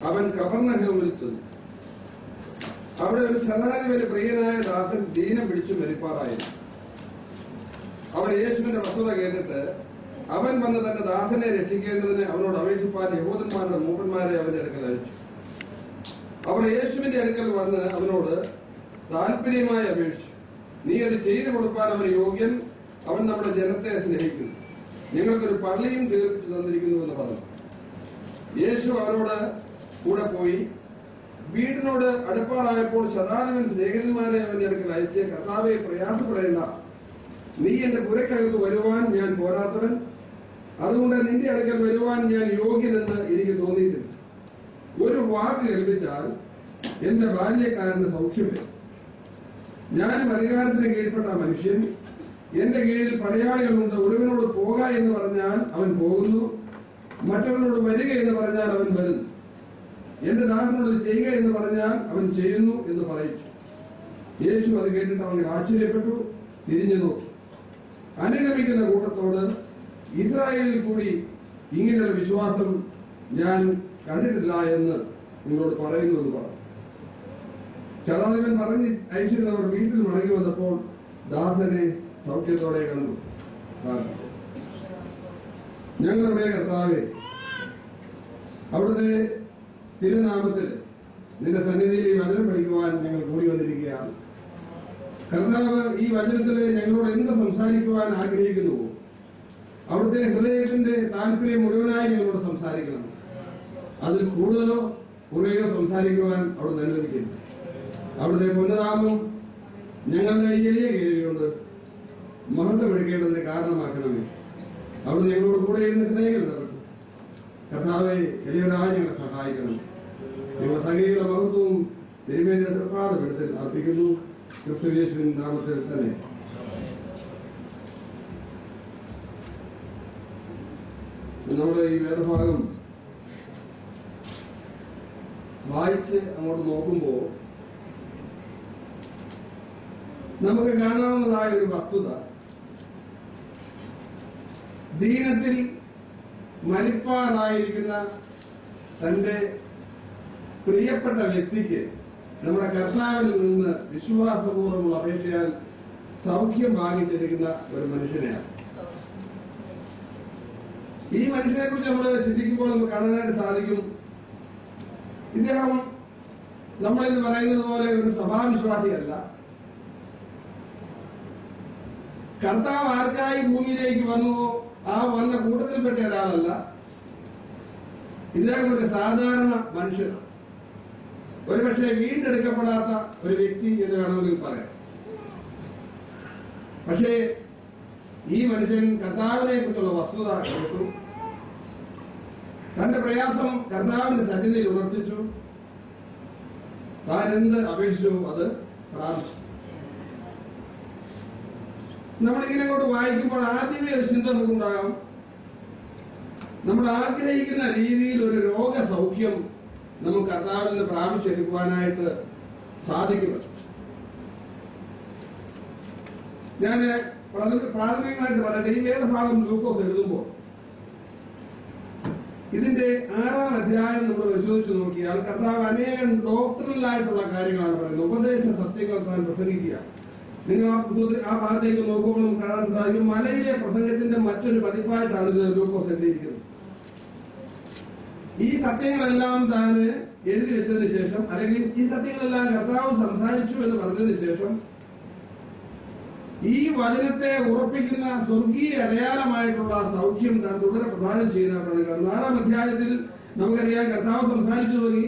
അവൻ കഫർന്നഹൂമിൽ ചെന്നു. അവിടെ ഒരു ശതാധിപന്റെ പ്രിയനായ ദാസൻ ദീനം പിടിച്ചു മരിപ്പാറായിരുന്നു. അവൻ യേശുവിന്റെ വസ്തുത കേട്ടിട്ട് അവൻ വന്ന് തന്റെ ദാസനെ രക്ഷിക്കേണ്ടതിന് അവനോട് അപേക്ഷിപ്പാൻ യഹൂദന്മാരുടെ മൂപ്പന്മാരെ അവന്റെ അടുക്കൽ അയച്ചു. അവർ യേശുവിന്റെ അടുക്കൽ വന്ന് അവനോട് താല്പര്യമായി അപേക്ഷിച്ചു, നീ അത് ചെയ്തു കൊടുക്കാൻ അവന് യോഗ്യൻ, അവൻ നമ്മുടെ ജനത്തെ സ്നേഹിക്കുന്നു, ഞങ്ങൾക്കൊരു പള്ളിയും തീർപ്പിച്ചു തന്നിരിക്കുന്നു എന്ന് പറഞ്ഞു. യേശു അവരോട് കൂടെ പോയി. വീടിനോട് അടുപ്പാറായപ്പോൾ ശതാധിപൻ സ്നേഹിതന്മാരെ അവന്റെ അടുക്കൽ അയച്ച്, കർത്താവെ, പ്രയാസപ്പെടേണ്ട, നീ എന്റെ പുരക്കകത്ത് വരുവാൻ ഞാൻ പോരാത്തവൻ, അതുകൊണ്ട് നിന്റെ അടുക്കൽ വരുവാൻ ഞാൻ യോഗ്യനെന്ന് എനിക്ക് തോന്നിയിട്ടില്ല. ഒരു വാക്ക് കേൾപ്പിച്ചാൽ എന്റെ ബാല്യക്കാരന് സൗഖ്യമില്ല. ഞാനും അധികാരത്തിന് കീഴ്പ്പെട്ട മനുഷ്യൻ, എന്റെ കീഴിൽ പടയാളികളുണ്ട്. ഒരുവനോട് പോക എന്ന് പറഞ്ഞാൽ അവൻ പോകുന്നു, മറ്റവനോട് വരിക എന്ന് പറഞ്ഞാൽ അവൻ വരുന്നു, എന്റെ ദാസനോട് ചെയ്യുക എന്ന് പറഞ്ഞാൽ അവൻ ചെയ്യുന്നു എന്ന് പറയിച്ചു. യേശു അത് കേട്ടിട്ട് അവന് ആശ്ചര്യപ്പെട്ടു, തിരിഞ്ഞു നോക്കി. അനുഗമിക്കുന്ന കൂട്ടത്തോട്, ഇസ്രായേലിൽ കൂടി ഇങ്ങനെയുള്ള വിശ്വാസം ഞാൻ കണ്ടിട്ടില്ല എന്ന് നിങ്ങളോട് പറയുന്നു എന്ന് പറഞ്ഞു. ശതാധിപൻ പറഞ്ഞ് അയച്ചിരുന്നവർ വീട്ടിൽ മടങ്ങി വന്നപ്പോൾ ദാസനെ സൗഖ്യത്തോടെ കണ്ടു. ഞങ്ങളുടെ കർത്താവേ, അവിടുത്തെ തിരുനാമത്തിൽ നിന്റെ സന്നിധിയിൽ ഈ വചനം പഠിക്കുവാൻ ഞങ്ങൾ കൂടി വന്നിരിക്കുകയാണ്. കർത്താവ് ഈ വചനത്തിൽ ഞങ്ങളോട് എന്ത് സംസാരിക്കുവാൻ ആഗ്രഹിക്കുന്നുവോ അവിടുത്തെ ഹൃദയത്തിന്റെ താല്പര്യം മുഴുവനായി ഞങ്ങളോട് സംസാരിക്കണം. അതിൽ കൂടുതലോ കുറയോ സംസാരിക്കുവാൻ അവിടുന്ന് അനുവദിക്കുന്നു. അവിടുത്തെ പൊന്നനാമം ഞങ്ങളുടെ ഈ എളിയ കേൾവിയുണ്ട് മഹത്വമെടുക്കേണ്ടതിന് കാരണമാക്കണമേ. അവിടുന്ന് ഞങ്ങളോട് കൂടെ ഇരുന്ന് ഹൃദയങ്ങൾ ഇടപെട്ടു. കർത്താവെ, എളിയവരായി ഞങ്ങളെ സഹായിക്കണം. ഞങ്ങളുടെ സകല മഹത്വവും തിരുമേനിയുടെ തൃപ്പാദപീഠത്തിൽ അർപ്പിക്കുന്നു, ക്രിസ്തുയേശുവിൻ നാമത്തിൽ തന്നെ. നമ്മുടെ ഈ വേദഭാഗം വായിച്ച് അങ്ങോട്ട് നോക്കുമ്പോൾ നമുക്ക് കാണാവുന്നതായ ഒരു വസ്തുത, ദീനത്തിൽ മരിപ്പാറായിരിക്കുന്ന തന്റെ പ്രിയപ്പെട്ട വ്യക്തിക്ക് നമ്മുടെ കർത്താവിൽ നിന്ന് വിശ്വാസപൂർവ്വമുള്ള അപേക്ഷയാൽ സൗഖ്യം വാങ്ങിച്ചിരിക്കുന്ന ഒരു മനുഷ്യനെയാണ്. ഈ മനുഷ്യനെ കുറിച്ച് നമ്മൾ ചിന്തിക്കുമ്പോൾ നമുക്ക് കാണാനായിട്ട് സാധിക്കും, ഇദ്ദേഹം നമ്മളിന്ന് പറയുന്നത് പോലെ ഒരു സഭാവിശ്വാസിയല്ല. കർത്താവ് ആർക്കായി ഭൂമിയിലേക്ക് വന്നുവോ ആ വന്ന കൂട്ടത്തിൽപ്പെട്ട ഒരാളല്ല. ഇദ്ദേഹം ഒരു സാധാരണ മനുഷ്യനാണ്, ഒരുപക്ഷെ വീണ്ടെടുക്കപ്പെടാത്ത ഒരു വ്യക്തി എന്ന് വേണമെങ്കിൽ പറയാം. പക്ഷേ ഈ മനുഷ്യൻ കർത്താവിനെ കുറിച്ചുള്ള വസ്തുത കേട്ടു, തന്റെ പ്രയാസം കർത്താവിന്റെ സന്നിധിയിൽ ഉണർത്തിച്ചു, താൻ എന്ത് അപേക്ഷിച്ചു അത് പ്രാപിച്ചു. നമ്മളിങ്ങനെ അങ്ങോട്ട് വായിക്കുമ്പോൾ ആദ്യമേ ഒരു ചിന്ത നമുക്കുണ്ടാകാം, നമ്മൾ ആഗ്രഹിക്കുന്ന രീതിയിൽ ഒരു രോഗസൗഖ്യം നമുക്ക് കർത്താവിൽ നിന്ന് പ്രാപിച്ചെടുക്കുവാനായിട്ട് സാധിക്കുക. ഞാൻ പ്രാഥമികമായിട്ട് പറയട്ടെ, ഈ വേദഭാഗം ലൂക്കോസ് എഴുതുമ്പോൾ ഇതിന്റെ 6-ാം അധ്യായം നമ്മൾ പരിശോധിച്ചു നോക്കിയാൽ കർത്താവ് അനേകം ഡോക്ടറലായിട്ടുള്ള കാര്യങ്ങളാണ് പറയുന്നത്. ഉപദേശ സത്യങ്ങൾ താൻ പ്രസംഗിക്കുക. നിങ്ങൾ ആ ഭാഗത്തേക്ക് നോക്കുമ്പോൾ നമുക്ക് കാണാൻ സാധിക്കും, മലയിലെ പ്രസംഗത്തിന്റെ മറ്റൊരു പതിപ്പായിട്ടാണ് ഇത് ലൂക്കോസ് എഴുതിയിരിക്കുന്നത്. ഈ സത്യങ്ങളെല്ലാം താൻ എഴുതി വെച്ചതിന് ശേഷം, അല്ലെങ്കിൽ ഈ സത്യങ്ങളെല്ലാം കർത്താവ് സംസാരിച്ചു എന്ന് പറഞ്ഞതിന് ശേഷം, ഈ വചനത്തെ ഉറപ്പിക്കുന്ന സ്വർഗീയ അടയാളമായിട്ടുള്ള സൗഖ്യം താൻ തുടരെ പ്രദാനം ചെയ്യുന്നതായിട്ടാണ് കാണുന്നത്. 6-ാം അധ്യായത്തിൽ നമുക്കറിയാം കർത്താവ് സംസാരിച്ചു തുടങ്ങി.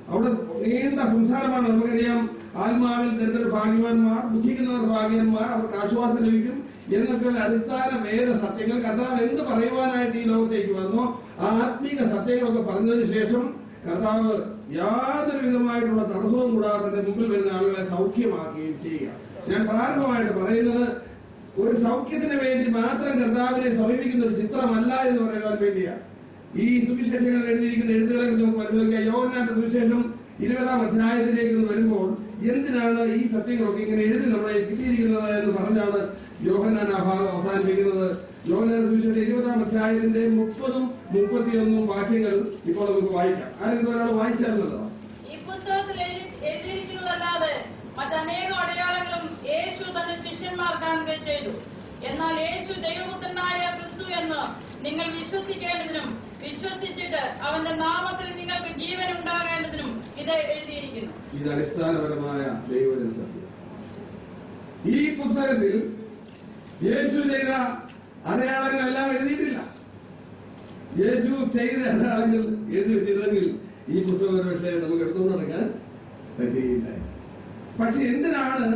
അവിടെ നീണ്ട സംസാരമാണ്. നമുക്കറിയാം, ആത്മാവിൽ ദരിദ്രർ ഭാഗ്യവാന്മാർ, ദുഃഖിക്കുന്നവർ ഭാഗ്യവാന്മാർ, അവർക്ക് ആശ്വാസം ലഭിക്കും എന്നൊക്കെയുള്ള അടിസ്ഥാന വേദ സത്യങ്ങൾ കർത്താവ് എന്ത് പറയുവാനായിട്ട് ഈ ലോകത്തേക്ക് വന്നോ ആ ആത്മീക സത്യങ്ങളൊക്കെ പറഞ്ഞതിന് ശേഷം കർത്താവ് യാതൊരു വിധമായിട്ടുള്ള തടസ്സവും കൂടാതെ തന്റെ മുമ്പിൽ വരുന്ന ആളുകളെ സൗഖ്യമാക്കുകയും ചെയ്യുക. ഞാൻ പ്രാരംഭമായിട്ട് പറയുന്നത് ഒരു സൗഖ്യത്തിന് വേണ്ടി മാത്രം കർത്താവിനെ സമീപിക്കുന്ന ഒരു ചിത്രമല്ല എന്ന് പറയുവാൻ വേണ്ടിയാണ്. ഈ സുവിശേഷങ്ങൾ എഴുതിയിരിക്കുന്ന എഴുത്തുകളെ നമുക്ക് പരിശോധിക്കാം. യോഹന്നാന്റെ സുവിശേഷം 20-ാം അധ്യായത്തിലേക്ക് വരുമ്പോൾ എന്തിനാണ് ഈ സത്യങ്ങളൊക്കെ ഇങ്ങനെ എഴുതി നമ്മളെ കിട്ടിയിരിക്കുന്നത് എന്ന് പറഞ്ഞാണ് യോഹന്നാൻ ആ ഭാഗം അവസാനിപ്പിക്കുന്നത്. യോഹന്നാന്റെ സുവിശേഷം 20-ാം അധ്യായത്തിന്റെ 30-ഉം 31-ഉം വാക്യങ്ങൾ ഇപ്പോൾ നമുക്ക് വായിക്കാം. ആരെങ്കിലും ഒരാൾ വായിച്ചായിരുന്നല്ലോ. ഈ പുസ്തകത്തിൽ എഴുതിയിരിക്കുന്നതല്ലാതെ മറ്റനേകം അടയാളങ്ങളും യേശു തന്റെ ശിഷ്യന്മാർ കാണുക ചെയ്തു. എന്നാൽ യേശു ദൈവപുത്രനായ ക്രിസ്തു എന്ന് നിങ്ങൾ വിശ്വസിക്കേണ്ടതിനും വിശ്വസിച്ചിട്ട് അവന്റെ നാമത്തിൽ നിങ്ങൾക്ക് ജീവൻ ഉണ്ടാകേണ്ടതിനും ഇത് എഴുതിയിരിക്കുന്നു. ഇത് അടിസ്ഥാനപരമായ ദൈവവചന സത്യം. ഈ പുസ്തകത്തിൽ യേശു ചെയ്ത അടയാളങ്ങളെല്ലാം എഴുതിയിട്ടില്ല. യേശു ചെയ്ത അടയാളങ്ങൾ എഴുതി വെച്ചിരുന്നെങ്കിൽ ഈ പുസ്തകം ഒരു പക്ഷേ നമുക്ക് എടുത്തുകൊണ്ട് നടക്കാൻ പറ്റുകയില്ല. പക്ഷെ എന്തിനാണ്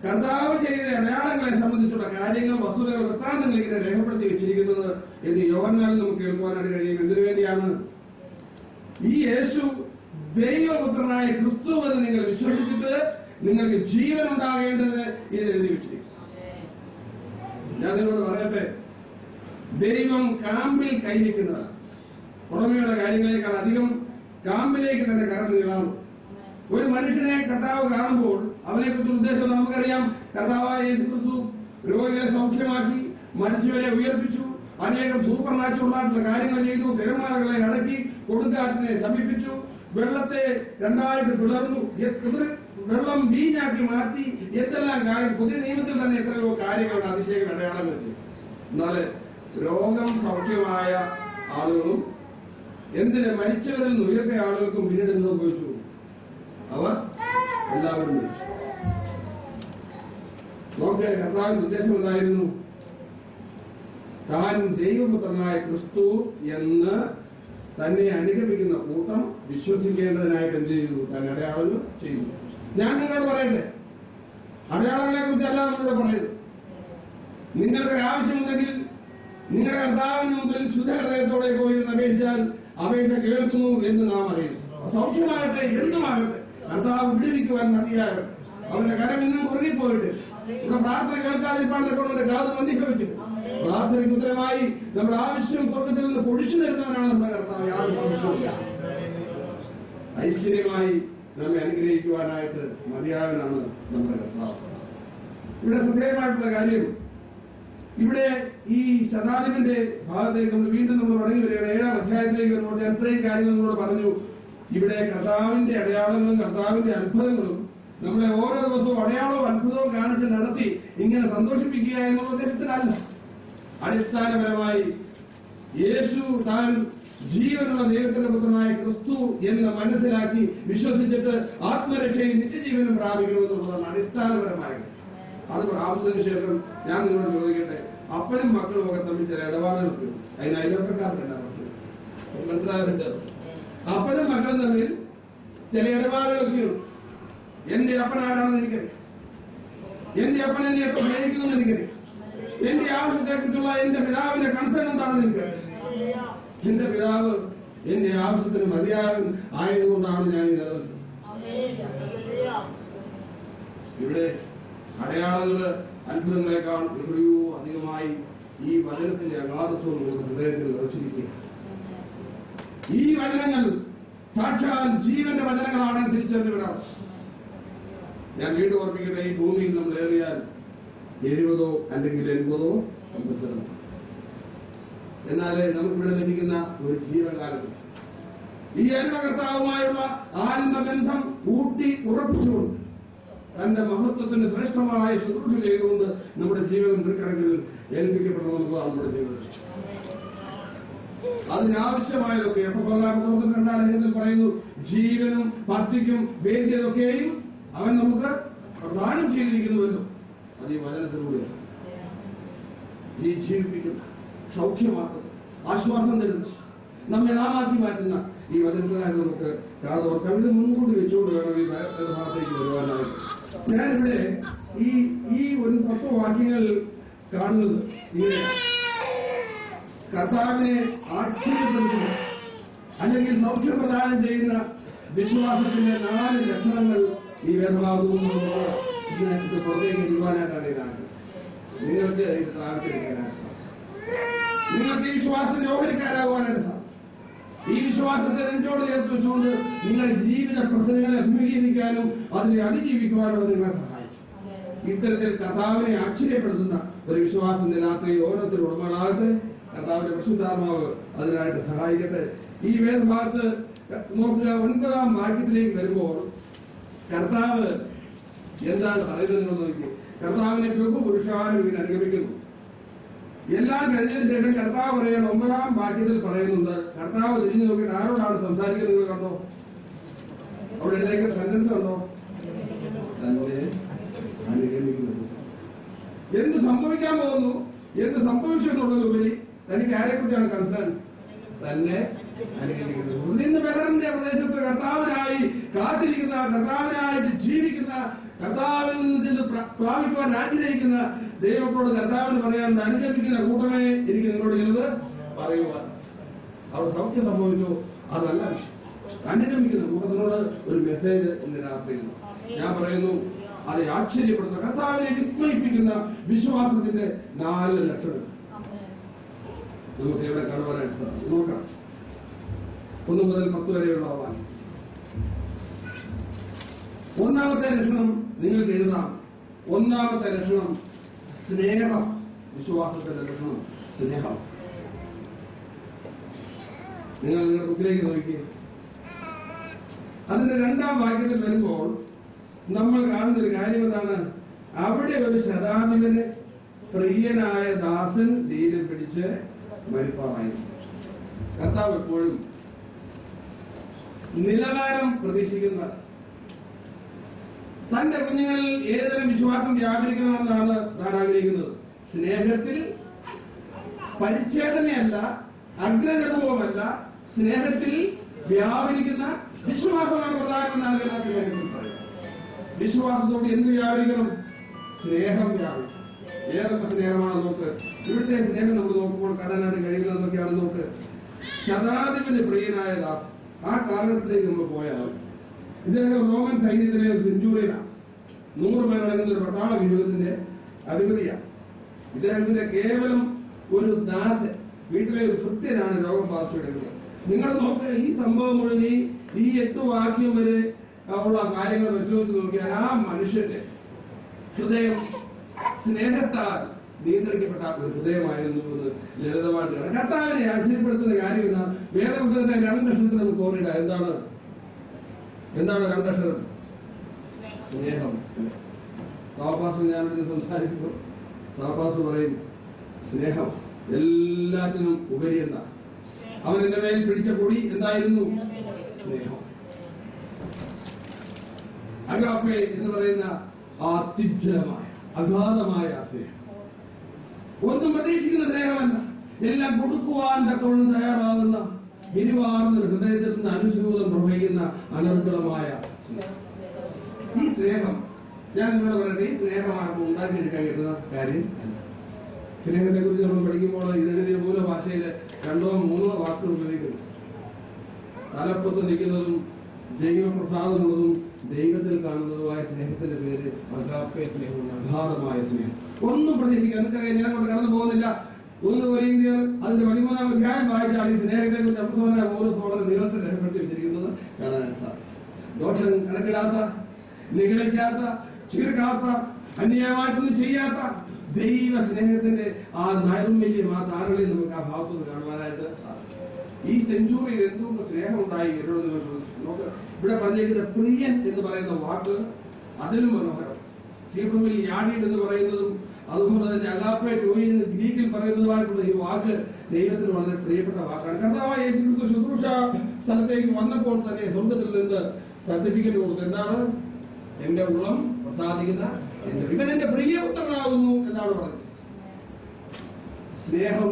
കർത്താവ് ചെയ്ത അടയാളങ്ങളെ സംബന്ധിച്ചുള്ള കാര്യങ്ങൾ, വസ്തുതകൾ, വൃത്താന്തങ്ങൾ ഇങ്ങനെ രേഖപ്പെടുത്തി വെച്ചിരിക്കുന്നത് എന്ന് യോഹന്നാനിൽ നമുക്ക് കേൾക്കുവാനായിട്ട് കഴിയും. എന്തിനു വേണ്ടിയാണ്? ഈ യേശു ദൈവപുത്രനായ ക്രിസ്തു എന്ന് നിങ്ങൾ വിശ്വസിച്ചിട്ട് നിങ്ങൾക്ക് ജീവൻ ഉണ്ടാകേണ്ടതിന് ഇത് എഴുതി വെച്ചിരിക്കും. ഞാൻ നിങ്ങളോട് പറയട്ടെ, ദൈവം കാമ്പിൽ കൈവയ്ക്കുന്നതാണ്. പുറമെയുള്ള കാര്യങ്ങളെക്കാൾ അധികം കാമ്പിലേക്ക് തന്നെ കടന്നു നീളാം. ഒരു മനുഷ്യനെ കർത്താവ് കാണുമ്പോൾ അവനെ കുറിച്ച് ഉദ്ദേശം നമുക്കറിയാം. കർത്താവായ യേശു ക്രിസ്തു രോഗികളെ സൗഖ്യമാക്കി, മരിച്ചവരെ ഉയർപ്പിച്ചു, അനേകം സൂപ്പർ നാച്ചുറലായിട്ടുള്ള കാര്യങ്ങൾ ചെയ്തു, തിരമാലകളെ അടക്കി, കൊടുങ്കാറ്റിനെ ശമിപ്പിച്ചു, വെള്ളത്തെ രണ്ടായിട്ട് പിളർന്നു, വെള്ളം വീഞ്ഞാക്കി മാറ്റി, എന്തെല്ലാം കാര്യം. പുതിയ നിയമത്തിൽ തന്നെ എത്രയോ കാര്യങ്ങളുടെ അതിശയങ്ങൾ അടയാളങ്ങൾ ചെയ്തു. എന്നാല് രോഗം സൗഖ്യമായ ആളുകളും മരിച്ചവരിൽ നിന്ന് ഉയർത്തിയ ആളുകൾക്കും പിന്നീട് എന്ത് സംഭവിച്ചു? അവർ എല്ലാവരും മരിച്ചു. നോക്കിയാൽ കർത്താവിന്റെ ഉദ്ദേശം എന്തായിരുന്നു? താൻ ദൈവപുത്രനായ ക്രിസ്തു എന്ന് തന്നെ അനുഗമിക്കുന്ന കൂട്ടം വിശ്വസിക്കേണ്ടതിനായിട്ട് എന്ത് ചെയ്തു? തന്നെ അടയാളങ്ങൾ ചെയ്തു. ഞാൻ നിങ്ങളോട് പറയട്ടെ, അടയാളങ്ങളെ കുറിച്ചല്ല നമ്മളോട് പറയുന്നത്. നിങ്ങൾക്ക് ആവശ്യമുണ്ടെങ്കിൽ നിങ്ങളുടെ കർത്താവിന് മുമ്പിൽ ശുദ്ധഹൃദയത്തോടെ പോയിരുന്ന് അപേക്ഷിച്ചാൽ അപേക്ഷ കേൾക്കുന്നു എന്ന് നാം അറിയും. സൗഖ്യമാകട്ടെ, എന്തുമാകട്ടെ, കർത്താവ് വിടുവിക്കുവാൻ മതിയാകട്ടെ. അവരുടെ കരം ഇന്നും കുറുകിപ്പോയിട്ട് നമ്മുടെ പ്രാർത്ഥന കേൾക്കാതിരിപ്പാണ്ട് കൊണ്ട് കാത് മന്ദിഭവിക്കും. പ്രാർത്ഥനയ്ക്ക് ഉത്തരമായി നമ്മുടെ ആവശ്യം സ്വർഗത്തിൽ നിന്ന് പൊടിച്ചു തരുന്നവനാണ് നമ്മുടെ കർത്താവ്. യാതൊരു സംശയവും ഐശ്വര്യമായി നമ്മെ അനുഗ്രഹിക്കുവാനായിട്ട് മതിയാവനാണ് നമ്മുടെ കർത്താവ്. ഇവിടെ ശ്രദ്ധേയമായിട്ടുള്ള കാര്യം, ഇവിടെ ഈ ശതാധിപന്റെ ഭാഗത്തേക്ക് നമ്മൾ വീണ്ടും മടങ്ങി വരികയാണ്. 7-ാം അധ്യായത്തിലേക്ക് വരുമ്പോൾ ഞാൻ ഇത്രയും കാര്യങ്ങൾ നമ്മളോട് പറഞ്ഞു. ഇവിടെ കർത്താവിന്റെ അടയാളങ്ങളും കർത്താവിന്റെ അത്ഭുതങ്ങളും നമ്മളെ ഓരോ ദിവസവും അടയാളവും അത്ഭുതവും കാണിച്ച് നടത്തി ഇങ്ങനെ സന്തോഷിപ്പിക്കുക എന്നുള്ള ഉദ്ദേശത്തിനല്ല. അടിസ്ഥാനപരമായി യേശു താൻ ജീവനുള്ള ദൈവത്തിന്റെ പുത്രനായ ക്രിസ്തു എന്ന് മനസ്സിലാക്കി വിശ്വസിച്ചിട്ട് ആത്മരക്ഷയും നിത്യജീവനും പ്രാപിക്കണമെന്നുള്ളതാണ് അടിസ്ഥാനപരമായത്. അത് പ്രാപിച്ചതിന് ശേഷം ഞാൻ നിങ്ങളോട് ചോദിക്കട്ടെ, അപ്പനും മക്കളും ഒക്കെ തമ്മിൽ ചില ഇടപാടുകളൊക്കെ ഉണ്ട്. അതിന് അയൽവക്കക്കാർക്കല്ല മനസ്സിലാകുന്നുണ്ട്. അപ്പനും മക്കളും തമ്മിൽ ചില ഇടപാടുകളൊക്കെ ഉണ്ട്. എന്റെ അപ്പൻ ആരാണെന്ന് എനിക്കറിയാം. എന്റെ അപ്പൻ എന്നെ എത്ര സ്നേഹിക്കുന്നു എനിക്കറിയാം. എന്റെ ആവശ്യത്തെ കുറിച്ചുള്ള എന്റെ പിതാവിന്റെ കൺസേൺ എന്താണെന്ന് എനിക്കറിയാം. എന്റെ പിതാവ് എന്റെ ആവശ്യത്തിന് മതിയാകും ആയതുകൊണ്ടാണ് ഞാൻ ഈ നിലനിൽക്കുന്നത്. ഇവിടെ അടയാളങ്ങള് അത്ഭുതങ്ങളെക്കാൾ എത്രയോ അധികമായി ഈ വചനത്തിന്റെ അഗാധത്വം നമ്മുടെ ഹൃദയത്തിൽ നിറച്ചിരിക്കുക. ഈ വചനങ്ങൾ സാക്ഷാൽ ജീവന്റെ വചനങ്ങളാണെന്ന് തിരിച്ചറിഞ്ഞവരാണ്. ഞാൻ വീണ്ടും ഓർപ്പിക്കട്ടെ, ഈ ഭൂമിയിൽ നമ്മൾ ഏറിയാൽ 70 അല്ലെങ്കിൽ 80 സംവത്സരം. എന്നാൽ നമുക്കിവിടെ ലഭിക്കുന്ന ഒരു ജീവകാലത്ത് ഈ ആത്മകർത്താവുമായുള്ള ആത്മബന്ധം കൂട്ടി ഉറപ്പിച്ചുകൊണ്ട് തന്റെ മഹത്വത്തിന്റെ ശ്രേഷ്ഠമായ ശുശ്രൂഷ ചെയ്തുകൊണ്ട് നമ്മുടെ ജീവിതം തൃക്കരങ്ങളിൽ ഏൽപ്പിക്കപ്പെടണമെന്നുള്ളതാണ് നമ്മുടെ ജീവിതം. അതിനാവശ്യമായതൊക്കെ അപ്പോസ്തലന്മാരുടെ 2-ാം ലേഖനത്തിൽ പറയുന്നു, ജീവനും ഭക്തിക്കും വേണ്ടിയതൊക്കെയും അവൻ നമുക്ക് പ്രദാനം ചെയ്തിരിക്കുന്നുവല്ലോ. അത് ഈ വചനത്തിലൂടെയാണ്. ഈ ജീവിപ്പിക്കുന്ന, സൗഖ്യമാക്കുന്ന, ആശ്വാസം തരുന്ന, നമ്മെ നാമാക്കി മാറ്റുന്ന ഈ വചനത്തിനായി നമുക്ക് കാതോർക്കാം. ഇത് മുൻകൂട്ടി വെച്ചുകൊണ്ട് വേണം ഈ ഭാഗത്തേക്ക് വരുവാനായിട്ട്. ഞാനിവിടെ ഈ ഒരു 10 വാക്യങ്ങൾ കാണുന്നത് ഇങ്ങനെ കർത്താവിനെ ആക്ഷേപപ്പെടുത്തുന്ന അല്ലെങ്കിൽ സൗഖ്യം പ്രദാനം ചെയ്യുന്ന വിശ്വാസത്തിന്റെ 4 ലക്ഷണങ്ങൾ ഈ വേദഭാഗത്തും പുറത്തേക്ക് ചെയ്യുവാനായിട്ടാണ് ഇതാണ്. നിങ്ങൾക്ക് ഇത് പ്രാപിച്ചെടുക്കാനായിട്ട് സാധിക്കും. നിങ്ങൾക്ക് ഈ വിശ്വാസത്തിന്റെ ഓഹരിക്കാരാകുവാനായിട്ട് സാധിക്കും. ഈ വിശ്വാസത്തെ നെഞ്ചോട് ചേർത്ത് വെച്ചുകൊണ്ട് നിങ്ങളുടെ ജീവിത പ്രശ്നങ്ങളെ അഭിമുഖീകരിക്കാനും അതിനെ അതിജീവിക്കുവാനും അത് നിങ്ങളെ സഹായിക്കും. ഇത്തരത്തിൽ കർത്താവിനെ ആശ്ചര്യപ്പെടുത്തുന്ന ഒരു വിശ്വാസം രാത്രി ഓരോരുത്തരും ഉടമകളാകട്ടെ. കർത്താവിന്റെ പരിശുദ്ധാത്മാവ് അതിനായിട്ട് സഹായിക്കട്ടെ. ഈ വേദഭാഗത്ത് നോക്കുക, 9-ാം വാക്യത്തിലേക്ക് വരുമ്പോൾ കർത്താവ് എന്താണ് പറയുന്നത് നോക്കി. കർത്താവിനെ ബഹുപുരുഷാരം ഇതിനെ അനുഗമിക്കുന്നു. എല്ലാം കഴിഞ്ഞതിന് ശേഷം കർത്താവ് പറയണം, 9-ാം വാക്യത്തിൽ പറയുന്നുണ്ട്, കർത്താവ് തിരിഞ്ഞു നോക്കിയിട്ട് ആരോടാണ് സംസാരിക്കുന്നത് കണ്ടോ? അവിടെ എന്തെങ്കിലും സെന്റൻസ് ഉണ്ടോ? തന്നെ അനുഗമിക്കുന്നത്. എന്ത് സംഭവിക്കാൻ പോകുന്നു, എന്ത് സംഭവിച്ചു എന്നുള്ളതിലുപരി തനിക്ക് ആരെക്കുറിച്ചാണ് കൺസേൺ? തന്നെ അനുഗമിക്കുന്നത്. ഇന്ന് ബഹ്റിന്റെ പ്രദേശത്ത് കർത്താവിനായി കാത്തിരിക്കുന്ന, കർത്താവിനായിട്ട് ജീവിക്കുന്ന, കർത്താവിൽ നിന്ന് പ്രാപിക്കുവാൻ ആഗ്രഹിക്കുന്ന ദൈവത്തോട് കർത്താവിന് പറയാൻ അനുഗമിക്കുന്ന കൂട്ടമേ എനിക്ക് നിങ്ങളോട് ചിലത് പറയുവാൻ. അവർ സൗഖ്യം സംഭവിച്ചു, അതല്ല അനുഗമിക്കുന്ന കൂട്ടത്തിനോട് ഒരു മെസ്സേജ് ഇന്ന് രാത്രി ഞാൻ പറയുന്നു. അത് ആശ്ചര്യപ്പെടുന്ന, കർത്താവിനെ വിസ്മയിപ്പിക്കുന്ന വിശ്വാസത്തിന്റെ 4 ലക്ഷണം നമുക്ക് ഇവിടെ കാണുവാനായിട്ട് സാധിക്കും. നോക്കാം, 1 മുതൽ 10 വരെയുള്ള വാക്യം. 1-ാമത്തെ ലക്ഷണം നിങ്ങൾക്ക് എഴുതാം. 1-ാമത്തെ ലക്ഷണം സ്നേഹം. വിശ്വാസത്തിന്റെ ലക്ഷണം സ്നേഹം. നിങ്ങൾ നിങ്ങളുടെ ബുക്കിലേക്ക് നോക്കി. അതിന്റെ 2-ാം വാക്യത്തിൽ വരുമ്പോൾ നമ്മൾ കാണുന്ന ഒരു കാര്യം എന്താണ്? അവിടെ ഒരു ശതാധിപന് പ്രിയനായ ദാസൻ ദീനം പിടിച്ച് മരിപ്പാറായി. കർത്താവ് എപ്പോഴും നിലവാരം പ്രതീക്ഷിക്കുന്ന, തന്റെ കുഞ്ഞുങ്ങളിൽ ഏതൊരു വിശ്വാസം വ്യാപരിക്കണമെന്നാണ് താൻ ആഗ്രഹിക്കുന്നത്. സ്നേഹത്തിൽ പരിച്ഛേദനയല്ല, അഗ്രഗർഭവുമല്ല, സ്നേഹത്തിൽ വ്യാപരിക്കുന്ന വിശ്വാസമാണ് പ്രധാനമെന്നാണ് പറയുന്നത്. വിശ്വാസത്തോട് എന്ത് വ്യാപരിക്കണം? സ്നേഹം വ്യാപരിക്കണം. ഏതൊക്കെ സ്നേഹമാണ് നോക്ക്. ഇവിടുത്തെ സ്നേഹം നമ്മൾ നോക്കുമ്പോൾ കാണാനായിട്ട് കഴിയുന്നതൊക്കെയാണ് നോക്ക്. ശതാധിപന് പ്രിയനായ ദാസ്. ആ കാലഘട്ടത്തിലേക്ക് നമ്മൾ പോയാൽ ഇദ്ദേഹം റോമൻ സൈന്യത്തിലെ ഒരു സെഞ്ചൂറിയനാണ്. 100 പേരടങ്ങുന്ന ഒരു പട്ടാള വ്യൂഹത്തിന്റെ അധിപതിയാണ്. ഇദ്ദേഹത്തിന്റെ കേവലം ഒരു ദാസൻ, വീട്ടിലെ ഒരു ഭൃത്യനാണ് രോഗം ബാധിച്ചെടുക്കുന്നത്. നിങ്ങൾ നോക്കുക, ഈ സംഭവം മുഴുവൻ ഈ 8 വാക്യം വരെ ഉള്ള കാര്യങ്ങൾ വെച്ച് നോക്കിയാൽ ആ മനുഷ്യന്റെ ഹൃദയം സ്നേഹത്താൽ നിയന്ത്രിക്കപ്പെട്ട ഒരു ഹൃദയമായിരുന്നു എന്ന് ലളിതമായിട്ട്. കർത്താവിനെ ആശ്ചര്യപ്പെടുത്തുന്ന കാര്യം എന്താണ്? വേദപുസ്തകത്തെ 2 അക്ഷരത്തിൽ നമുക്ക് ഓർമ്മയില്ല. എന്താണ് 2 അക്ഷരം? സ്നേഹം. താപാസ് ഞാൻ സംസാരിക്കുമ്പോൾ താപാസ് പറയും, സ്നേഹം എല്ലാറ്റിനും ഉപരി എന്താ? അവൻ എന്റെ മേൽ പിടിച്ച പൊടി എന്തായിരുന്നു? സ്നേഹം. അഗാപ്പെ എന്ന് പറയുന്ന അത്യുജ്വലമായ അഗാധമായ സ്നേഹം. ഒന്നും പ്രതീക്ഷിക്കുന്ന സ്നേഹമല്ല, എല്ലാം കൊടുക്കുവാൻ തക്കവണ്ണം തയ്യാറാകുന്ന, വിരിവാർന്ന ഹൃദയത്തിൽ നിന്ന് അനുസ്യൂതം പ്രവഹിക്കുന്ന അനർഗളമായ ഈ സ്നേഹം. ഞാൻ നിങ്ങളോട് പറയട്ടെ, ഈ സ്നേഹമാണ് ഉണ്ടാക്കിയെടുക്കാൻ കിട്ടുന്ന കാര്യം. സ്നേഹത്തെ കുറിച്ച് നമ്മൾ പഠിക്കുമ്പോൾ ഇതെഴുതിയ മൂലഭാഷയിൽ 2-3 വാക്കുകൾ ഉപയോഗിക്കുന്നു. തലപ്പത്ത് നിൽക്കുന്നതും ദൈവപ്രസാദമുള്ളതും ദൈവത്തിൽ കാണുന്നതുമായ സ്നേഹത്തിന്റെ പേര് അഗാപ്പെ സ്നേഹം, അഗാധമായ സ്നേഹം. ഒന്നും പ്രതീക്ഷിക്കാൻ നിങ്ങൾക്കറിയാം. ഞാൻ അങ്ങോട്ട് കടന്നു പോകുന്നില്ല. 1 കൊരിന്ത്യർ അതിന്റെ 13-ാം അധ്യായം വായിച്ചാൽ ഈ സ്നേഹത്തെ കുറിച്ച് അപ്പസ്തലനായ പൗലോസ് വളരെ നീളത്തിൽ രേഖപ്പെടുത്തി വെച്ചിരിക്കുന്നത് കാണാൻ സാധിക്കും. ദോഷം കണക്കിടാത്ത, നിഗളിക്കാത്ത, ചീർക്കാത്ത, അന്യായമായിട്ടൊന്നും ചെയ്യാത്ത ദൈവ സ്നേഹത്തിന്റെ ആ നൈർമല്യം, ആ താരളി നമുക്ക് ആ ഭാവത്തിൽ കാണുവാനായിട്ട് സാധിക്കും. ഈ സെഞ്ചുറിയിൽ എന്തുകൊണ്ട് സ്നേഹം ഉണ്ടായി എന്നോട് നിങ്ങൾ നോക്ക്. ഇവിടെ പറഞ്ഞിരിക്കുന്ന പ്രിയൻ എന്ന് പറയുന്ന വാക്ക് അതിലും മനോഹരം. ഹീബ്രുവിൽ യാഡീഡ് എന്ന് പറയുന്നതും അതുപോലെ തന്നെ അഗാപ്പെ ടോയി എന്ന് ഗ്രീക്കിൽ പറയുന്നതുമായിട്ടുള്ള ഈ വാക്ക് ദൈവത്തിന് വളരെ പ്രിയപ്പെട്ട വാക്കാണ്. കർത്താവായ യേശുക്രിസ്തു ശുശ്രൂഷ സ്ഥലത്തേക്ക് വന്നപ്പോൾ തന്നെ സ്വർഗത്തിൽ നിന്ന് സർട്ടിഫിക്കറ്റ് കൊടുത്തു. എന്താണ്? എന്റെ ഉള്ളം പ്രസാദിക്കുന്ന ഇവൻ എന്റെ പ്രിയപുത്രനാകുന്നു എന്നാണ് പറഞ്ഞത്. സ്നേഹം,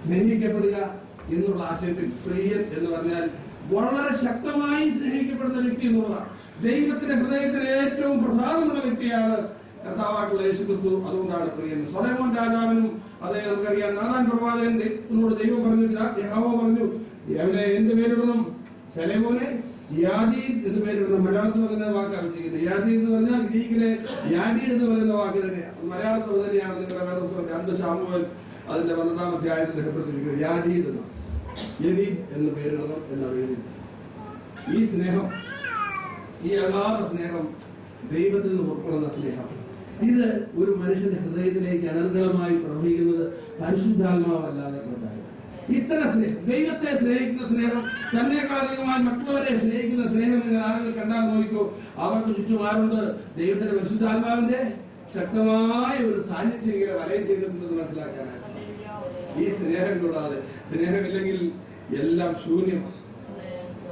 സ്നേഹിക്കപ്പെടുക എന്നുള്ള ആശയത്തിൽ പ്രിയൻ എന്ന് പറഞ്ഞാൽ വളരെ ശക്തമായി സ്നേഹിക്കപ്പെടുന്ന വ്യക്തി എന്നുള്ളതാണ്. ദൈവത്തിന്റെ ഹൃദയത്തിൽ ഏറ്റവും പ്രസാദമുള്ള വ്യക്തിയാണ് കർത്താവായിട്ടുള്ള യേശുക്രിസ്തു. അതുകൊണ്ടാണ് പ്രിയൻ. സൊലൊമോൻ രാജാവിനും അതേ നമുക്കറിയാം. നാഥാൻ പ്രവാചകനോട് ദൈവം പറഞ്ഞു, യഹോവ പറഞ്ഞു, അവനെ എന്ത് പേരിടണം? ശലോമോനെ യാദീദ് എന്ന് പേരിടണം. മലയാളത്തിൽ പറയുന്ന വാക്കാണ് വെച്ചിരിക്കുന്നത്. യാദീദ് എന്ന് പറഞ്ഞാൽ ഗ്രീക്കിലെ യാഡീഡ് എന്ന് പറയുന്ന വാക്ക് തന്നെയാണ്. മലയാളത്തിൽ തന്നെയാണ് നിങ്ങളുടെ വേദപുസ്തകം 2 ശമൂവേൽ അതിന്റെ 12-ാം അധ്യായത്തിൽ രേഖപ്പെടുത്തിയിരിക്കുന്നത്. യാദീദ് എന്നാണ്, യദീദ് എന്ന് പേരിടണം എന്നാണ് എഴുതിയത്. ഈ സ്നേഹം, ഈ അഗാധ സ്നേഹം ദൈവത്തിൽ നിന്ന് പുറപ്പെടുന്ന സ്നേഹം. ഇത് ഒരു മനുഷ്യന്റെ ഹൃദയത്തിലേക്ക് അനന്തരമായി പ്രവഹിക്കുന്നത് പരിശുദ്ധാത്മാവല്ലാതെ മറ്റാരും. ഇത്തരം സ്നേഹം, ദൈവത്തെ സ്നേഹിക്കുന്ന സ്നേഹം, തന്നെക്കാളധികമായി മറ്റുള്ളവരെ സ്നേഹിക്കുന്ന സ്നേഹം നിങ്ങൾ ആളുകൾ കണ്ടാൽ നോക്കിക്കോ, അവർക്ക് ചുറ്റും ആരുണ്ട്? ദൈവത്തിന്റെ പരിശുദ്ധാത്മാവിന്റെ ശക്തമായ ഒരു സാന്നിധ്യം ഇങ്ങനെ വലയം ചെയ്തിട്ടുണ്ടെന്ന് മനസ്സിലാക്കാനാണ്. ഈ സ്നേഹം കൂടാതെ, സ്നേഹമില്ലെങ്കിൽ എല്ലാം ശൂന്യമാണ്.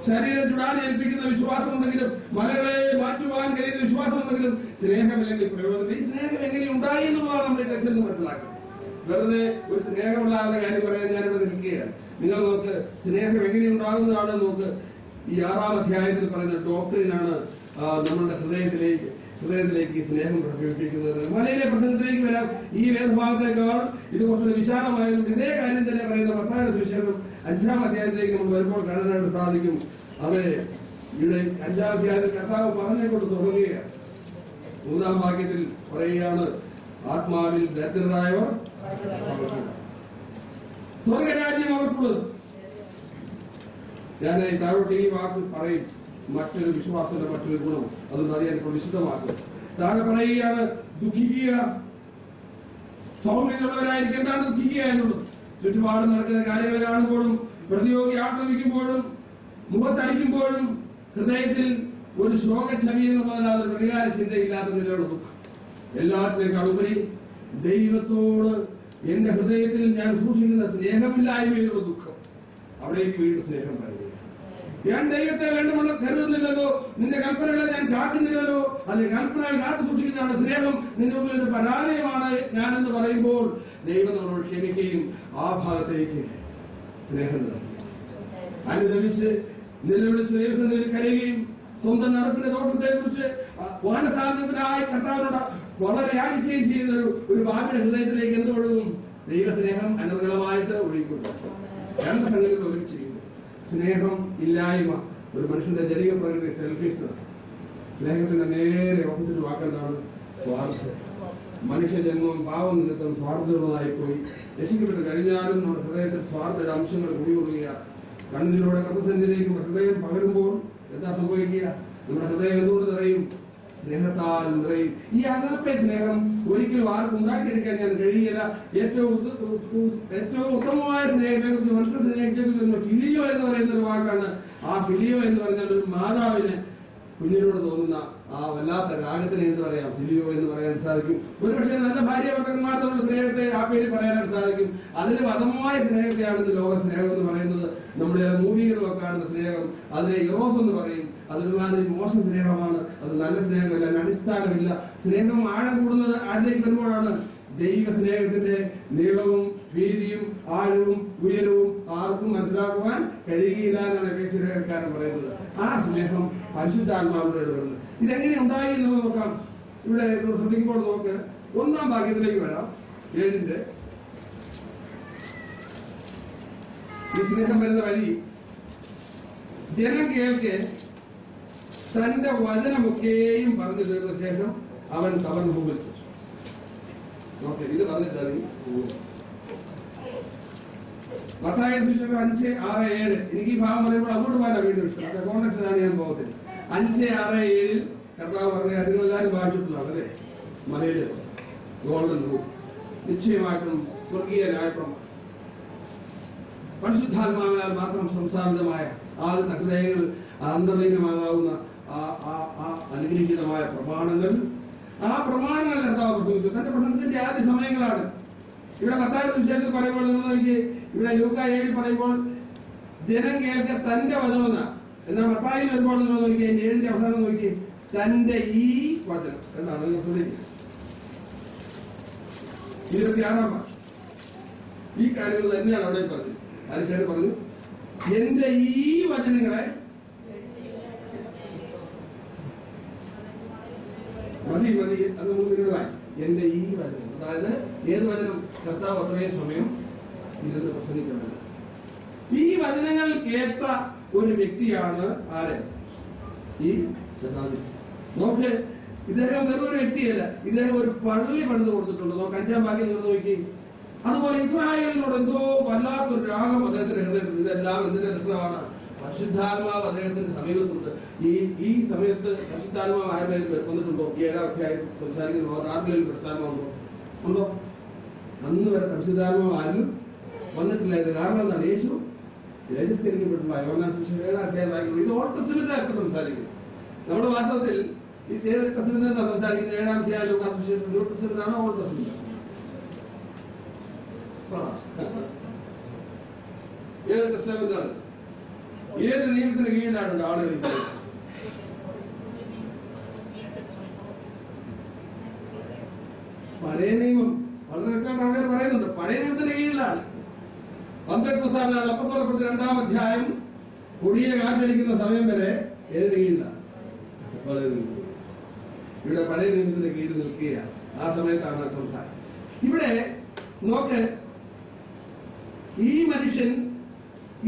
ശരീരം ചുടാൻ ഏൽപ്പിക്കുന്ന വിശ്വാസം ഉണ്ടെങ്കിലും, മലകളെ മാറ്റുവാൻ കഴിയുന്ന വിശ്വാസം ഉണ്ടെങ്കിലും, സ്നേഹമില്ലെങ്കിൽ പ്രയോജനം. ഈ സ്നേഹം എങ്ങനെ ഉണ്ടായി എന്നുള്ളതാണ് നമ്മൾ ഈ ടെക്സ്റ്റിൽ മനസ്സിലാക്കുന്നത്. വെറുതെ ഒരു സ്നേഹമുള്ള ആളുടെ കാര്യം പറയാൻ ഞാനിവിടെ നിൽക്കുകയാണ്. നിങ്ങൾ നോക്ക്, സ്നേഹം എങ്ങനെ ഉണ്ടാകുന്നതാണ് നോക്ക്. ഈ 6-ാം അധ്യായത്തിൽ പറയുന്ന ഡോക്ടറിനാണ് നമ്മളുടെ ഹൃദയത്തിലേക്ക് ഈ സ്നേഹം പ്രകടിപ്പിക്കുന്നത്. മലയിലെ പ്രസംഗത്തിലേക്ക് വരാം. ഈ വേദഭാഗത്തേക്കാൾ ഇത് കുറച്ചുകൂടി വിശാലമായതുകൊണ്ട് ഇതേ കാര്യം തന്നെ പറയുന്ന മത്തായിയുടെ സുവിശേഷം 5-ാം അധ്യായത്തിലേക്ക് നമ്മൾ വരുമ്പോൾ കാണാനായിട്ട് സാധിക്കും. അത് ഇവിടെ 5-ാം അധ്യായത്തിൽ കർത്താവ് പറഞ്ഞുകൊണ്ട് തുടങ്ങുകയാണ്. 3-ാം വാക്യത്തിൽ പറയുകയാണ്, ആത്മാവിൽ ദരിദ്രരായവർ സ്വർഗരാജ്യം അവർക്കുള്ളത്. ഞാൻ താഴോട്ട് ഈ വാക്ക് പറയും, മറ്റൊരു വിശ്വാസത്തിന്റെ മറ്റൊരു ഗുണം. അതുകൊണ്ട് അത് ഞാനിപ്പോൾ വിശദമാക്കും. താഴെ പറയുകയാണ്, ദുഃഖിക്കുക, സൗമ്യതയുള്ളവരായിരിക്കും. എന്താണ് ദുഃഖിക്കുക എന്നുള്ളത്? ചുറ്റുപാട് നടക്കുന്ന കാര്യങ്ങൾ കാണുമ്പോഴും, പ്രതിയോഗി ആക്രമിക്കുമ്പോഴും, മുഖത്തടിക്കുമ്പോഴും ഹൃദയത്തിൽ ഒരു ശോകഛവി എന്നുള്ളതല്ലാതെ പ്രതികാര ചിന്തയില്ലാത്തതിലുള്ള ദുഃഖം. എല്ലാത്തിനേക്കാൾ ഉപരി ദൈവത്തോട് എന്റെ ഹൃദയത്തിൽ ഞാൻ സൂക്ഷിക്കുന്ന സ്നേഹമില്ലായ്മയിലുള്ള ദുഃഖം. അവിടേക്ക് വീണ്ടും സ്നേഹം പറയുക. ഞാൻ ദൈവത്തെ വേണ്ടുമെന്ന് കരുതുന്നില്ലല്ലോ, നിന്റെ കൽപ്പനകളെ ഞാൻ കാട്ടുന്നില്ലല്ലോ, അല്ലെങ്കിൽ കൽപ്പനകൾ കാത്തു സൂക്ഷിക്കുന്നതാണ് സ്നേഹം. നിന്റെ മുമ്പിൽ ഒരു പരാജയമാണ് ഞാനെന്ന് പറയുമ്പോൾ ദൈവം നമ്മളോട് ക്ഷമിക്കുകയും ആ ഭാഗത്തേക്ക് സ്നേഹം നൽകുകയും, അനുദമിച്ച് നിലവിളിച്ച് ദൈവസന്നിധിയിൽ കരയുകയും, സ്വന്തം നടപ്പിന്റെ ദോഷത്തെ കുറിച്ച് വാനസാധ്യത്തിനായി കർത്താവിനോട് വളരെ യാചിക്കുകയും ചെയ്യുന്ന ഒരു ഭാവിയുടെ ഹൃദയത്തിലേക്ക് എന്തൊഴുകും? ദൈവസ്നേഹം അനന്തരമായിട്ട് ഒഴുകിക്കൊണ്ടു. രണ്ട് സംഗതികൾ ഒരുമിച്ചിരിക്കുന്നു. സ്നേഹം ഇല്ലായ്മ, ഒരു മനുഷ്യന്റെ ജനിക പ്രകൃതി സെൽഫിഷ്നെസ്. സ്നേഹത്തിന്റെ നേരെ ഓപ്പോസിറ്റ് വാക്കെന്താണ്? സ്വാർത്ഥം. മനുഷ്യജന്മം പാവം നിമിത്തം സ്വാർത്ഥതയുള്ളതായി പോയി. രക്ഷിക്കപ്പെട്ട് കഴിഞ്ഞാലും നമ്മുടെ ഹൃദയത്തിൽ സ്വാർത്ഥയുടെ അംശങ്ങൾ കുടികൊള്ളുക. കണ്ണുനീരോടെ കർത്തസന്നിധിയിലേക്ക് ഹൃദയം പകരുമ്പോൾ എന്താ സംഭവിക്കുക? നമ്മുടെ ഹൃദയം എന്തുകൊണ്ട് നിറയും? സ്നേഹത്താൽ നിറയും. ഈ അഗാപ്പെ സ്നേഹം ഒരിക്കലും ആർക്കും ഉണ്ടാക്കിയെടുക്കാൻ ഞാൻ കഴിയില്ല. ഏറ്റവും ഉത്തമമായ സ്നേഹത്തെ കുറിച്ച്, മനുഷ്യ സ്നേഹത്തെ കുറിച്ച് ഫിലിയോ എന്ന് പറയുന്ന ഒരു വാക്കാണ്. ആ ഫിലിയോ എന്ന് പറഞ്ഞാൽ ഒരു മാതാവിന് കുഞ്ഞിനോട് തോന്നുന്ന ആ വല്ലാത്ത രാഗത്തിനെ എന്ത് പറയാം? ഫിലിയോ എന്ന് പറയാൻ സാധിക്കും. ഒരുപക്ഷെ നല്ല ഭാര്യ ഭർത്താക്കന്മാരുടെ സ്നേഹത്തെ ആ പേര് പറയാനായിട്ട് സാധിക്കും. അതിന് മതമായ സ്നേഹത്തെയാണ് ലോക സ്നേഹം എന്ന് പറയുന്നത്. നമ്മുടെ മൂവികളിലൊക്കെ കാണുന്ന സ്നേഹം, അതിനെ ഇറോസ് എന്ന് പറയും. അതൊരുമാതിരി മോശം സ്നേഹമാണ്. അത് നല്ല സ്നേഹമല്ല, അതിന് അടിസ്ഥാനമില്ല. സ്നേഹം ആഴം കൂടുന്നത് ആരിലേക്ക് വരുമ്പോഴാണ്? ദൈവ സ്നേഹത്തിന്റെ നീളവും വീതിയും ആഴവും ഉയരവും ആർക്കും മനസ്സിലാക്കുവാൻ കഴിയുകയില്ല എന്നാണ് എഫേസ്യക്കാരൻ പറയുന്നത്. ആ സ്നേഹം പരിശുദ്ധാത്മാവിലൂടെ വരുന്നത്. ഇതെങ്ങനെ ഉണ്ടായി എന്ന് നോക്കാം. ഇവിടെ ശ്രദ്ധിക്കുമ്പോൾ നോക്ക്, 1-ാം വാക്യത്തിലേക്ക് വരാം. 7-ന്റെ ഈ സ്നേഹം വരുന്ന വഴി, ജനം കേൾക്കെ തന്റെ വചനമൊക്കെയും പറഞ്ഞു തീർന്ന ശേഷം അവൻ തവൻ മുമ്പിൽ വെച്ചു. ഓക്കെ, ഇത് പറഞ്ഞിട്ടാണ് മത്തായിയുടെ സുവിശേഷം 5:6-7. എനിക്ക് ഈ ഭാഗം പറയുമ്പോൾ അങ്ങോട്ട് പോകാനാണ് വീണ്ടും ഇഷ്ടം. അത് കോൺടെക്സ്റ്റിലാണ് ഞാൻ പോകുന്നത്. 5:6-7 കർത്താവ് പറഞ്ഞ കാര്യങ്ങൾ എല്ലാവരും വായിച്ചിട്ടുള്ളതാണ് അല്ലേ? മലയിലെ ഗോൾഡൻ റൂൾ, നിശ്ചയമായിട്ടും സ്വർഗീയ ന്യായപ്രമാണം, പരിശുദ്ധാത്മാവിനാൽ മാത്രം സംസ്ഥാപിതമായ ആദ്യത്തെ ഹൃദയങ്ങൾ അന്തർലീനമാകാവുന്ന അനുഗ്രഹീതമായ പ്രമാണങ്ങൾ. ആ പ്രമാണങ്ങൾ കർത്താവ് പ്രസംഗിച്ചു. തന്റെ പ്രസംഗത്തിന്റെ ആദ്യ സമയങ്ങളാണ്. ഇവിടെ മത്തായിയുടെ സുവിശേഷത്തിൽ പറയുമ്പോൾ നോക്കി, ഇവിടെ ലൂക്കാ 7 പറയുമ്പോൾ ജനം കേൾക്ക തന്റെ വചനം. എന്നാൽ മത്തായിൽ വരുമ്പോൾ നോക്കി, 7-ന്റെ അവസാനം നോക്കി, തന്റെ ഈ വചനം എന്നാണ്. 26-ാം ഈ കാര്യങ്ങൾ തന്നെയാണ് അവിടെ പറഞ്ഞത്. അതിന് പറഞ്ഞു, എന്റെ ഈ വചനങ്ങളെ മതി അത് മുൻപിലുള്ളതായി. എന്റെ ഈ വചനം, അതായത് ഏത് വചനം? കർത്താവ് അത്രയും സമയം ഇരുന്ന് പ്രസംഗിക്കുന്നത്. ഈ വചനങ്ങൾ കേട്ട ഒരു വ്യക്തിയാണ് ആര്? ഈ ശതാധിപതി. നോക്ക്, ഇദ്ദേഹം വെറൊരു വ്യക്തിയല്ല, ഇദ്ദേഹം ഒരു പള്ളി പണിത് കൊടുത്തിട്ടുണ്ട്. നോക്ക് 5-ാം വാക്യം നിങ്ങൾ നോക്കി. അതുപോലെ ഇസ്രായേലിനോട് എന്തോ വല്ലാത്തൊരു രാഗം അദ്ദേഹത്തിന്റെ ഹൃദയത്തിൽ. ഇതെല്ലാം എന്തിന്റെ ലക്ഷണമാണ്? പരിശുദ്ധാത്മാവ് അദ്ദേഹത്തിന്റെ സമീപത്തുണ്ട്. ഈ സമയത്ത് പരിശുദ്ധാത്മാവ് ആരുടെയും വന്നിട്ടുണ്ടോ? ഈ 7-ാം അധ്യായം സംസാരിക്കുന്ന ആരുടെയും പരിശുദ്ധാത്മാവുണ്ടോ? ഉണ്ടോ? അന്ന് വരെ പരിശുദ്ധാത്മാവ് ആരും വന്നിട്ടില്ലായിരുന്നു. കാരണം എന്താണ്? യേശു തേജസ്കരിക്കപ്പെട്ടുള്ള യോഹന്നാൻ സുവിശേഷം 7-ാം അധ്യായം വായിക്കുന്നത്. ഇത് ഓൾഡ് ടെസ്റ്റ്മെന്റിലാണ് സംസാരിക്കുന്നത്. നമ്മുടെ വാസ്തവത്തിൽ ഈ ഏത് ടെസ്റ്റ്മെന്റ് എന്താ സംസാരിക്കുന്നത്? 7-ാം അധ്യായം യോഹന്നാൻ സുവിശേഷം ന്യൂ ടെസ്റ്റ്മെന്റ് ആണോ ഓൾഡ് ടെസ്റ്റ്മെന്റ്? ഏത് ടെസ്റ്റ്മെന്റ് ആണ്? ഏത് നിയമത്തിന് കീഴിലാണ് ആളുകൾ? പഴയ നിയമം വളരെ വ്യക്തമായിട്ട് ആളുകൾ പറയുന്നുണ്ട്. പഴയ നിയമത്തിന്റെ കീഴിലാണ്. പന്തക്കോസ്താനാണ് അപ്പസ്തോലപ്രവൃത്തി 2-ാം അധ്യായം കൊടിയ കാറ്റടിക്കുന്ന സമയം വരെ ഏതിന് കീഴിലാണ്? ഇവിടെ പഴയ നിയമത്തിന്റെ കീഴിൽ നിൽക്കുകയാണ്. ആ സമയത്താണ് സംസാരം. ഇവിടെ നോക്ക്, ഈ മനുഷ്യൻ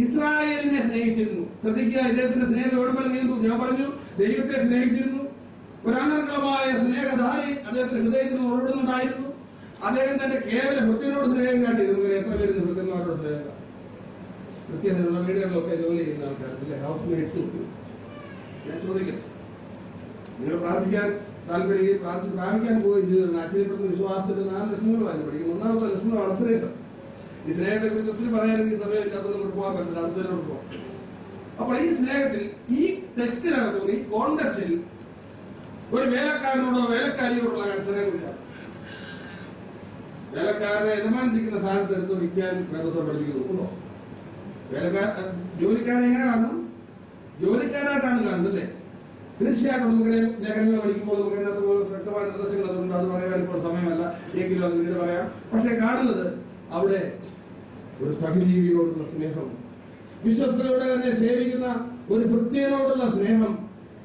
ഇസ്രായേലിനെ സ്നേഹിച്ചിരുന്നു. ശ്രദ്ധിക്കുക, ഇദ്ദേഹത്തിന്റെ സ്നേഹം എവിടെ വരെ നീണ്ടു? ഞാൻ പറഞ്ഞു, ദൈവത്തെ സ്നേഹിച്ചിരുന്നു. ഒരു അനർഗളമായ സ്നേഹധാരി അദ്ദേഹത്തിന്റെ ഹൃദയത്തിൽ ഉൾപ്പെടുന്നുണ്ടായിരുന്നു. അദ്ദേഹം തന്റെ കേവല ഭൃത്യനോട് സ്നേഹം കാട്ടിയിരുന്നു. എത്ര പേര് ഭൃത്യന്മാരോട് സ്നേഹം കാട്ടും? ക്രിസ്ത്യാനികളുടെ വീടുകളിലൊക്കെ ജോലി ചെയ്യുന്ന ആൾക്കാർ, ഹൗസ് മേറ്റ്സ്. ഞാൻ ചോദിക്കട്ടെ, നിങ്ങൾ പ്രാർത്ഥിക്കാൻ താല്പര്യം പ്രാപിക്കാൻ പോയി ആശ്ചര്യപ്പെടുന്ന വിശ്വാസത്തിന്റെ 4 ലക്ഷണങ്ങളുമായിരുന്നു പഠിക്കുന്നത്. 1-ാമത്തെ ലക്ഷണമാണ് സ്നേഹം. ഈ സ്നേഹത്തെ കുറിച്ച് ഒത്തിരി പറയാനെങ്കിൽ സമയം ഇല്ലാത്തത് നമുക്ക് പോകാൻ പറ്റില്ല. അടുത്തതിനോട് പോകാം. അപ്പോൾ ഈ സ്നേഹത്തിൽ, ഈ ടെക്സ്റ്റിനകത്തും ഈ കോണ്ടക്സ്റ്റിൽ ഒരു വേലക്കാരനോടോ വേലക്കാരിയോടുള്ള സ്നേഹമില്ല. വേലക്കാരനെ യജമാനിക്കുന്ന സ്ഥാനത്ത് എടുത്ത് വയ്ക്കാൻ ക്രമസം പഠിപ്പിക്കുന്നുണ്ടോ? ജോലിക്കാരെ എങ്ങനെ കാണണം? ജോലിക്കാരായിട്ടാണ് കാണുന്നത് അല്ലേ? തീർച്ചയായിട്ടും നമുക്ക് ലേഖനങ്ങൾ പഠിക്കുമ്പോൾ നമുക്ക് അതിനകത്ത് പോലെ വ്യക്തമായ നിർദ്ദേശങ്ങൾ അതുകൊണ്ട് അത് പറയാൻ ഇപ്പോൾ സമയമല്ല, എങ്കിലും അത് പിന്നീട് പറയാം. പക്ഷെ കാണുന്നത് അവിടെ ഒരു സഹജീവിയോടുള്ള സ്നേഹം, വിശ്വസ്തയോടെ തന്നെ സേവിക്കുന്ന ഒരു ഭൃത്യനോടുള്ള സ്നേഹം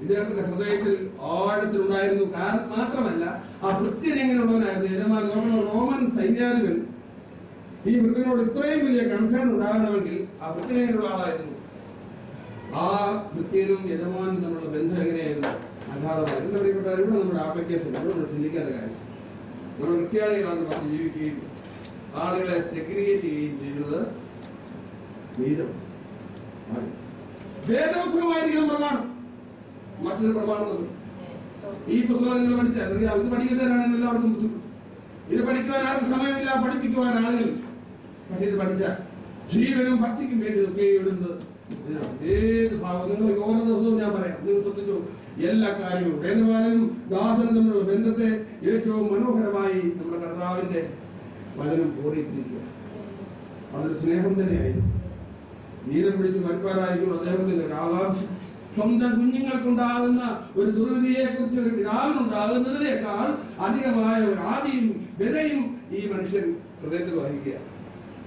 ഇദ്ദേഹത്തിന്റെ ഹൃദയത്തിൽ ആഴത്തിലുണ്ടായിരുന്നു. മാത്രമല്ല, ആ ഭൃത്യൻ എങ്ങനെയുള്ളവനായിരുന്നു? യജമാൻ നോക്കണം, റോമൻ സൈന്യാധിപൻ ഈ ഭൃത്യനോട് ഇത്രയും വലിയ കൺസേൺ ഉണ്ടാകണമെങ്കിൽ ആ ഭൃത്യൻ എങ്ങനെയുള്ള ആളായിരുന്നു? ആ ഭൃത്യനും യജമാനും തമ്മിലുള്ള ബന്ധം എങ്ങനെയായിരുന്നു? അഗാധമായി. എന്താ പ്രിയപ്പെട്ട, ഇവിടെ നമ്മുടെ ആപ്ലിക്കേഷൻ ഇവിടെ ചിന്തിക്കേണ്ട കാര്യം, നമ്മൾ ക്രിസ്ത്യാനികളാണെന്ന് പറഞ്ഞ് ജീവിക്കുകയും ആളുകളെ സെഗ്രിഗേറ്റ് ചെയ്യുകയും ചെയ്യുന്നത് നീതം. വേദപുസ്തകമായിരിക്കണം പ്രമാണം, മറ്റൊരു പ്രമാണം. ഈ പുസ്തകം നിങ്ങൾ പഠിച്ചാൽ ഇത് പഠിക്കുന്നതിനാണ് എല്ലാവർക്കും ബുദ്ധിമുട്ട്. ഇത് പഠിക്കുവാൻ ആർക്കും സമയമില്ല, പഠിപ്പിക്കുവാൻ ആളുകളില്ല. പക്ഷെ ഇത് പഠിച്ചാൽ ജീവനും ഭക്തിക്കും വേണ്ടി ഒക്കെ ഇടുന്നത് ഏത് ഭാഗം നിങ്ങൾ ഓരോ ദിവസവും ഞാൻ പറയാം. നിങ്ങൾ ശ്രദ്ധിച്ചു, എല്ലാ കാര്യവും യജമാനും ദാസനും തമ്മിലുള്ള ബന്ധത്തെ ഏറ്റവും മനോഹരമായി നമ്മുടെ കർത്താവിന്റെ വചനം ഓടിയിരിക്കുക. അതൊരു സ്നേഹം തന്നെയായിരുന്നു. നീലം പിടിച്ച് മരിപ്പാനായിരിക്കും അദ്ദേഹത്തിന്റെ ഒരു ആകാംക്ഷ. സ്വന്തം കുഞ്ഞുങ്ങൾക്കുണ്ടാകുന്ന ഒരു ദുർവിധിയെ കുറിച്ച് ഒരു പിതാവിനുണ്ടാകുന്നതിനേക്കാൾ അധികമായ ഒരു ആദിയും വിതയും ഈ മനുഷ്യൻ ഹൃദയത്തിൽ വഹിക്കുക.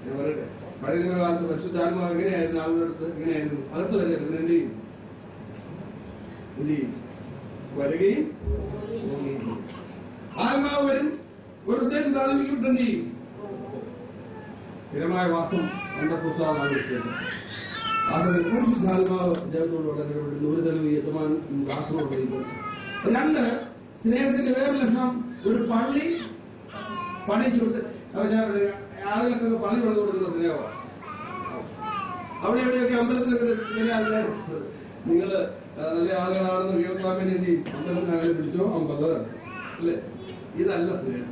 ഞാൻ പറയട്ടെ, പഴയ കാലത്ത് പരിശുദ്ധാത്മാവ് എങ്ങനെയായിരുന്നു? ആളുടെ അടുത്ത് എങ്ങനെയായിരുന്നു? അകത്ത് വരെ എന്ത് ചെയ്യും? വരികയും ആത്മാവ് വരും, ഒരു ഉദ്ദേശം സാധിപ്പിക്കും, എന്ത് ചെയ്യും? സ്ഥിരമായ വാസം എന്റെ പുസ്തകമാണ് വിഷയം. അതിന് പരിശുദ്ധാത്മാവ് അദ്ദേഹത്തോട് വളരെ ഇടപെടുന്നു. ഒരു തെളിവ് യജമാൻ ദാസനോട് പറയുന്നു. 2, സ്നേഹത്തിന്റെ വേറെ ലക്ഷണം, ഒരു പള്ളി പണിച്ചു ആളുകൾക്കൊക്കെ പള്ളി പണിതു കൊടുക്കുന്ന സ്നേഹമാണ്. അവിടെ എവിടെയൊക്കെ അമ്പലത്തിലൊക്കെ നിങ്ങൾ നല്ല ആളുകളാണെന്ന് കേൾക്കാൻ വേണ്ടി എന്ത് ചെയ്യും? അമ്പലത്തിനാണെങ്കിലും പിടിച്ചോ 50 അല്ലേ? ഇതല്ല സ്നേഹം.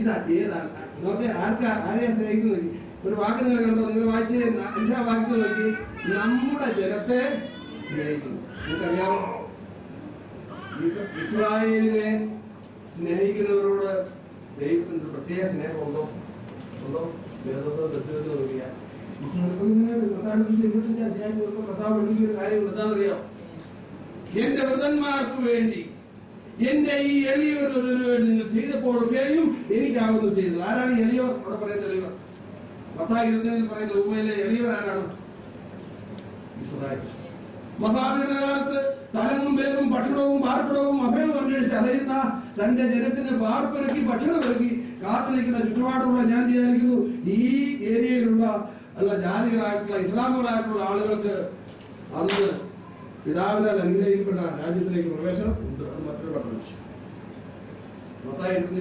ഇതാ ഏതാണ്? നോക്കെ ആരെയാ സ്നേഹിക്കുന്നത്? ഒരു വാക്ക് നിങ്ങൾ കണ്ടോ? നിങ്ങൾ വായിച്ച 5-ാം വാക്യത്തിൽ നോക്കി, നമ്മുടെ ജനത്തെ സ്നേഹിക്കുന്നു. നിങ്ങൾക്കറിയാമോ, ഇസ്രായേലിനെ സ്നേഹിക്കുന്നവരോട് ദൈവത്തിന്റെ പ്രത്യേക സ്നേഹമുണ്ടോ? ഉണ്ടോ? വേദോത്തരത്തിൽ നോക്കിയാൽ അധ്യായം കർത്താവ് പഠിപ്പിക്കുന്ന കാര്യം എന്താണെന്നറിയാം? എന്റെ വൃതന്മാർക്ക് വേണ്ടി, എന്റെ ഈ എളിയവരിൽ വേണ്ടി നിങ്ങൾ ചെയ്തപ്പോഴൊക്കെയും എനിക്കാവുന്നു ചെയ്തത്. ആരാണ് എളിയവർ? അവിടെ പറയുന്ന എളിയവർ 10-20 പറയുന്ന ഉപമയിലെ എളിയവർ ആരാണ്? ഇസ്രായേൽ. മഹാവീരകാലത്ത് തലമും വേഗം ഭക്ഷണവും പാർപ്പിടവും അഭയവും അന്വേഷിച്ച് അറിയുന്ന തന്റെ ജനത്തിന് പാർപ്പിറക്കി ഭക്ഷണം ഇറക്കി കാത്തു നിൽക്കുന്ന ചുറ്റുപാടുള്ള ഞാൻ വിചാരിക്കുന്നു ഈ ഏരിയയിലുള്ള ജാതികളായിട്ടുള്ള ഇസ്ലാമുകളായിട്ടുള്ള ആളുകൾക്ക് അന്ന് പിതാവിനാൽ അനുഗ്രഹിക്കപ്പെട്ട രാജ്യത്തിലേക്ക് പ്രവേശനം ഉണ്ട്. അത് മറ്റൊരു വിഷയം.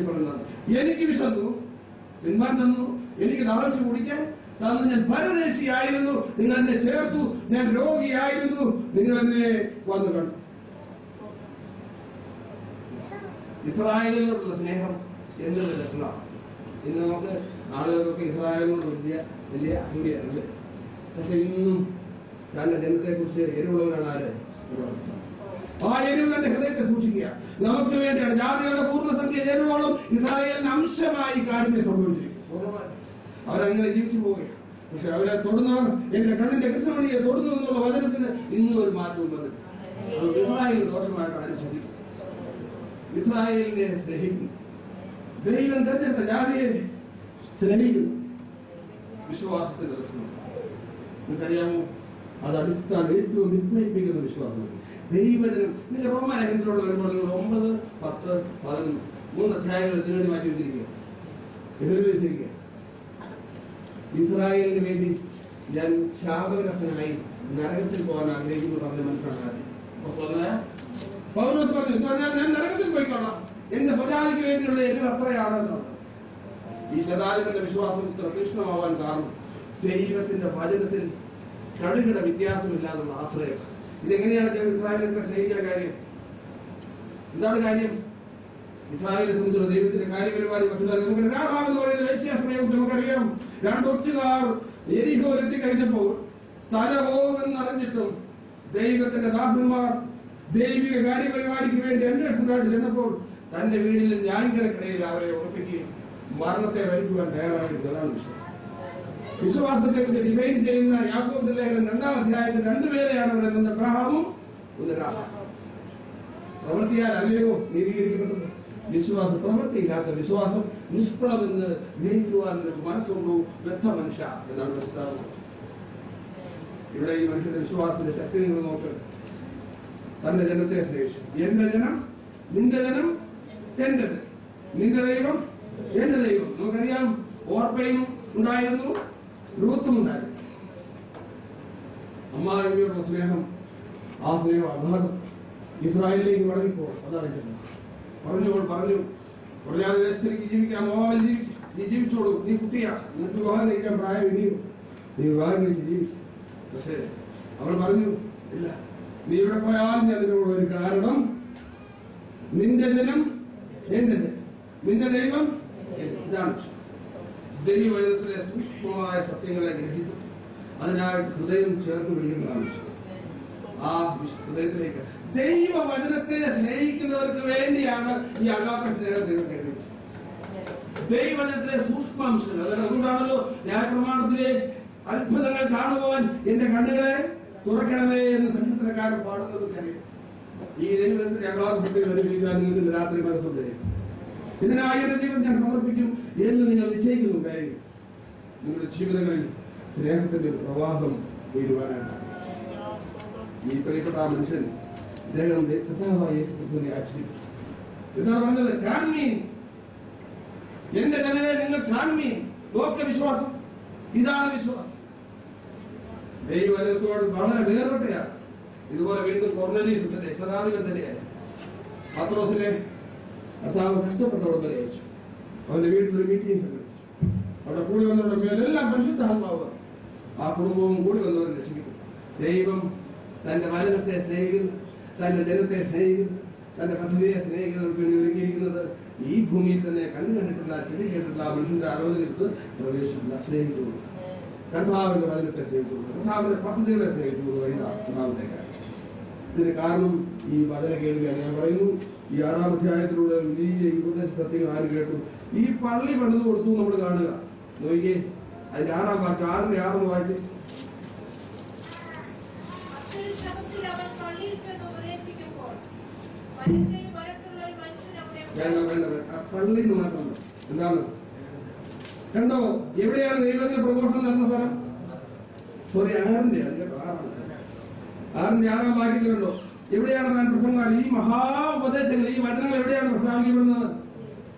പറയുന്നത്, എനിക്ക് വിശന്നു, തിന്മാൻ തന്നു, എനിക്ക് ദാഹിച്ചു കുടിക്കാൻ തന്ന് ഞാൻ പരദേശിയായിരുന്നു, നിങ്ങൾ എന്നെ ചേർത്തു. ഞാൻ രോഗിയായിരുന്നു, നിങ്ങൾ എന്നെ വന്നു കണ്ടു. ഇസ്രായേലിനോടുള്ള സ്നേഹം എന്നുള്ള ലക്ഷണമാണ്. ഇന്ന് നമുക്ക് ആളുകൾക്കൊക്കെ ഇസ്രായേലിനോട് വലിയ അസൂയാണ്. പക്ഷെ ഇന്നും തന്റെ ജനത്തെ കുറിച്ച് എരിവുള്ളവരാണ് ആര്? ആ എരിവ് തന്റെ ഹൃദയത്തെ സൂക്ഷിക്കുക. നമുക്ക് വേണ്ടിയാണ്. ജാതികളുടെ പൂർണ്ണസംഖ്യ ചേരുവോളം ഇസ്രായേലിന് അംശമായി കാഠിന്യം സംഭവിച്ചിരിക്കും. അവരങ്ങനെ ജീവിച്ചു പോവുകയാണ്. പക്ഷെ അവരെ തൊടുന്നവർ എന്റെ കണ്ണിന്റെ കൃഷ്ണമണിയെ തൊടുന്നു എന്നുള്ള വചനത്തിന് ഇന്നും ഒരു മാറ്റവും വന്നില്ല. അത് ഇസ്രായേലിന് ദോഷമായിട്ട് ആരും ചിന്തിക്കും. ഇസ്രായേലിനെ സ്നേഹിക്കുന്നു. ദൈവം തെരഞ്ഞെടുത്ത ജാതിയെ സ്നേഹിക്കുന്നു. വിശ്വാസത്തിന്റെ ലക്ഷണം നിങ്ങൾക്കറിയാമോ? അത് അടിസ്ഥാനം ഏറ്റവും വിസ്മയിപ്പിക്കുന്ന വിശ്വാസം. ദൈവജനം നിന്റെ റോമാലേഖനത്തിലുള്ള വരുമ്പോൾ നിങ്ങൾ 9, 10, 11 3 അധ്യായങ്ങൾ ഇതിനുവേണ്ടി മാറ്റി വെച്ചിരിക്കുക. ഇസ്രായേലിന് വേണ്ടി ഞാൻ ശാപഗ്രസ്തനായി നരകത്തിൽ പോകാൻ ആഗ്രഹിക്കുന്നു പറഞ്ഞ മനുഷ്യനാണ് പൗലോസ് പറഞ്ഞു. ഞാൻ നരകത്തിൽ പോയിക്കോളാം, എന്റെ സ്വജാതിക്ക് വേണ്ടിയുള്ള എരിവ് അത്രയാണെന്നുള്ളത്. ഈ ശതാധിപന്റെ വിശ്വാസം ഇത്ര തീക്ഷ്ണമാവാൻ കാരണം ദൈവത്തിന്റെ വചനത്തിൽ കടുകിട വ്യത്യാസമില്ലാതുള്ള ആശ്രയം. ഇതെങ്ങനെയാണ് ഇസ്രായേലിനെ സ്നേഹിക്കാൻ കാര്യം? എന്താണ് കാര്യം? ഇസ്രായേലിനെ സംബന്ധിച്ചുള്ള ദൈവത്തിന്റെ കാര്യപരിപാടി നമുക്ക് രാഹാബ് എന്ന് പറയുന്ന വേശ്യാസ്നേഹം നമുക്കറിയാം. 2 ഒറ്റുകാർ എരിഹോ എത്തിക്കഴിഞ്ഞപ്പോൾ തല പോകുമെന്നറിഞ്ഞിട്ടും ദൈവത്തിന്റെ ദാസന്മാർ ദൈവിക കാര്യപരിപാടിക്ക് വേണ്ടി അന്വേഷണമായിട്ട് ചെന്നപ്പോൾ തന്റെ വീടിൽ ന്യായങ്ങൾക്കിടയിൽ അവരെ ഉറപ്പിക്കുകയും മരണത്തെ വരിക്കുവാൻ തയ്യാറായിരുന്നു. അതാണ് വിശ്വാസം. വിശ്വാസത്തെ കുറിച്ച് ഡിഫൈൻ ചെയ്യുന്ന യാക്കോബിന്റെ ലേഖനം 2-ാം അധ്യായത്തിൽ 2 പേരെയാണ് അവിടെ നിന്ന് അബ്രഹാമും പ്രവൃത്തിയാൽ അല്ലയോ നീതീകരിക്കപ്പെട്ടത്. വിശ്വാസം പ്രവൃത്തിയില്ലാത്ത വിശ്വാസം നിഷ്ഫലമെന്ന് ഗ്രഹിക്കുവാൻ മനസ്സുള്ളൂ വ്യർത്ഥ മനുഷ്യ എന്നാണ് മനസ്സിലാകുന്നത്. ഇവിടെ ഈ മനുഷ്യന്റെ വിശ്വാസത്തിന്റെ ശക്തി നിങ്ങൾ നോക്ക്. തന്റെ ജനത്തെ സ്നേഹിച്ചു. എന്റെ ജനം നിന്റെ ജനം എന്റേത്, നിന്റെ ദൈവം എന്റെ ദൈവം. നമുക്കറിയാം ഓർപ്പയും ഉണ്ടായിരുന്നു, രൂത്തും ഉണ്ടായിരുന്നു. അമ്മായിയോടുള്ള സ്നേഹം, ആ സ്നേഹം അഗാധം. ഇസ്രായേലിലേക്ക് മടങ്ങിപ്പോ അതാണ് പറഞ്ഞു കുറഞ്ഞാതെ ദേശത്തിലേക്ക് ജീവിക്കാം, മോവാമിൽ ജീവിക്കാം. നീ ജീവിച്ചോളൂ, നീ കുട്ടിയാ, നിനക്ക് വിവാഹം കഴിക്കാൻ പ്രായം ഇനിയും, നീ വിവാഹം കഴിച്ച് ജീവിക്കും. പക്ഷേ അവൾ പറഞ്ഞു ഇല്ല, നീ ഇവിടെ പോയാൽ ഞാൻ അതിനോട് ഒരു കാരണം, നിന്റെ ജനം എന്റെ ജനം, നിന്റെ ദൈവം. ഇതാണ് ദൈവവചനത്തിലെ സൂക്ഷ്മമായ സത്യങ്ങളെ ഗ്രഹിച്ചു അതിനാൽ ഹൃദയം ചേർത്ത് പിടിക്കുന്നതാണ് ആ ഹൃദയത്തിലേക്ക്. ദൈവവചനത്തെ സ്നേഹിക്കുന്നവർക്ക് വേണ്ടിയാണ് ഈ അഗാപ സ്നേഹം ദൈവം കരുതിയത്. ദൈവവചനത്തിലെ സൂക്ഷ്മാംശങ്ങൾ. അതുകൊണ്ടാണല്ലോ ന്യായപ്രമാണത്തിലെ അത്ഭുതങ്ങൾ കാണുവാൻ എന്റെ കണ്ണുകളെ തുറക്കണമേ എന്ന് സങ്കീർത്തനക്കാരൻ പാടുന്നത് കാര്യം. ഈ ദൈവത്തിന്റെ അഗാധ സത്യങ്ങൾ അനുഭവിക്കാൻ നിങ്ങൾക്ക് രാത്രി മനസ്സുണ്ട്. ഇതിനായി എന്റെ ജീവിതം ഞാൻ സമർപ്പിക്കും എന്ന് നിങ്ങൾ നിശ്ചയിക്കുന്നുണ്ടായിരിക്കും. നിങ്ങളുടെ ജീവിതങ്ങളിൽ സ്നേഹത്തിന്റെ ഒരു പ്രവാഹം ഉയരുവാനാണ്. ഈ പ്രിയപ്പെട്ട ആ മനുഷ്യൻ ഇദ്ദേഹം കർത്താവായ യേശുക്രിസ്തുവിനെ ആശ്രയിച്ചു. എന്താണ് പറഞ്ഞത്? കാൺമീൻ, എന്റെ ജനമേ നിങ്ങൾ കാൺമീൻ. നോക്ക വിശ്വാസം, ഇതാണ് വിശ്വാസം. ദൈവവചനത്തോട് വളരെ വേർപെട്ടയാണ്. ഇതുപോലെ വീണ്ടും കൊർന്നേലിയസിന്റെ ശതാധിപൻ തന്നെയായി പത്രോസിനെ കർത്താവ് കഷ്ടപ്പെട്ടവിടെ വരെ അയച്ചു. അവന്റെ വീട്ടിലൊരു മീറ്റിംഗ് സംഘടിപ്പിച്ചു. അവിടെ കൂടി വന്നവരുടെ മേലെല്ലാം പരിശുദ്ധാത്മാവ് ആ കുടുംബവും കൂടി വന്നവരെ രക്ഷിക്കുന്നു. ദൈവം തന്റെ വചനത്തെ സ്നേഹിക്കുന്നു, തന്റെ ജനത്തെ സ്നേഹിക്കുന്നു, തന്റെ പദ്ധതിയെ സ്നേഹിക്കുന്നവർക്ക് വേണ്ടി ഒരുക്കിയിരിക്കുന്നത് ഈ ഭൂമിയിൽ തന്നെ കണ്ടിട്ടില്ല, ചെവി കേട്ടിട്ടില്ല, മനുഷ്യന്റെ ആലോചനയ്ക്ക് പ്രവേശിക്കില്ല. സ്നേഹിക്കുന്നു, കർത്താവിന്റെ വചനത്തെ സ്നേഹിക്കുന്നു, കർത്താവിന്റെ പദ്ധതികളെ സ്നേഹിക്കുന്നു. ഒന്നാമത്തെ കാര്യം. ഇതിന് കാരണം ഈ വചന കേൾവിയാണ്. ഞാൻ പറയുന്നു, ഈ 6-ാം അധ്യായത്തിലൂടെ വലിയ ഉപദേശ സത്യങ്ങൾ ആര് കേട്ടു? ഈ പള്ളി പണിത് കൊടുത്തു നമ്മൾ കാണുക. നോക്കിയേ, അതിന്റെ 6-ാം വാക്യം 6-ന്റെ 6 വായിച്ച്. പള്ളിയിൽ മാത്രം എന്താണ് കണ്ടോ? എവിടെയാണ് ദൈവത്തിന്റെ പ്രഘോഷണം നടന്ന സ്ഥലം? സോറി, 6-ന്റെ 6-ാം വാക്യത്തിൽ കണ്ടോ? എവിടെയാണ് താൻ പ്രസംഗം? ഈ മഹാ ഉപദേശങ്ങൾ, ഈ വചനങ്ങൾ എവിടെയാണ് പ്രസ്താവിക്കപ്പെടുന്നത്?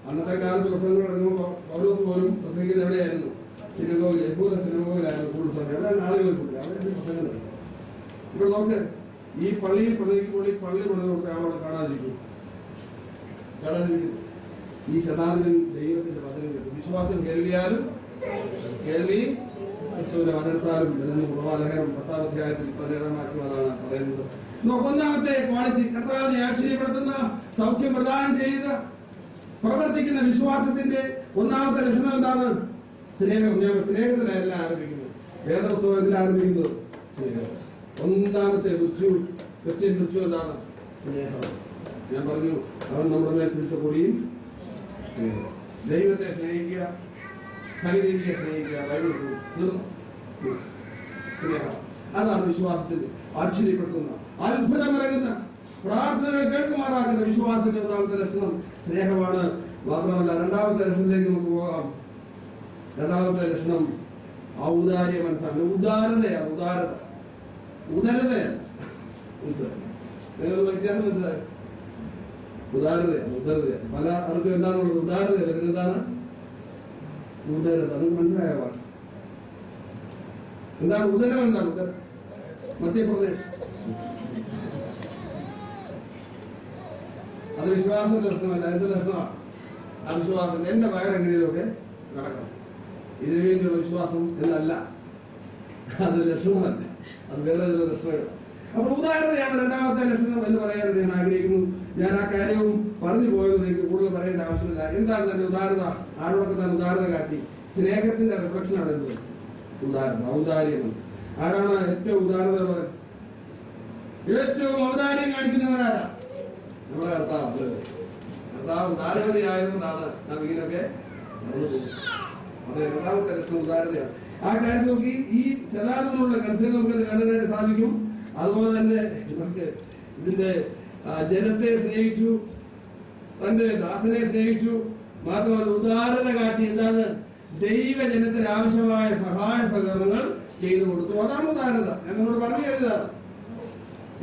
അന്നത്തെ കാലത്ത് പ്രസംഗങ്ങൾ ഇറങ്ങുമ്പോൾ പൗലോസ് പോലും പ്രസംഗിക്കുന്നത് എവിടെയായിരുന്നു? സിനഗോഗിൽ, യഹൂദ സിനഗോഗിലായിരുന്നു കൂടുതൽ സമയം. എവിടെയാണ് ആളുകൾ കൂടി അവിടെ പ്രസംഗം. ഇവിടെ നോക്ക്, ഈ പള്ളിയിൽ പ്രസംഗിക്കുമ്പോൾ ഈ പള്ളി പണിത് കൊടുത്ത ആളോട് കാണാതിരിക്കും. ഈ ശതാധിപൻ ദൈവത്തിന്റെ വചനം കേട്ടു. വിശ്വാസം കേൾവിയാലും കേൾവി ക്രിസ്തുവിന്റെ വചനത്താലും വരുന്ന പ്രവാചകനും 10-ാം അധ്യായത്തിൽ 17-ാം വാക്യമാണ് പറയുന്നത്. ഒന്നാമത്തെ ക്വാളിറ്റി, കർത്താവിനെ ആശ്ചര്യപ്പെടുത്തുന്ന, സൗഖ്യം പ്രദാനം ചെയ്ത് പ്രവർത്തിക്കുന്ന വിശ്വാസത്തിന്റെ ഒന്നാമത്തെ ലക്ഷണം എന്താണ്? സ്നേഹം. ഞാൻ സ്നേഹത്തിലല്ല ആരംഭിക്കുന്നത്, വേദപുസ്തകത്തിൽ ആരംഭിക്കുന്നത് സ്നേഹം. ഒന്നാമത്തെ ക്രിസ്ത്യൻ രുചി എന്താണ്? സ്നേഹം. ഞാൻ പറഞ്ഞു, അവൻ നമ്മുടെ മേൽ പിടിച്ച പൊടിയും സ്നേഹം. ദൈവത്തെ സ്നേഹിക്കുക, സഹജീവിയെ സ്നേഹിക്കുക, ബൈബിൾ സ്നേഹം. അതാണ് വിശ്വാസത്തിന്റെ ആശ്ചര്യപ്പെടുത്തുന്ന, അത്ഭുതമടങ്ങുന്ന, പ്രാർത്ഥനകൾ കേൾക്കുമാറാക്കുന്ന വിശ്വാസത്തിന്റെ ഒന്നാമത്തെ ലക്ഷണം സ്നേഹമാണ്. മാത്രമല്ല, രണ്ടാമത്തെ ലക്ഷണത്തിലേക്ക് നമുക്ക് പോകാം. രണ്ടാമത്തെ ലക്ഷണം ഔദാര്യ മനസ്സാണ്. ഉദാരതയാണ്. ഉദാരതയല്ല. നിങ്ങൾ വ്യത്യാസം മനസ്സിലായോ? ഉദാരതയാണ്. പല ആർക്കും എന്താണുള്ളത്? ഉദാരതയല്ല. പിന്നെ എന്താണ്? ഉദരത. നമുക്ക് മനസ്സിലായ വാക്ക് എന്താണ്? ഉദരം എന്താണ്? മധ്യപ്രദേശ്. അത് വിശ്വാസത്തിന്റെ ലക്ഷണമല്ല. എന്ത് ലക്ഷണമാണ്? അവിശ്വാസം. എന്റെ വയറെങ്ങനെയൊക്കെ നടക്കണം, ഇതിനു വേണ്ടിയുള്ള വിശ്വാസം എന്നല്ല. അത് ലക്ഷണമല്ല, അത് വേറെ ചില ലക്ഷണങ്ങൾ. അപ്പോൾ ഉദാരതയാണ് രണ്ടാമത്തെ ലക്ഷണം എന്ന് പറയാൻ ഞാൻ ആഗ്രഹിക്കുന്നു. ഞാൻ ആ കാര്യവും പറഞ്ഞു പോയത് എനിക്ക് കൂടുതൽ പറയേണ്ട ആവശ്യമില്ല. എന്താണ് തന്നെ ഉദാരത? ആരോടൊക്കെ തന്നെ ഉദാരത കാട്ടി? സ്നേഹത്തിന്റെ റിഫ്ലക്ഷനാണ് എന്ത്? ഉദാരത, ഔദാര്യം. ആരാണ് ഏറ്റവും ഉദാരത പറയുന്നത്? ഏറ്റവും ഔദാര്യം കാണിക്കുന്നവരാരാ? നമ്മുടെ കർത്താവ്. കർത്താവ് ഉദാരവതി ആയതുകൊണ്ടാണ് നാം ഇങ്ങനെയൊക്കെ നടന്നു പോകുന്നത്. അതെ, രണ്ടാമത്തെ ലക്ഷണം ഉദാരതയാണ്. ആ കാര്യം നോക്കി ഈ ശതാബ്ദത്തിലുള്ള കൺസേൺ നമുക്കത് കാണാനായിട്ട് സാധിക്കും. അതുപോലെ തന്നെ നമുക്ക് ഇതിന്റെ ജനത്തെ സ്നേഹിച്ചു, തന്റെ ദാസനെ സ്നേഹിച്ചു. മാത്രമല്ല ഉദാരത കാട്ടി എന്താണ്? ദൈവജനത്തിന് ആവശ്യമായ സഹായ സഹകരണങ്ങൾ ചെയ്തു കൊടുത്തു. അതാണ് ഉദാരത. ഞാൻ നിങ്ങളോട് പറഞ്ഞു കരുതാണ്.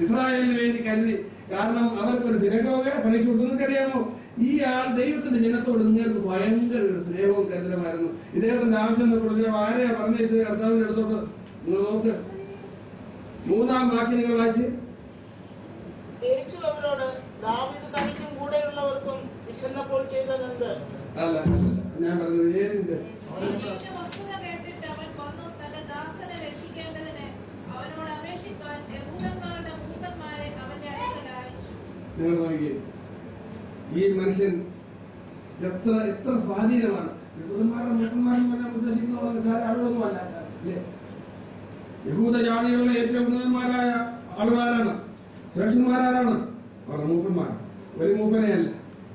ഇസ്രായേലിന് വേണ്ടി കരുതി. കാരണം അവർക്കൊരു സിനഗോഗ് പണിച്ചു കൊടുത്തു. നിങ്ങൾക്കറിയാമോ? ഈ ആൾ ദൈവത്തിന്റെ ജനത്തോട് നിങ്ങൾക്ക് ഭയങ്കര ഒരു സ്നേഹവും കരുതലുമായിരുന്നു. ഇദ്ദേഹത്തിന്റെ ആവശ്യം ആരെയാ പറഞ്ഞത്? കർത്താവിന്റെ അടുത്തോട്ട്. നിങ്ങൾ നോക്ക്, 3-ാം വാക്യം നിങ്ങൾ വായിച്ച്. യേശു അവരോട്, ദാവീദ് തനിക്കും കൂടെയുള്ളവർക്കും വിശന്നപ്പോൾ ചെയ്തതെന്ത്? അല്ല, ഞാൻ പറഞ്ഞത് ഏതിന്റെ? വസ്തുത കേട്ടിട്ട് അവൻ വന്നു തന്റെ ദാസനെ രക്ഷിക്കേണ്ടതിന് അവനോട് അപേക്ഷിക്കാൻ യഹൂദന്മാരുടെ മൂപ്പന്മാരെ അവന്റെ അടുക്കൽ അയച്ചു. നിങ്ങൾ നോക്കിയേ, ഈ മനുഷ്യൻ എത്ര സ്വാധീനമാണ്. യഹൂദന്മാരുടെ മൂപ്പന്മാരെന്ന് പറഞ്ഞാൽ ഉദ്ദേശിക്കുന്ന ആളുകളൊന്നുമല്ല, അല്ലേ? യഹൂദ ജാതികളിലെ ഏറ്റവും ഉന്നതന്മാരായ ആളുകളാരാണ്? ശ്രേഷ്ഠന്മാരാരാണ്? അവരുടെ മൂപ്പന്മാർ. ഒരു മൂപ്പനെയല്ല,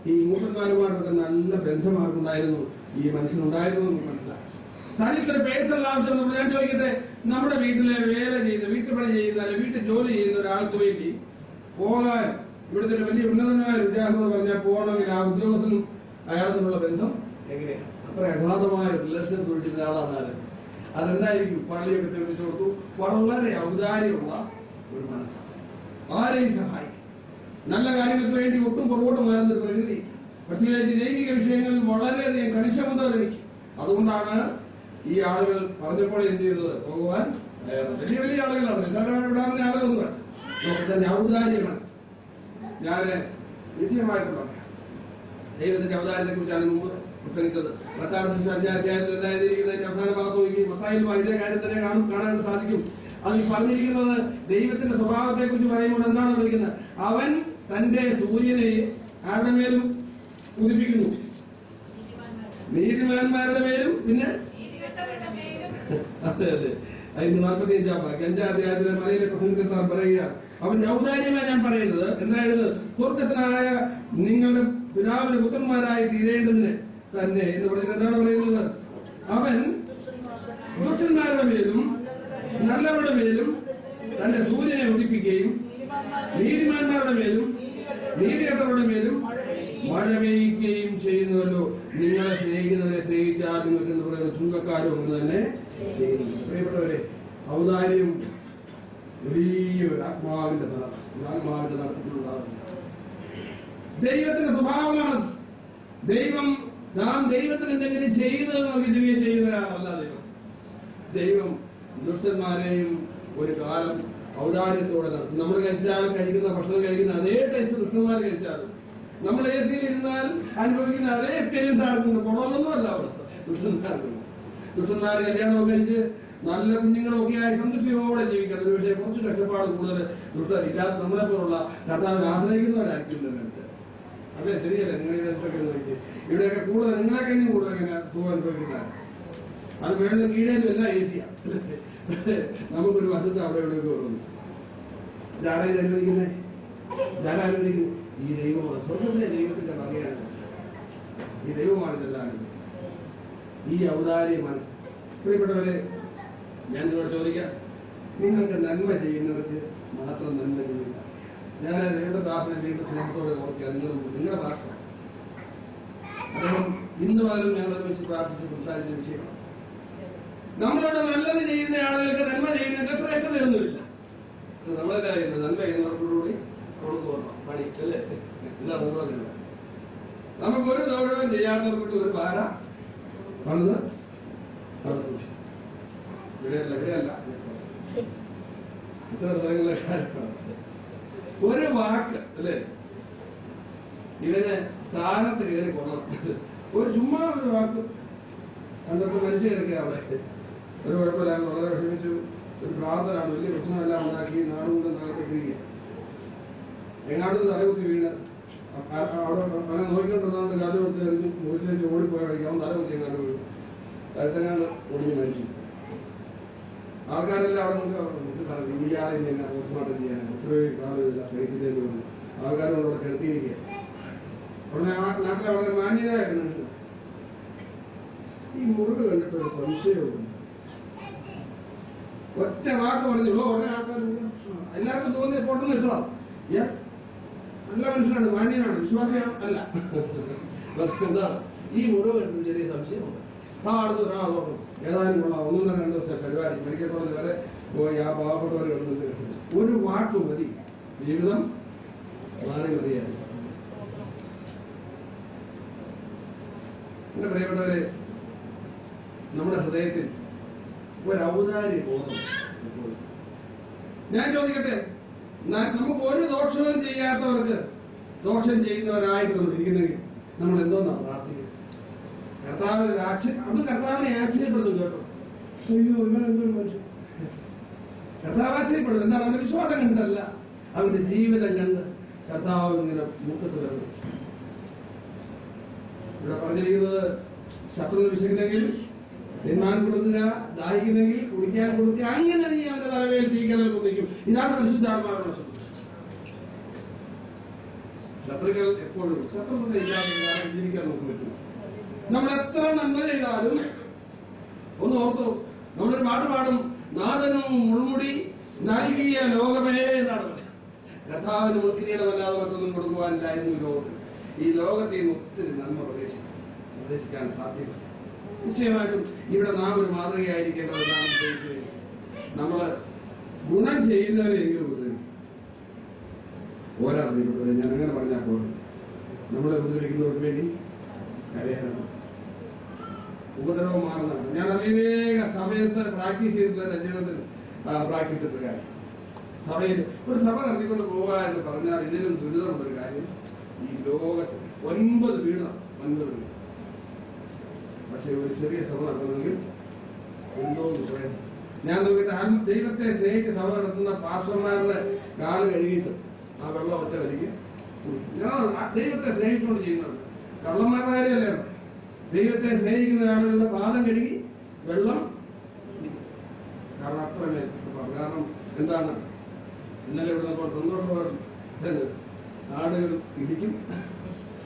ഈ മൂപ്പന്മാരുമായിട്ടൊക്കെ നല്ല ബന്ധമാർക്കുണ്ടായിരുന്നു. ഈ മനുഷ്യനുണ്ടായിരുന്നു എന്ന് മനസ്സിലാക്കി. തനിക്കൊരു പേഴ്സണൽ ആവശ്യം. ഞാൻ ചോദിക്കട്ടെ, നമ്മുടെ വീട്ടിലെ വേല ചെയ്യുന്ന, വീട്ടുപണി ചെയ്യുന്ന, അല്ലെങ്കിൽ വീട്ടിൽ ജോലി ചെയ്യുന്ന ഒരാൾക്ക് വേണ്ടി പോകാൻ ഇവിടുത്തെ ഒരു വലിയ ഉന്നതമായ വിദ്യാഭ്യാസം എന്ന് പറഞ്ഞാൽ പോകണമെങ്കിൽ ആ ഉദ്യോഗസ്ഥനും അയാളത്തിനുള്ള ബന്ധം എങ്ങനെയാണ്? അത്ര അഗാധമായ റിലേഷൻ സൂക്ഷിക്കുന്ന ആളാണ് ആര്? അതെന്തായിരിക്കും? പള്ളിയൊക്കെ തെളിയിച്ചു കൊടുത്തു. വളരെ ഔദാര്യമുള്ള ഒരു മനസ്സാണ്. ആരെയും സഹായിക്കും. നല്ല കാര്യങ്ങൾക്ക് വേണ്ടി ഒട്ടും പുറകോട്ട് മാറുന്ന ഒരു പ്രകൃതി. പ്രത്യേകിച്ച് ലൈംഗിക വിഷയങ്ങളിൽ വളരെയധികം കണിശമത ലഭിക്കും. അതുകൊണ്ടാണ് ഈ ആളുകൾ പറഞ്ഞപ്പോൾ എന്ത് ചെയ്തത്? പോകുവാൻ വലിയ വലിയ ആളുകളാണ്, നിസ്സാരമായി വിടാവുന്ന ആളുകളൊന്നും. തന്നെ ഔദാര്യ മനസ്സ്. ഞാൻ നിശ്ചയമായിട്ടുള്ള ദൈവത്തിന്റെ അവതാരത്തെ കുറിച്ചാണ് മുമ്പ് പ്രസംഗിച്ചത്. മത്തായി സുവിശേഷം 5-ാം അധ്യായത്തിൽ എഴുതിയിരിക്കുന്നതിന്റെ അവസാന ഭാഗത്ത് നോക്കി മത്തായിൽ ഇതേ കാര്യം തന്നെ കാണാൻ സാധിക്കും. അതിൽ പറഞ്ഞിരിക്കുന്നത് ദൈവത്തിന്റെ സ്വഭാവത്തെ കുറിച്ച് പറയുമ്പോൾ എന്താണ് പറഞ്ഞിരിക്കുന്നത്? അവൻ തന്റെ സൂര്യനെ ആരുടെ മേലും ഉദിപ്പിക്കുന്നു? നീതിമാന്മാരുടെ മേലും പിന്നെ അതെ അതെ. അതിന് 45-ാം വാക്യം 5-ാം അധ്യായത്തിലെ മലയിലെ പ്രസംഗത്തിൽ പറയുകയാണ്. അവൻ ഔദാര്യമായി ഞാൻ പറയുന്നത് എന്തായിരുന്നു? സ്വർഗസ്ഥനായ നിങ്ങളുടെ പിതാവിന് പുത്രന്മാരായി തീരേണ്ടതിന് തന്നെ എന്ന് പറഞ്ഞിട്ട് എന്താണ് പറയുന്നത്? അവൻ ദുഷ്ടന്മാരുടെ മേലും നല്ലവരുടെ മേലും തന്റെ സൂര്യനെ ഉദിപ്പിക്കുകയും നീതിമാന്മാരുടെ മേലും നീതികെട്ടവരുടെ മേലും മഴ പെയ്യുകയും ചെയ്യുന്നുവല്ലോ. നിങ്ങളെ സ്നേഹിക്കുന്നവരെ സ്നേഹിച്ചാൽ നിങ്ങൾക്ക് എന്ന് പറയുന്ന ചുങ്കക്കാരും ഒന്ന് തന്നെ ചെയ്യുന്നു. പ്രിയപ്പെട്ടവരെ, ഔദാര്യം വലിയൊരു ആത്മാവിന്റെ നടത്തിയിട്ടുണ്ടാകുന്നു. ദൈവത്തിന്റെ സ്വഭാവമാണ്. നാം ദൈവത്തിന് എന്തെങ്കിലും ചെയ്തത് നമുക്ക് തിരികെ ചെയ്യുന്നവരാണല്ല ദൈവം. ദുഷ്ടന്മാരെയും ഒരു കാലം ഔദാര്യത്തോടെ നടത്തും. നമ്മൾ കഴിക്കുന്ന ഭക്ഷണം കഴിക്കുന്ന അതേ ടേസ്റ്റ് ദുഷ്ടന്മാർ കഴിച്ചാലും, നമ്മൾ എ സിയിൽ ഇരുന്നാൽ അനുഭവിക്കുന്ന അതേ എക്സ്പീരിയൻസ് ആർക്കുണ്ട്. ഗുണമൊന്നും അല്ല അവിടെ ദുഷ്ടന്മാർക്കുണ്ട്. ദുഷ്ടന്മാർ കല്യാണമൊക്കെ കഴിച്ച് നല്ല കുഞ്ഞുങ്ങളും ഒക്കെ ആയി സന്തോഷയോടെ ജീവിക്കണം. ഒരു പക്ഷേ കുറച്ച് കഷ്ടപ്പാട് കൂടുതൽ ഇല്ലാത്ത നമ്മളെ പോലുള്ള കർത്താവിനെ ആശ്രയിക്കുന്നവരായിരിക്കും. അതെ, ശരിയല്ല. നിങ്ങൾ ഈ ദേശത്തൊക്കെ നോക്കി ഇവിടെയൊക്കെ കൂടുതൽ നിങ്ങളെ കഴിഞ്ഞും കൂടുതൽ ഇങ്ങനെ സുഖം അനുഭവിക്കുന്ന അത് വേണ്ട കീഴേലും എല്ലാം ഈസിയാണ്. നമുക്കൊരു വശത്ത് അവിടെ എവിടെയൊക്കെ വരുന്നു. ഇതാരായി അനുവദിക്കുന്നേ? ഇതാരാനുവദിക്കുന്നു? ഈ ദൈവമാണ്. സ്വർഗത്തിലെ ദൈവത്തിന്റെ ഭംഗിയാണ്. ഈ ദൈവമാണ് ഇതെല്ലാം. ഈ ഔദാര്യ മനസ്സ്. പ്രിയപ്പെട്ടവരെ, ഞാൻ നിങ്ങളോട് ചോദിക്കാം, നിങ്ങൾക്ക് നന്മ ചെയ്യുന്നവർക്ക് മാത്രം നന്മ ചെയ്യുക. ഞാൻ ദൈവദാസനെ വീണ്ടും സ്നേഹത്തോടെ ഓർക്കുക. നിങ്ങളുടെ ദാസൻ അദ്ദേഹം ഇന്ന് പകലും ഞങ്ങൾ ഒരുമിച്ച് പ്രാർത്ഥിച്ച് സംസാരിച്ച വിഷയമാണ്. നമ്മളോട് നല്ലത് ചെയ്യുന്ന ആളുകൾക്ക് നന്മ ചെയ്യുന്നതിന്റെ ശ്രേഷ്ഠതയൊന്നുമില്ല. നമ്മളെല്ലാം ചെയ്യുന്നത് നന്മ ചെയ്യുന്നവർക്കൂടി കൊടുക്കുന്നു പണി, അല്ലേ? ഇതാണ് നമ്മളെ നില. നമുക്കൊരു ദോഷവും ചെയ്യാത്തവർക്കൂടി ഒരു ഭാര പണിത് അവിടെ സൂക്ഷിക്കും. ഇവിടെയല്ല ഇത്ര സ്ഥലങ്ങളിലെ ഒരു വാക്ക്, അല്ലേ? ഇവന് സ്ഥാനത്ത് കയറി കൊള്ളണം. ഒരു ചുമ്മാ ഒരു വാക്ക് കണ്ടപ്പോൾ മനുഷ്യ കിടക്കുക. അവിടെ ഒരു കുഴപ്പമില്ല, വളരെ വിഷമിച്ചു. ഒരു പ്രാർത്ഥനയാണ്, വലിയ പ്രശ്നമെല്ലാം ഉണ്ടാക്കി നാടുകൊണ്ട് നഗരത്തിരിക്കുക. എങ്ങാണ്ട് തലകുത്തി വീണ് അവിടെ അവനെ നോക്കിക്കൊണ്ടിരുന്നോണ്ട് കാല് കൊടുത്ത് കഴിഞ്ഞു മുറിച്ച് ഓടിപ്പോയ കഴിക്കും. അവൻ തലകുത്തി എങ്ങാണ്ട് വീണു, കഴുത്തങ്ങാണ്ട് ഒടിഞ്ഞ് മരിച്ചു. ആൾക്കാരെല്ലാം അവിടെ ഇയാളെ ഇങ്ങനെ പോസ്റ്റ്മോർട്ടം ചെയ്യാൻ ഇത്രയും കാലമില്ല സഹിച്ചില്ലെന്ന് പറഞ്ഞു. ആൾക്കാരോട് അവിടെ കിടത്തിയിരിക്കുക. അവിടെ നാട്ടിലെ വളരെ മാന്യനായ മനുഷ്യൻ. ഈ മുറിവ് കണ്ടിട്ട് ഒരു സംശയമുണ്ട്. ഒറ്റ വാക്ക് പറഞ്ഞുള്ളൂ. ഉടനെ ആൾക്കാർ എല്ലാവർക്കും തോന്നിയ പൊട്ടെന്ന് വെച്ചതാണ്. നല്ല മനുഷ്യനാണ്, മാന്യനാണ്, വിശ്വാസിയാണ് അല്ല. എന്താ ഈ മുറിവ് കണ്ടിട്ട് ചെറിയ സംശയമുണ്ട്. അടുത്ത് ഒരാൾ നോക്കും. ഏതായാലും ഉള്ള 1-2 ദിവസത്തെ പരിപാടി മെഡിക്കൽ കോളേജ് വരെ പോയി ആ പാവപ്പെട്ടവരെ ഒരു വാക്ക് മതി, ജീവിതം മാറി മതിയായി. എന്റെ പ്രിയപ്പെട്ടവരെ, നമ്മുടെ ഹൃദയത്തിൽ ഒരു ഔദാര്യ ബോധം. ഞാൻ ചോദിക്കട്ടെ, നമുക്ക് ഒരു ദോഷവും ചെയ്യാത്തവർക്ക് ദോഷം ചെയ്യുന്നവരായിട്ട് നമ്മൾ ഇരിക്കുന്നെങ്കിൽ നമ്മൾ എന്തോന്നാണ് പ്രാർത്ഥിക്കുന്നത്? കർത്താവിനെ ആശ്ചര്യപ്പെടുന്നു. കേട്ടോ, അയ്യോ ഇവൻ എന്തൊരു മനുഷ്യൻ. കർത്താവ് ആശ്ചര്യപ്പെടുന്നു. എന്താണ്? അവന്റെ വിശ്വാസം കണ്ടല്ല, അവന്റെ ജീവിതം കണ്ട് കർത്താവ് ഇങ്ങനെ മുഖത്ത് വരുന്നു. ഇവിടെ പറഞ്ഞിരിക്കുന്നത്, ശത്രുവിന് വിശക്കുന്നെങ്കിൽ തിന്നാൻ കൊടുക്കുക, ദാഹിക്കുന്നെങ്കിൽ കുടിക്കാൻ കൊടുക്കുക, അങ്ങനെ നീ അവന്റെ തലവേൽ തീക്കനൽ കുന്നിക്കും. ഇതാണ് പരിശുദ്ധാത്മാവിന്റെ ശത്രു. ശത്രുക്കൾ എപ്പോഴും ശത്രുത ഇല്ലാതെ ജീവിക്കാൻ നമുക്ക് പറ്റും. നമ്മൾ എത്ര നന്മ ചെയ്താലും ഒന്ന് ഓർത്തു, നമ്മളൊരു പാട്ട് പാടും, നാഥനും മുൾമുടി നൽകിയ ലോകമേ എന്നാണ് പറയുന്നത്. കർത്താവിന് മുൾക്കിരീടമല്ലാതെ മറ്റൊന്നും കൊടുക്കുവാനില്ലായിരുന്നു ഈ ലോകത്തിൽ. ഈ ലോകത്തിൽ നിന്ന് ഒത്തിരി നന്മ പ്രതീക്ഷിക്കാൻ സാധ്യമല്ല. നിശ്ചയമായിട്ടും ഇവിടെ നാം ഒരു മാതൃകയായിരിക്കേണ്ടതെന്നാണ് ഉദ്ദേശിച്ചത്. നമ്മള് ഗുണം ചെയ്യുന്നവരെങ്കിലും ഓരാറിയപ്പെട്ടവരെ ഞാൻ അങ്ങനെ പറഞ്ഞാൽ പോലും നമ്മളെ ഉപദ്രവിക്കുന്നവർക്ക് വേണ്ടി കരയണം. ഉപദ്രവം മാറുന്നതാണ്. ഞാൻ അനേക സമയത്ത് പ്രാക്ടീസ് ചെയ്തിട്ടുള്ള ജീവിതത്തിൽ പ്രാക്ടീസ് ചെയ്ത കാര്യം. സഭയിൽ ഒരു സഭ നടത്തിക്കൊണ്ട് പോവുക എന്ന് പറഞ്ഞാൽ ഇതിലും ദുരിതമുള്ളൊരു കാര്യം. ഈ ലോകത്ത് 9 വീടാണ്, 9 വീട്. പക്ഷെ ഒരു ചെറിയ സഭ നടത്തണമെങ്കിൽ എന്തോ പറയാം. ഞാൻ നോക്കിയിട്ട് ദൈവത്തെ സ്നേഹിച്ച് സഭ നടത്തുന്ന പാസ്റ്റർമാരുടെ കാല് കഴുകിയിട്ട് ആ വെള്ളം ഒറ്റ വലിക്കും. ഞാൻ ദൈവത്തെ സ്നേഹിച്ചുകൊണ്ട് ചെയ്യുന്നത് കള്ളന്മാരുടെ കാര്യമല്ലേ. ദൈവത്തെ സ്നേഹിക്കുന്ന ആളുകളുടെ പാദം കഴുകി വെള്ളം, കാരണം അത്രമേൽ. കാരണം എന്താണ്, ഇന്നലെ ഇവിടെ നമ്മൾ സന്തോഷവാദം ആടുകൾ ഇടിക്കും,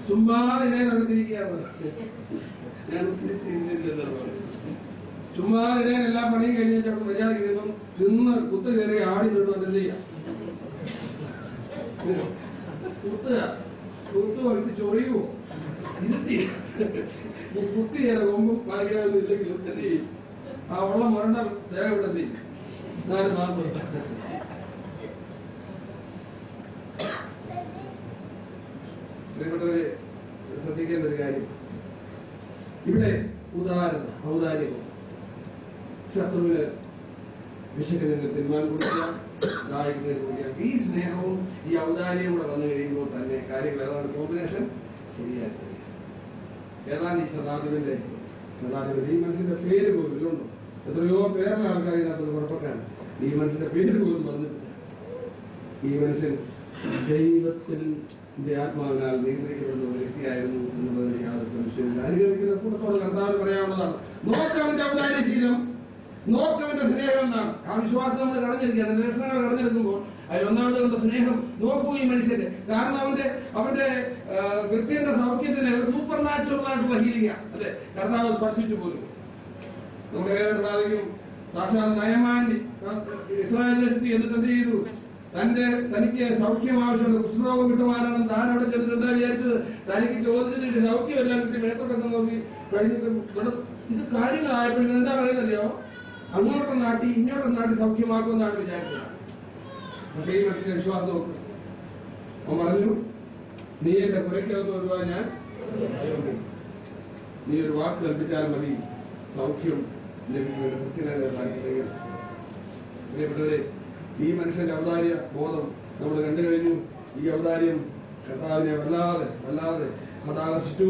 ചുമ്മാ ഇടയിൽ നടത്തിയിരിക്കുകയാണ്. ഞാൻ ചുമ്മാ ഇടയിൽ എല്ലാ പണിയും കഴിഞ്ഞ അവിടെ മര്യാദ തിന്ന് കുത്ത് കയറി ആടി വിടുന്നത് എന്ത് ചെയ്യാം? കുത്ത് വറുത്ത് ചൊറിയുമോ? ഇരുത്തി കുത്തി ചെയ്ത കൊമ്പും കളിക്കാനൊന്നും ഇല്ലെങ്കിൽ എന്ത് ചെയ്യും? ആ വെള്ളം മരണ ദേഹം ഇവിടെ എന്ത് ചെയ്യും? നാല് മാറുന്നു. പ്രിയപ്പെട്ടവരെ, ശ്രദ്ധിക്കേണ്ട ഒരു കാര്യം, ഇവിടെ ഔദാര്യം. ശത്രുവിന് വിശക്കുന്നതിന് തിന്മാൻ കൊടുക്കുക, ദാഹിക്കുന്നതിന് കൊടുക്കുക. ഈ സ്നേഹവും ഈ ഔദാര്യവും കൂടെ വന്നു കഴിയുമ്പോൾ തന്നെ കാര്യങ്ങൾ ഏതാണ് കോമ്പിനേഷൻ ശരിയായി തരിക. ഏതാണ് ഈ ശതാധിപന്റെ ഈ മനുഷ്യന്റെ പേര് പോലും ഇല്ലുണ്ടോ? എത്രയോ പേരുടെ ആൾക്കാർ ഇതിനകത്ത് കുഴപ്പക്കാരൻ. ഈ മനുഷ്യന്റെ പേര് പോലും വന്നിട്ടില്ല. ഈ മനുഷ്യൻ ദൈവത്തിന്റെ ആത്മാവിനാൽ നിയന്ത്രിക്കപ്പെടുന്ന ഒരു വ്യക്തിയായിരുന്നു എന്നുള്ളതിന് യാതൊരു സംശയമില്ല. അനുഗമിക്കുന്ന കൂട്ടത്തോട് കർത്താവിന് പറയാവുന്നതാണ്, നോക്കവന്റെ ഔദാര്യശീലം, നോക്കവന്റെ സ്നേഹം എന്നാണ്. ആ വിശ്വാസം നമ്മൾ കടഞ്ഞെടുക്കുകയാണ്. ലക്ഷണങ്ങൾ കടഞ്ഞെടുക്കുമ്പോൾ അതിൽ ഒന്നാമത് കൊണ്ട് സ്നേഹം. നോക്കൂ ഈ മനുഷ്യന്റെ, കാരണം അവന്റെ വ്യക്തിയുടെ സൗഖ്യത്തിന് സൂപ്പർ നാച്ചുറൽ ആയിട്ടുള്ള ഹീലിംഗാണ്. അല്ലെ, കർത്താവ് സ്പർശിച്ചു പോലും നമുക്ക് കേൾക്കാൻ സാധിക്കും. സാക്ഷാൽ നയമാന്റെ ഇസ്രായേൽ ദേശത്ത് എന്നിട്ട് എന്ത് ചെയ്തു? തനിക്ക് സൗഖ്യം ആവശ്യമുണ്ട്, കുഷ്ഠരോഗം വിട്ടുമാറാണ്. താൻ അവിടെ ചെന്നിട്ട് എന്താ വിചാരിച്ചത്? തനിക്ക് ചോദിച്ചിട്ട് സൗഖ്യമെല്ലാം കിട്ടി മേത്തോട്ടൊക്കെ നോക്കി കഴിഞ്ഞിട്ട് ഇത് കാര്യങ്ങളായപ്പോൾ എന്താ പറയുന്നല്ലോ, അങ്ങോട്ടും നാട്ടി ഇങ്ങോട്ടും നാട്ടി സൗഖ്യമാക്കുമെന്നാണ് വിചാരിച്ചത്. പക്ഷേ ഈ മനുഷ്യന്റെ വിശ്വാസം നോക്ക്. അവൻ പറഞ്ഞു, നീ എന്റെ പുരയ്ക്കകത്ത് വരുവാൻ ഞാൻ അയോഗ്യൻ. നീ ഒരു വാക്ക് കൽപ്പിച്ചാൽ മതി, സൗഖ്യം ലഭിക്കുമെന്ന് കൃത്യമായി. പ്രിയപ്പെട്ടവരെ, ഈ മനുഷ്യന്റെ ഔദാര്യ ബോധം നമ്മൾ കണ്ടു കഴിഞ്ഞു. ഈ ഔദാര്യം കർത്താവിനെ വല്ലാതെ വല്ലാതെ ആകർഷിച്ചു.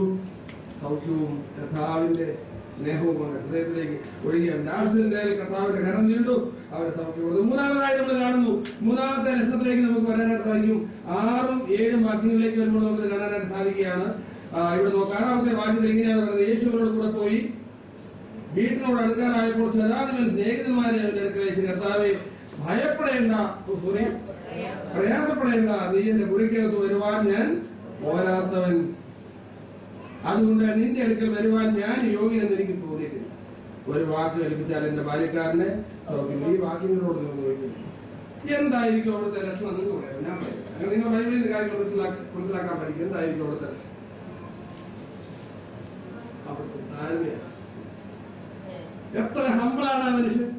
സൗഖ്യവും കർത്താവിന്റെ സ്നേഹവും കൊണ്ട് ഹൃദയത്തിലേക്ക് ഒഴുകിയാണ്. ആവശ്യത്തിന്റെ കർത്താവിന്റെ കരം നീണ്ടു അവരെ സൗഖ്യം. മൂന്നാമതായി നമ്മൾ കാണുന്നു, മൂന്നാമത്തെ ലക്ഷണത്തിലേക്ക് നമുക്ക് വരാനായിട്ട് സാധിക്കും. 6ഉം 7ഉം വാക്യങ്ങളിലേക്ക് വരുമ്പോൾ നമുക്ക് കാണാനായിട്ട് സാധിക്കുകയാണ്. ഇവിടെ നോക്കാം. 6ാമത്തെ വാക്യത്തിൽ ഇങ്ങനെയാണ് പറയുന്നത്, യേശുവിനോട് കൂടെ പോയി വീട്ടിനോട് അടുക്കാനായപ്പോൾ ശതാധിപൻ സ്നേഹിതന്മാരെ അവന്റെ അടുക്കൽ അയച്ച്, കർത്താവെ ഭയപ്പെടേണ്ട, പ്രയാസപ്പെടേണ്ട, നീ എന്റെ മുറിക്കകത്ത് വരുവാൻ ഞാൻ പോരാത്തവൻ, അതുകൊണ്ട് നിന്റെ അടുക്കൽ വരുവാൻ ഞാൻ യോഗ്യനെന്ന് എനിക്ക് തോന്നിയിട്ടില്ല. ഒരു വാക്ക് കൽപ്പിച്ചാൽ എന്റെ ബാല്യക്കാരനെ സൗഖ്യം. ഈ വാക്യങ്ങളോട് നിങ്ങൾ നോക്കുന്നു. എന്തായിരിക്കും അവിടുത്തെ ലക്ഷണം? നിങ്ങൾ പറയാം, ഞാൻ പറയാം. നിങ്ങൾ ബൈബിളിൽ നിന്ന് കാര്യങ്ങൾ മനസ്സിലാക്കാൻ പഠിക്കും. എന്തായിരിക്കും അവിടുത്തെ താഴ്മയാണ്. എത്ര ഹമ്പിളാണ് ആ മനുഷ്യൻ.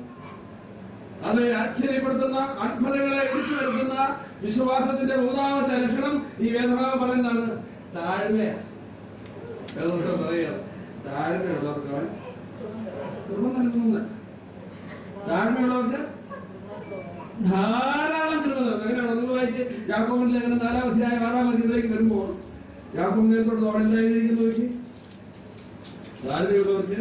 അത് ആശ്ചര്യപ്പെടുത്തുന്ന, അത്ഭുതങ്ങളെ വിളിച്ചു വരുത്തുന്ന വിശ്വാസത്തിന്റെ മൂന്നാമത്തെ ലക്ഷണം ഈ വേദഭാഗം പറയുന്നതാണ് താഴ്മയാണ്. വേദപുസ്തകം പറയുക, താഴ്മയുള്ളവർക്ക് അവൻ കൃപ നൽകുന്ന, താഴ്മയുള്ളവർക്ക് ധാരാളം കൃപ നൽകും. അങ്ങനെയാണ് നിങ്ങൾ വായിച്ച് യാക്കോബിന്റെ ലേഖനം 4-ാം അധ്യായം 6-ാം വാക്യത്തിലേക്ക് വരുമ്പോൾ യാക്കോബിനെ തൊട്ട് അവിടെ എന്തായിരിക്കുന്നു നോക്കി, താഴ്മയുള്ളവർക്ക്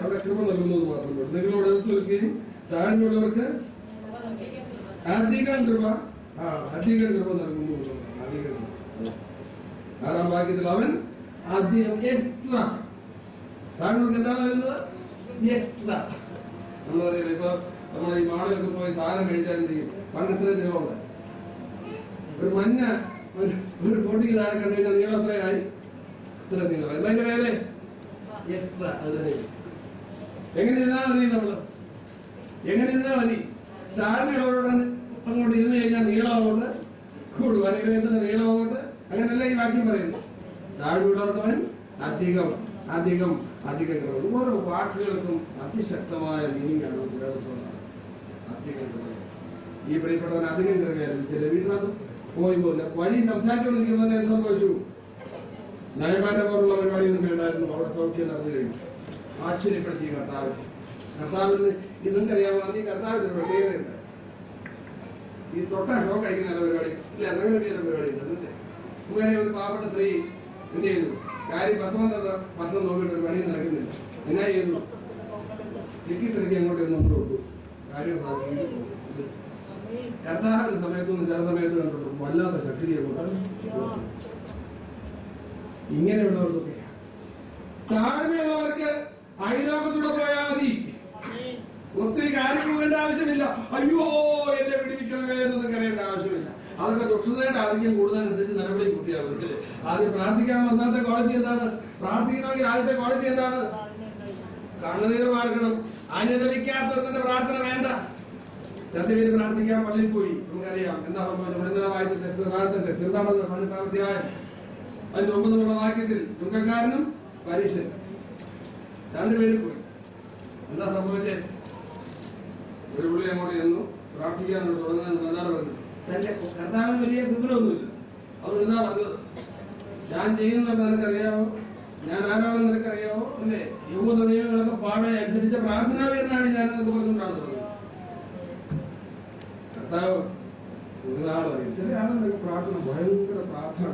അവിടെ കൃപ നൽകുന്നത് മാത്രമേ. നിങ്ങളോട് നിൽക്കുകയും താഴ്മയുള്ളവർക്ക് അധികം കൃപ നൽകുന്നു. 6-ാം വാക്യത്തിൽ അവൻ അധികം എക്സ്ട്രാ. താങ്കൾക്ക് എന്താണ് വരുന്നത്? എക്സ്ട്രാ എന്ന് പറയുന്നത്. ഇപ്പൊ നമ്മൾ ഈ മാളിലൊക്കെ പോയി സാധനം കഴിച്ചാലും ചെയ്യും. പണ്ട് ഇത്ര നീളമുണ്ട്. ഒരു മഞ്ഞ ഒരു പൊടിക്ക് താഴെ കണ്ടു കഴിഞ്ഞാൽ നീളം എത്രയായി? ഇത്ര നീളം. എന്തെങ്കിലും വേറെ എക്സ്ട്രാ. അത് എങ്ങനെ ഇരുന്നാൽ മതി? എങ്ങനെ ഇരുന്നാൽ മതി? താഴ്മയുള്ളവരോട് അങ്ങോട്ട് ഇരുന്ന് കഴിഞ്ഞാൽ നീളമാകൊണ്ട് കൂടും, അല്ലെങ്കിൽ എന്തിന്റെ നീളമാകൊണ്ട്. അങ്ങനെയല്ല ഈ വാക്യം പറയുന്നു. താഴ്മയുള്ളവർക്ക് അവൻ അധികം അധികം അധികം കൃപ. ഓരോ വാക്കുകൾക്കും അതിശക്തമായ മീനിങ് ആണ്. അധികം കൃപ. ഈ പ്രിയപ്പെട്ടവൻ അധികം കൃപയായിരുന്നു. ചില വീട്ടിനകത്ത് പോയി പോകില്ല. വഴി സംസാരിച്ചുകൊണ്ടിരിക്കുന്നതിന് എന്ത് സംഭവിച്ചു? നയമാന്റെ പോലുള്ള പരിപാടിയൊന്നും വേണ്ടായിരുന്നു. അവിടെ സൗഖ്യം നടന്നു കഴിഞ്ഞു. ആശ്ചര്യപ്പെടുത്തി കർത്താവിന് നിങ്ങൾക്കറിയാവുന്ന ഈ കർത്താവിന്റെ പ്രത്യേകതയുണ്ട്. ഈ തൊട്ട ഷോ കഴിക്കുന്ന പരിപാടി ഇല്ല, അങ്ങനെ പരിപാടി ഉണ്ട്. ഇങ്ങനെ ഒരു പാവപ്പെട്ട സ്ത്രീ എന്ത് ചെയ്തു? കാര്യം ഭക്ഷണം നോക്കിയിട്ട് ഒരു പണി നടക്കുന്നില്ല. എന്നാ ചെയ്യുന്നു? തിക്കി അങ്ങോട്ട് ഒന്ന് കൊടുത്തു. കാര്യം കർത്താവിന്റെ സമയത്തൊന്നും ചില സമയത്ത് കണ്ടിട്ടു വല്ലാത്ത ശക്തിയെ കൊണ്ട് ഇങ്ങനെയുള്ളവർക്കൊക്കെ. താഴ്മയുള്ളവർക്ക് അയലോകത്തൂടെ പോയാൽ മതി. ഒത്തിരി കാര്യം പോകേണ്ട ആവശ്യമില്ല. അയ്യോ എന്നെ വിടിവിക്കണമേ എന്നൊന്നും കരയേണ്ട ആവശ്യമില്ല. അതൊക്കെ ദുഷ്ടതയുടെ ആധിക്യം കൂടുന്നതനുസരിച്ച് നിലവിളി കുട്ടിയാവും. ആദ്യം പ്രാർത്ഥിക്കാൻ ഒന്നാമത്തെ ക്വാളിറ്റി എന്താണ്? പ്രാർത്ഥിക്കണമെങ്കിൽ ആദ്യത്തെ ക്വാളിറ്റി എന്താണ്? കണ്ണുനീർ വാർക്കണം. അനുദമിക്കാത്തവരുടെ പ്രാർത്ഥന വേണ്ട. രണ്ടുപേര് പ്രാർത്ഥിക്കാൻ പള്ളിയിൽ പോയി. നമുക്കറിയാം എന്താ സംഭവിച്ചത്. ഇന്നലെ വായിച്ചിട്ട് 18-ാം അധ്യായം അതിന്റെ 9 വാക്യത്തിൽ ചുങ്കക്കാരനും പരീക്ഷൻ രണ്ടുപേരും പോയി. എന്താ സംഭവിച്ചേ? ഒരു പുള്ളി അങ്ങോട്ട് ചെന്നു പ്രാർത്ഥിക്കാനോട് തുടങ്ങുന്നതിന് എന്താണ് പറഞ്ഞത്? തന്റെ കർത്താവിന് വലിയ ദുർബലമൊന്നുമില്ല. അതുകൊണ്ട് എന്താ പറഞ്ഞത്? ഞാൻ ചെയ്യുന്നതൊക്കെ നിനക്കറിയാവോ? ഞാൻ ആരാണെന്ന് നിനക്കറിയാവോ? അല്ലേ? യഹൂദ നിയമങ്ങളൊക്കെ പാടെ അനുസരിച്ച പ്രാർത്ഥനാവീരനാണ് ഞാനെന്നൊക്കെ പറഞ്ഞുകൊണ്ടാണ് തുടങ്ങുന്നത്. കർത്താവ് ഒരു നാളറിയും. ചില ആളുകളൊക്കെ പ്രാർത്ഥന ഭയങ്കര പ്രാർത്ഥന.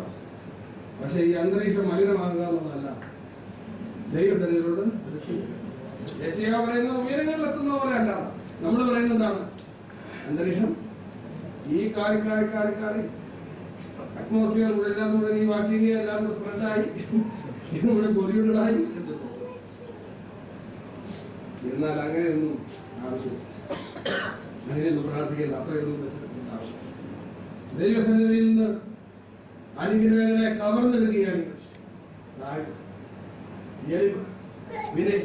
പക്ഷെ ഈ അന്തരീക്ഷം മലിനമാകുക എന്നുള്ളതല്ല. ദൈവസന്നിധിയിലോട്ട് യെശയ്യാവ് പറയുന്നത് ഉയരങ്ങളിൽ എത്തുന്ന പോലെ അല്ല. നമ്മൾ പറയുന്നത് എന്താണ്? അന്തരീക്ഷം ഈ കാറി അറ്റ്മോസ്ഫിയർ കൂടെ എല്ലാം കൂടെ ഈ ബാക്ടീരിയ എല്ലാം കൂടെ സ്പ്രെഡായി ഇവിടെ പൊല്യൂട്ടഡായി. എന്നാൽ അങ്ങനെയൊന്നും ആവശ്യമില്ല. അങ്ങനെയൊന്നും പ്രാർത്ഥിക്കേണ്ട, അത്രയൊന്നും ആവശ്യം. ദൈവസന്നിധിയിൽ നിന്ന് അനുഗ്രഹങ്ങളെ കവർന്നെടുക്കുകയാണ് വിനയ്.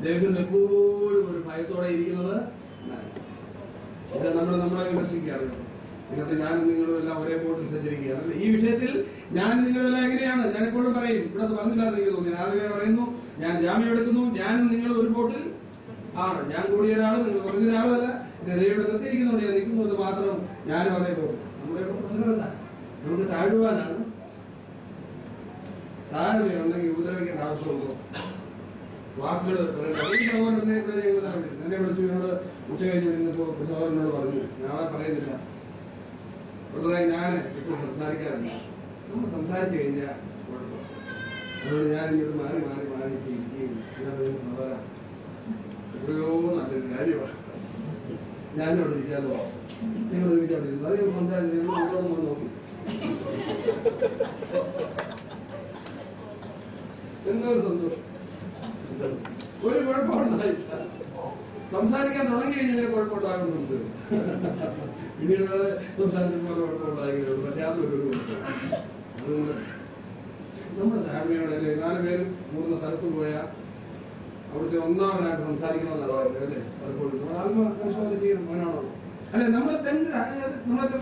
ദൈവം എപ്പോഴും ഒരു ഭയത്തോടെ ഇരിക്കുന്നത് ഇത് നമ്മളെ വിമർശിക്കുകയാണ്. ഇന്നത്തെ ഞാനും നിങ്ങളും എല്ലാം ഒരേ ബോട്ടിൽ സഞ്ചരിക്കുകയാണ്. ഈ വിഷയത്തിൽ ഞാൻ നിങ്ങളെല്ലാം എങ്ങനെയാണ്? ഞാൻ എപ്പോഴും പറയും, ഇവിടെ പറഞ്ഞില്ലാന്ന് എനിക്ക് തോന്നി. ആദ്യമേ പറയുന്നു, ഞാൻ ജാമ്യം എടുക്കുന്നു, ഞാനും നിങ്ങളും ഒരു ബോട്ടിൽ ആണ്. ഞാൻ കൂടിയ ഒരാളും നിങ്ങൾ കുറഞ്ഞ ഒരാളുമല്ല. എന്റെ ദൈവം നിർത്തിയിരിക്കുന്നുണ്ട്, ഞാൻ നിൽക്കുന്നത് മാത്രം ഞാനും അതേ പോകും. നമ്മുടെ പ്രശ്നം എന്താ? നമുക്ക് താഴുവാനാണ്. താഴ്മയുണ്ടെങ്കിൽ ഉപദ്രവിക്കേണ്ട ആവശ്യമുണ്ടോ? വാക്കുകൾ എന്നെ വിളിച്ചു, എന്നോട് ഉച്ച കഴിഞ്ഞ് വിളിച്ചപ്പോ സഹോദരനോട് പറഞ്ഞു, ഞാൻ പറയുന്നില്ല വളരെ ഞാൻ ഇപ്പോൾ സംസാരിക്കാറില്ല. നമ്മൾ സംസാരിച്ചു കഴിഞ്ഞാൽ കുഴപ്പം. അതുകൊണ്ട് ഞാൻ ഇങ്ങോട്ട് മാറി ഇരിക്കുകയും സഹോദര എത്രയോ നല്ലൊരു കാര്യമാണ്, ഞാനിവിടെ ഇരിക്കാമല്ലോ, നിങ്ങൾ ഒരുമിച്ചോണ്ടിരുന്നു. അത് സംസാരിച്ചു നിങ്ങളോടൊന്നും നോക്കി എന്തൊരു സന്തോഷം. ഒരു കുഴപ്പമുണ്ടായില്ല. സംസാരിക്കാൻ തുടങ്ങി കഴിഞ്ഞാൽ കുഴപ്പമുണ്ടാകുന്നുണ്ട്. പിന്നീട് വേറെ സംസാരിക്കുമ്പോൾ കുഴപ്പമുണ്ടാകുന്നുണ്ട്. യാതൊരു കുഴപ്പം. അതുകൊണ്ട് നമ്മുടെ ധാരണയോടെ അല്ലേ 4 പേരും കൂടുന്ന സ്ഥലത്ത് പോയാൽ അവിടുത്തെ ഒന്നാമനായിട്ട് സംസാരിക്കണമെന്നാണ് പറയുന്നത് അല്ലേ? പലപ്പോഴും നമ്മൾ ആത്മപരിശോധന ചെയ്യണം. അവനാണോ അല്ലെ? നമ്മളെ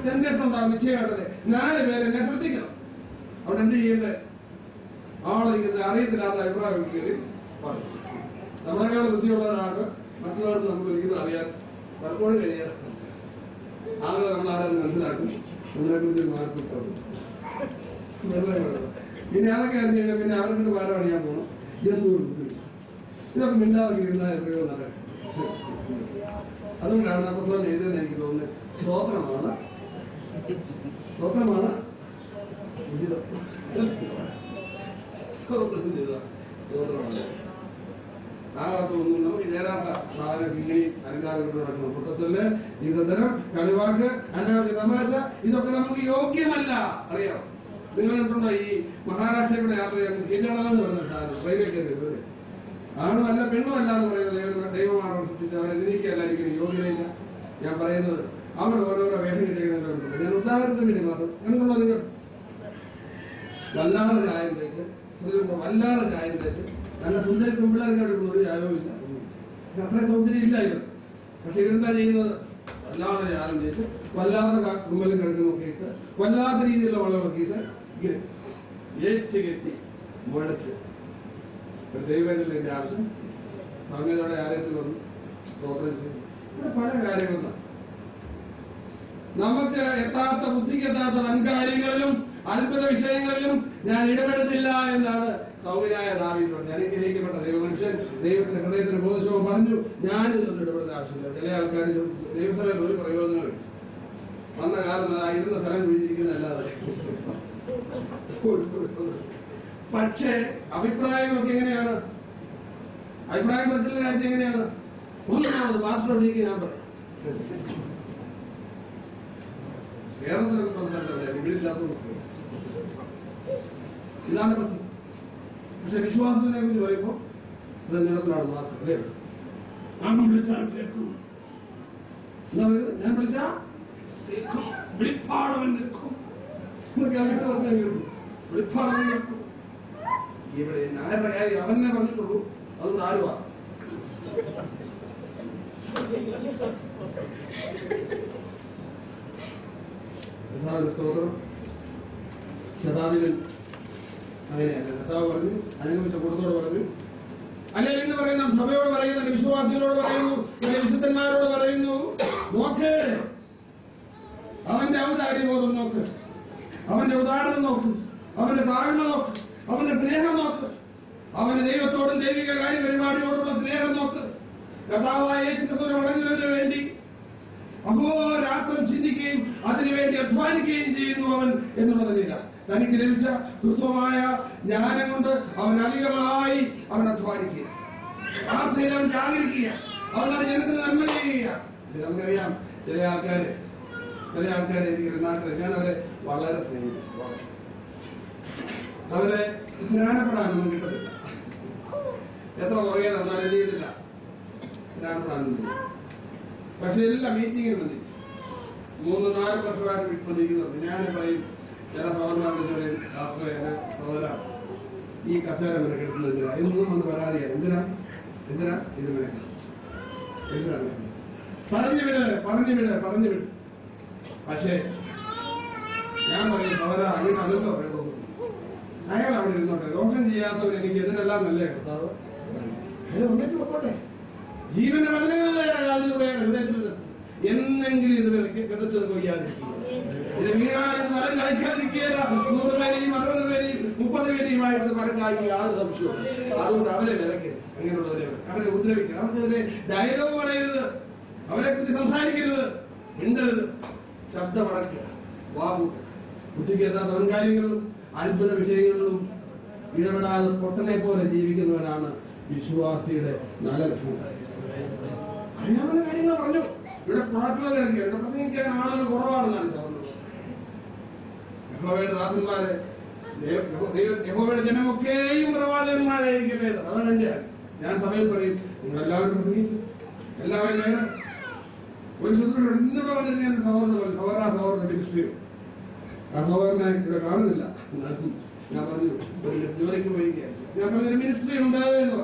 ടെൻഡേഴ്സ് ഉണ്ടാകും നിശ്ചയമായിട്ടല്ലേ. 4 പേരെ എന്നെ ശ്രദ്ധിക്കണം. അവിടെ എന്ത് ചെയ്യേണ്ടത്? ആളിരിക്കുന്ന അറിയത്തില്ലാത്ത അഭിപ്രായം പറയും. നമ്മളെക്കാൾ ബുദ്ധിയുള്ളവരാണ് മറ്റുള്ളവർക്ക് നമുക്ക് ഒരിക്കലും അറിയാൻ പലപ്പോഴും കഴിയാതെ ആകെ നമ്മൾ ആരാന്ന് മനസ്സിലാക്കും. നമ്മളെ കുറിച്ച് മാർക്കിട്ടുള്ളൂ. പിന്നെ അതൊക്കെ അറിഞ്ഞു കഴിഞ്ഞാൽ പിന്നെ അവർക്ക് പാരം അണിയാൻ പോകണം. ഇതൊക്കെ മിണ്ടാതൊക്കെ ഇരുന്നാൽ എത്രയോ നല്ല. അതുകൊണ്ടാണ് ആ പുസ്തകം എഴുതുന്നത് എനിക്ക് തോന്നുന്നത്. സ്തോത്രമാണ് ഉചിതം. ആകാത്തൊന്നും നമുക്ക് ചേരാത്ത സാധനം കിങ്ങി അലങ്കാരങ്ങൾ നടക്കുന്ന കൂട്ടത്തില് ജീവിതതരം കളിവാക്ക് അനാവശ്യ തമാശ ഇതൊക്കെ നമുക്ക് യോഗ്യമല്ല. അറിയാം, നിങ്ങൾ കണ്ടുണ്ടോ ഈ മഹാരാഷ്ട്രയുടെ യാത്ര ചെയ്യാൻ ശരിയാണെന്ന് പറഞ്ഞിട്ടാണ് റെയിൽവേ കയറിയത്. ആണും അല്ല പെണ്ണും അല്ല എന്ന് പറയുന്നത് ദൈവമാർഗം സൃഷ്ടിച്ച് അവരെ നിരീക്കല്ലായിരിക്കും യോഗ്യതയില്ല. ഞാൻ പറയുന്നത് അവർ ഓരോരോ വേഷം കിട്ടിയിരുന്നുണ്ട്. ഞാൻ ഉദാഹരണത്തിന് വേണ്ടി മാത്രം കണ്ടുണ്ടോ? നിങ്ങൾ വല്ലാതെ ചായം തേച്ച് നല്ല സുന്ദരി പെൺപിള്ളേർക്കായിട്ടുള്ള ഒരു ചായവും ഇല്ല. അത്രയും സൗന്ദര്യം ഇല്ലായിരുന്നു. പക്ഷെ ഇവരെന്താ ചെയ്യുന്നത്? വല്ലാതെ ചായം തേച്ച് വല്ലാതെ കുമ്മലും കിടക്കുമൊക്കെ ഇട്ട് വല്ലാത്ത രീതിയിലുള്ള വളമൊക്കെ ഇട്ട് ഇങ്ങനെ ഏച്ച് കെട്ടി മുളച്ച് ദൈവത്തിന്റെ എന്റെ ആവശ്യം സമയത്തോടെ ആലയത്തിൽ വന്നു സ്തോത്രം ചെയ്തു. പല കാര്യങ്ങളും നമുക്ക് എത്താത്ത ബുദ്ധിക്ക് എത്താത്ത വൻകാര്യങ്ങളിലും അത്ഭുത വിഷയങ്ങളിലും ഞാൻ ഇടപെടുന്നില്ല എന്നാണ് സൗമ്യനായ ദാവീദ് പറഞ്ഞത്. അനുഗ്രഹിക്കപ്പെട്ട ദൈവമനുഷ്യൻ ദൈവത്തിന്റെ ഹൃദയത്തിന് ബോധശോഭം പറഞ്ഞു, ഞാനിതൊന്നും ഇടപെടുന്ന ആവശ്യമില്ല. ചില ആൾക്കാർ ദൈവസ്ഥലം ഒരു പ്രയോജനമില്ല. വന്ന കാലം ഇരുന്ന സ്ഥലം കുഴിച്ചിരിക്കുന്നതല്ലാതെ. പക്ഷേ അഭിപ്രായമൊക്കെ എങ്ങനെയാണ്? അഭിപ്രായം പറ്റുന്ന കാര്യം എങ്ങനെയാണ്? ഒന്നാമത് പാസ്റ്ററോടേക്ക് ഞാൻ പറയാം, കേരളത്തിലൊക്കെ പറഞ്ഞാൽ ഇവിടില്ലാത്ത പ്രശ്നം ഇതാണ് പ്രശ്നം. പക്ഷെ വിശ്വാസത്തിനെ കുറിച്ച് പറയുമ്പോൾ നീളത്തിലാണ് മാത്രം അല്ലേ? ഞാൻ വിളിച്ചാൽ കേൾക്കും. എന്താ പറയുന്നത്? ഞാൻ വിളിച്ചാൽ കേൾക്കും, വിളിപ്പാടവൻ നിൽക്കും എന്നൊക്കെ അങ്ങനെ പറഞ്ഞാൽ കേൾക്കും. വിളിപ്പാടവൻ കേൾക്കും. ഇവിടെ ആരുടെ കാര്യം അവനെ പറഞ്ഞിട്ടുള്ളൂ. അതുകൊണ്ട് ആരുവാ? സ്തോത്രം. ശതാധിപൻ അങ്ങനെയല്ല. കർത്താവ് പറഞ്ഞു, അനുഗമിച്ച കൂട്ടത്തോട് പറഞ്ഞു, അല്ലെങ്കിൽ എന്ന് പറയുന്ന സഭയോട് പറയുന്നുണ്ട്, വിശ്വാസികളോട് പറയുന്നു, വിശുദ്ധന്മാരോട് പറയുന്നു, നോക്ക് അവന്റെ ഔദാര്യബോധം നോക്ക്, അവന്റെ ഉദാഹരണം നോക്ക്, അവന്റെ താഴ്മ നോക്ക്, അവന്റെ സ്നേഹം നോക്ക്, അവന്റെ ദൈവത്തോടും ദൈവിക കാര്യ പരിപാടിയോടുള്ള സ്നേഹം നോക്ക്. കർത്താവായ യേശു ക്രിസ്തുവിനെ വണങ്ങുന്നതിന് വേണ്ടി അഹോരാത്രം ചിന്തിക്കുകയും അതിനുവേണ്ടി അധ്വാനിക്കുകയും ചെയ്യുന്നു അവൻ എന്നുള്ളത്. തനിക്ക് ലഭിച്ച ഹൃസ്വമായ ജ്ഞാനം കൊണ്ട് അവൻ അധികമായി അവൻ അധ്വാനിക്കുക, പ്രാർത്ഥനയിൽ അവൻ ജാഗരിക്കുക, അവൻ ജനത്തിന് നന്മ ചെയ്യുക. നമുക്കറിയാം ചില ആൾക്കാര് എനിക്ക് നാട്ടിൽ ഞാൻ അവരെ വളരെ സ്നേഹിക്കും. അവരെ സ്നാനപ്പെടാനൊന്നും കിട്ടത്തില്ല, എത്ര പുറകെ നടന്നാലും ചെയ്തില്ല, സ്നാനപ്പെടാനൊന്നും. പക്ഷെ എല്ലാ മീറ്റിങ്ങിനും മതി 3-4 വർഷമായിട്ട് വിട്ടുകൊണ്ടിരിക്കുന്നുണ്ട്. ഞാൻ പറയും ചില സഹോദരന്മാരുടെ സഹോദര ഈ കസേര മെനക്കെടുക്കുന്നത് എന്തിനാ, എന്നും വന്ന് പരാതിയാണ്. എന്തിനാ ഇത് മെനക്കെടും, എന്തിനാണ് പറഞ്ഞു വിട്. പക്ഷേ ഞാൻ പറയും സഹോദര അങ്ങനെ അല്ലല്ലോ വേണ്ടത്, അയാൾ അവിടെ ഇരുന്നോട്ടെ, ദോഷം ചെയ്യാത്തവർ എനിക്ക് എതിരെല്ലാം നല്ലേ കർത്താവ് ഒന്നിച്ചു വെക്കോട്ടെ. ജീവന്റെ വചനങ്ങളിലൂടെ ഹൃദയത്തിൽ എന്നെങ്കിലും ഇത് വിതച്ചത് കൊയ്യാതിരിക്കുക, ഇത് വീണാൽ മരം കായ്ക്കാതിരിക്കുകയല്ല. 100 പേരെയും 60 പേരെയും 30 പേരെയുമായിട്ട് മരം കായ്ക്കുക, യാതൊരു സംശയവും. അതുകൊണ്ട് അവരെ വിലക്കരുത്, അങ്ങനെയുള്ളവരെ അവരെ ഉപദ്രവിക്കുക, അവർക്കെതിരെ ഡയലോഗ് പറയരുത്, അവരെ കുറിച്ച് സംസാരിക്കരുത്, മിണ്ടരുത്, ശബ്ദമടക്കുക, വാകൂട്ടുക. ബുദ്ധിക്ക് എത്താത്ത വൻകാര്യങ്ങളിലും അത്ഭുത വിഷയങ്ങളിലും ഇടപെടാതെ പൊട്ടനെ പോലെ ജീവിക്കുന്നവനാണ് വിശ്വാസിയുടെ നല്ല ലക്ഷണം. അറിയാവുന്ന കാര്യങ്ങൾ പറഞ്ഞു. ഇവിടെ പ്രാർത്ഥനകളൊക്കെ ഇവിടെ പ്രസംഗിക്കാൻ ആളുകൾ കുറവാണെന്നാണ് പറഞ്ഞത്. യഹോവയുടെ ദാസന്മാരെ, യഹോവയുടെ ജനമൊക്കെയും പ്രവാചകന്മാരായിരിക്കട്ടെ. അതാണ് എന്റെ ഞാൻ സഭയിൽ പറയും, നിങ്ങൾ എല്ലാവരും പ്രസംഗിച്ചു, എല്ലാവരും നേരം ഒരു ശത്രു ഇന്നിവിടെ വന്നിട്ട് ഞാൻ സഹോദരന്റെ മിനിസ്ട്രി ആ സഹോദരനെ ഇവിടെ കാണുന്നില്ല. ഞാൻ പറഞ്ഞു ജോലിക്ക് പോയിരിക്കുകയാണ്. ഞാൻ പറഞ്ഞൊരു മിനിസ്ട്രി ഉണ്ടാകുന്നു,